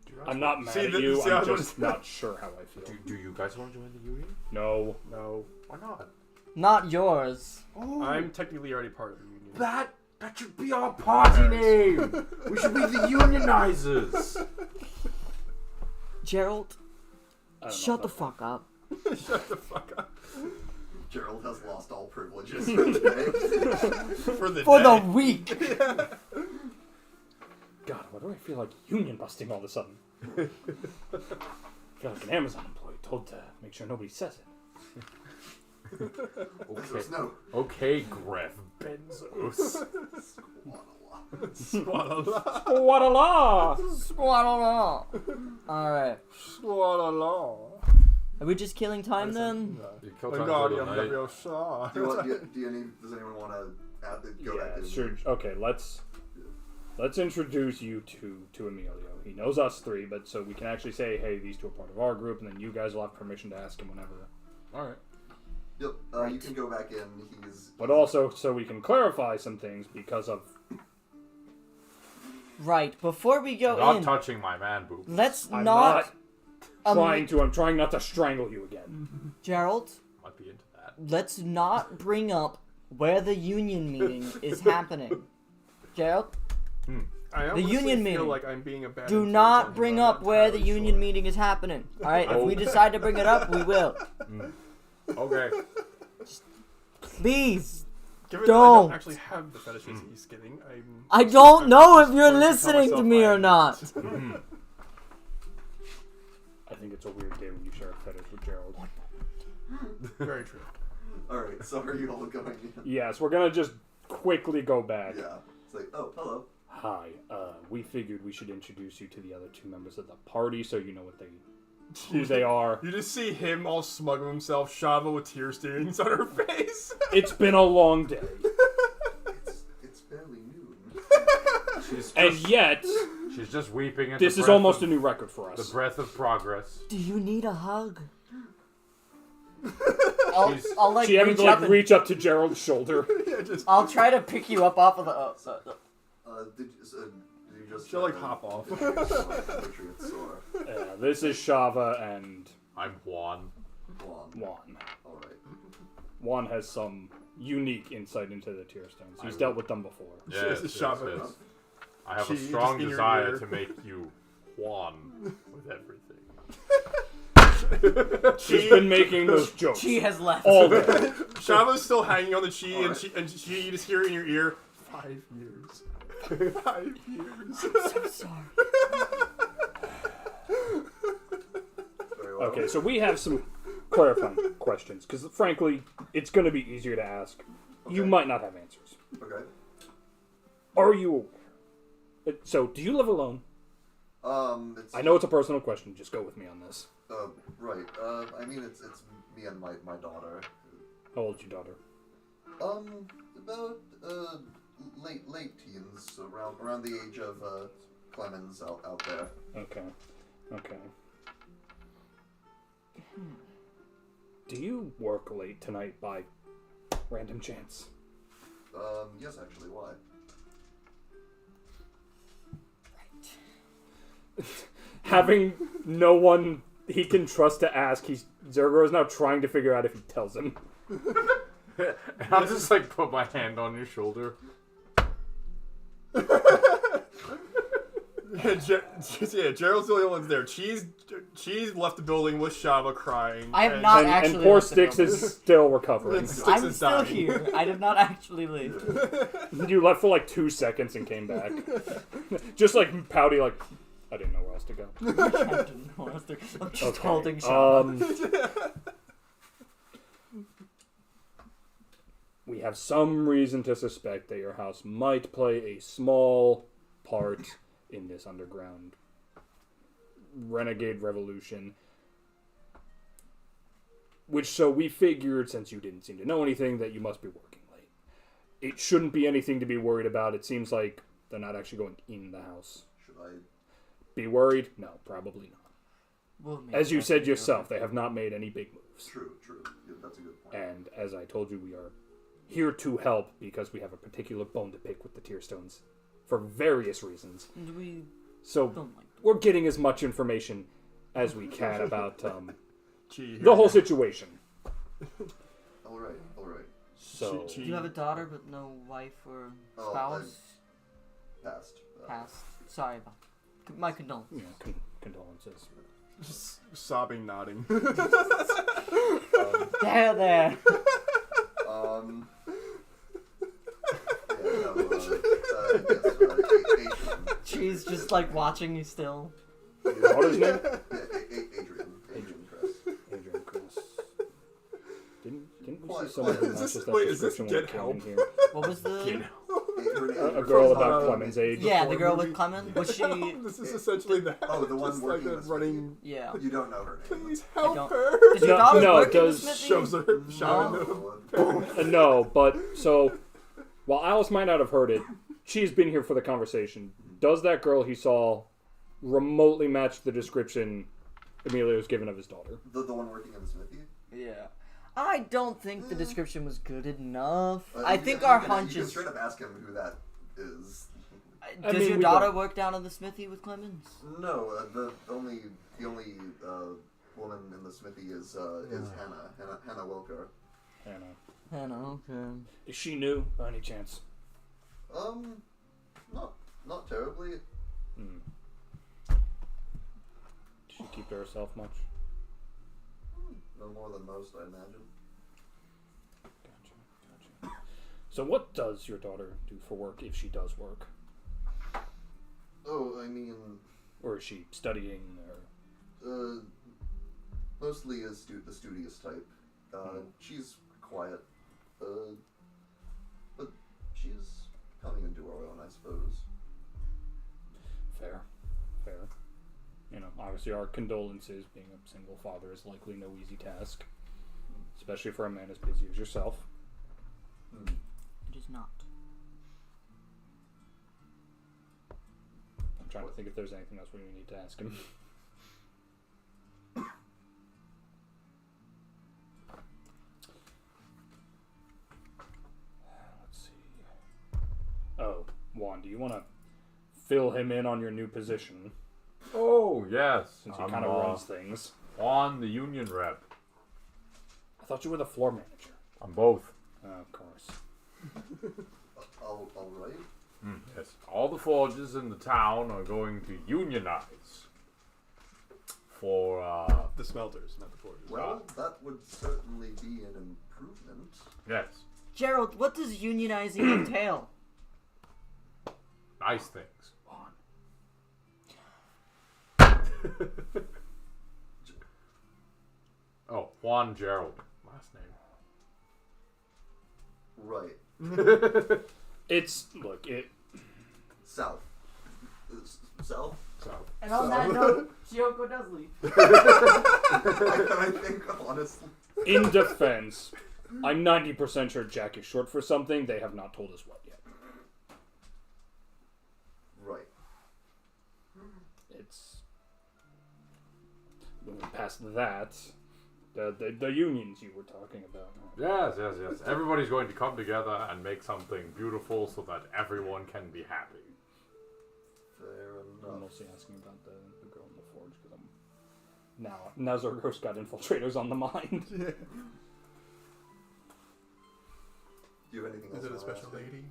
Do you guys I'm want- not mad See, at the- you. see, I I'm was just gonna- not sure how I feel. Do you guys want to join the union? No. No. Why not? Not yours. Oh, I'm technically already part of the union. that should be our party name. We should be the unionizers. Gerald, I don't know shut the about fuck up. Shut the fuck up. Gerald has lost all privileges for today. For the For day. the week. that. God, why do I feel like union busting all of a sudden? I feel like an Amazon employee told to make sure nobody says it. Okay, No. okay, Gref Benzos. Swalala. What a law! Squad Alright. Swalala. Are we just killing time then? You kill The time guardian for of the night. your shah. Do you need, does anyone want to go back Yeah, to sure. Okay, let's introduce you to Emilio. He knows us three, but so we can actually say, hey, these two are part of our group, and then you guys will have permission to ask him whenever. All right. Yep, Right. you can go back in. But also, so we can clarify some things because of... Right, before we go Not in, touching my man boob. let's I'm not... I'm trying not to strangle you again. Gerald, Might be into that. let's not bring up where the union meeting is happening. Gerald, I The honestly union feel meeting. like I'm being a bad do influence not on bring him. I'm up where the entirely union sure. meeting is happening. Alright, if Oh. we decide to bring it up, we will. Okay. Please, Given that I don't actually have the fetishes he's getting, I don't know if I'm you're going to tell listening to myself me I or am not. I think it's a weird day when you share a fetish with Gerald. Very true. Alright, so are you all going in? Yes, we're gonna just quickly go back. Yeah. It's like, oh, hello. Hi, we figured we should introduce you to the other two members of the party so you know who they are. You just see him all smug of himself, Shava with tear stains on her face. It's been a long day. It's barely noon. And yet, She's just weeping. At this the is breath almost of, a new record for the us. breath of progress. Do you need a hug? She's- I'll like She having reach to up like and reach up to Gerald's shoulder. Yeah, just I'll try to pick you up off of the. Did you just... she'll like hop off. Patriots or This is Shava and I'm Juan. Blonde? Juan. Alright. Juan has some unique insight into the Tearstones. He's I- dealt with them before. Yes, Just yes, shove it. yes. I have She a just strong in your desire ear. to make you Juan with everything. She's been making those jokes She has left. all day. Shava's still hanging on the chi, and Alright. she you just hear in your ear, 5 years. 5 years. So sorry. Very well. Okay, so we have some clarifying questions because, frankly, it's going to be easier to ask. You Okay. might not have answers. Okay. Are you aware? So, do you live alone? It's... I know it's a personal question. Just go with me on this. Right. I mean, it's me and my daughter. How old's your daughter? About, late teens, around the age of, Clemens out there. Okay. Do you work late tonight by random chance? Yes, actually, why? Having no one he can trust to ask, Zergo is now trying to figure out if he tells him. I'll just like put my hand on your shoulder. Yeah, Gerald's the only one there. Cheese left the building with Shava crying. I have not And actually. poor left the Styx building. is still recovering. Styx I'm is still dying. here. I did not actually leave. You left for like 2 seconds and came back. Just like pouty, like, I didn't know where else to go. I'm just Okay. holding Shava. We have some reason to suspect that your house might play a small part in this underground renegade revolution. So we figured, since you didn't seem to know anything, that you must be working late. It shouldn't be anything to be worried about. It seems like they're not actually going in the house. Should I... Be worried? No, probably not. We'll make As you that said video. yourself, they have not made any big moves. True. Yeah, that's a good point. And as I told you, we are here to help because we have a particular bone to pick with the Tearstones for various reasons. And we So don't like. we're getting as much information as we can about Chi, the whole situation. Alright. So Do you have a daughter but no wife or Oh, spouse? Passed. Passed. Sorry about. My condolences. yeah, condolences. Just sobbing, nodding. There. Yes, She's just like watching you still. What is his name? Adrian Cress. Adrian Chris. Didn't we What? see someone who Is this- matches that wait, is this description when we Get came Help? in here? What was the? A girl about Clement's age. Yeah, the Before girl movie. with Clement. Was she? This is essentially that. Oh, the one Just working like in a the running. Yeah. You don't know her name. Please I help don't- her. Did your No, daughter no, work in the does- smithy? Shows her showing No. No, but so while Alice might not have heard it, she's been here for the conversation. Does that girl he saw remotely match the description Emilio was given of his daughter? The one working in the smithy? Yeah. I don't think the description was good enough. Uh, I you think can- our you can- hunch You can is. straight up ask him who that is. I Does mean, your we daughter don't- work down in the smithy with Clemens? No, the only woman in the smithy is Hannah Wilker. Hannah. Hannah, okay. Is she new by any chance? Not terribly. Does she keep to herself much? No more than most, I imagine. Gotcha. So what does your daughter do for work, if she does work? Oh, I mean, Or is she studying, or... mostly is the studious type. She's quiet, but she's coming into her own, I suppose. Fair. You know, obviously our condolences. Being a single father is likely no easy task. Especially for a man as busy as yourself. It is not. I'm trying to think if there's anything else we need to ask him. Let's see. Oh, Juan, do you want to fill him in on your new position? Oh, yes. Since he kind of runs things. On the union rep. I thought you were the floor manager. I'm both. Of course. All right. Yes. All the forges in the town are going to unionize. For, The smelters, not the forges. Well, that would certainly be an improvement. yes. Gerald, what does unionizing entail? Nice things. Oh, Juan Gerald. Last name. Right. Look, South. South? South. And on that note, Chiyoko does leave. I think, honestly. in defense, I'm 90% sure Jack is short for something. They have not told us what yet. Right. It's past that, the unions you were talking about. Yes. Everybody's going to come together and make something beautiful so that everyone can be happy. Fair I'm enough. mostly asking about the girl in the forge because now Zergos got infiltrators on the mind. Yeah. Do you have anything else? Is it you a wanna special ask him? lady?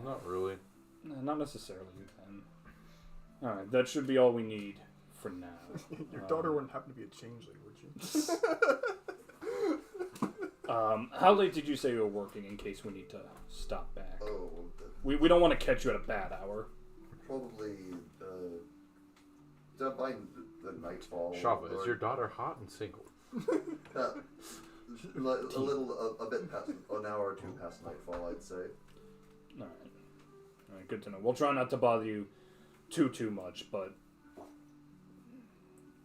Not really. Not necessarily. All right, that should be all we need for now. Your daughter wouldn't happen to be a changeling, would you? How late did you say you were working in case we need to stop back? Oh, We don't want to catch you at a bad hour. probably by the nightfall. Shava, or- is your daughter hot and single? a bit past an hour or two past nightfall, I'd say. All right, good to know. We'll try not to bother you too much, but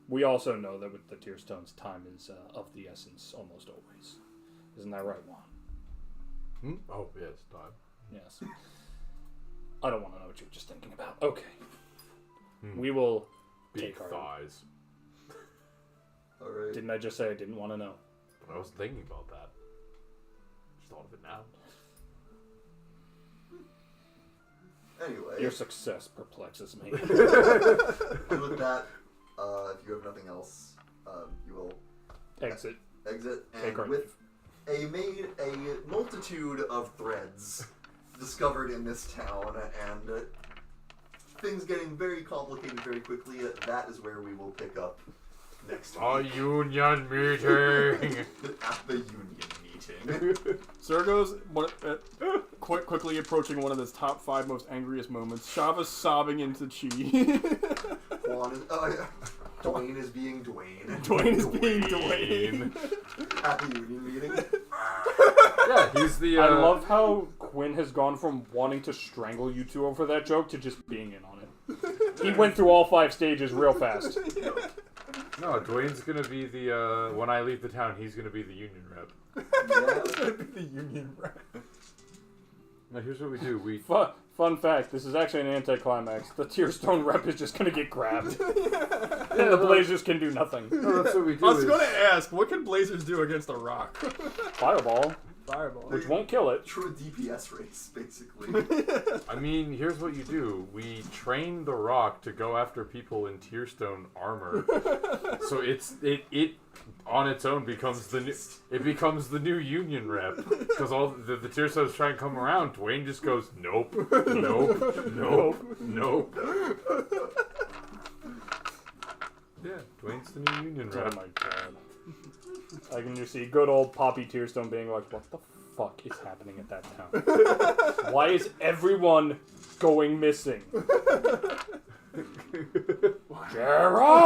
we also know that with the Tearstones, time is of the essence almost always. Isn't that right, Juan? Oh, yes, time. Yes. I don't want to know what you were just thinking about. Okay. We will Big take our... thighs. All right. Didn't I just say I didn't want to know? But I wasn't thinking about that. Just thought of it now. Anyway, Your success perplexes me. and with that, if you have nothing else, you will Exit. exit, Take our and with a multitude of threads discovered in this town, and things getting very complicated very quickly, that is where we will pick up next A week union meeting! at the union meeting. Zergo's quite quickly approaching one of his top 5 most angriest moments. Shava's sobbing into chi. Juan is, Dwayne is being Dwayne. Dwayne is being Dwayne. At the union meeting. Yeah, he's the. I love how Quinn has gone from wanting to strangle you two over that joke to just being in on it. He went through all 5 stages real fast. No, Dwayne's gonna be the. When I leave the town, he's gonna be the union rep. The union rep. Now, here's what we do. We. Fun fact, this is actually an anticlimax. The Tearstone rep is just going to get grabbed. And the Blazers can do nothing. No, that's what we do. I was going to ask, what can Blazers do against a rock? Fireball, Fireball. which won't kill it. True DPS race, basically. I mean, here's what you do. We train the rock to go after people in Tearstone armor. So it on its own becomes the new union rep. Because all the Tearstones try and come around, Dwayne just goes, nope, nope, nope, nope. Yeah, Dwayne's the new union Oh rep. my god. I can just see good old Poppy Tearstone being like, what the fuck is happening at that town? Why is everyone going missing? Gerald!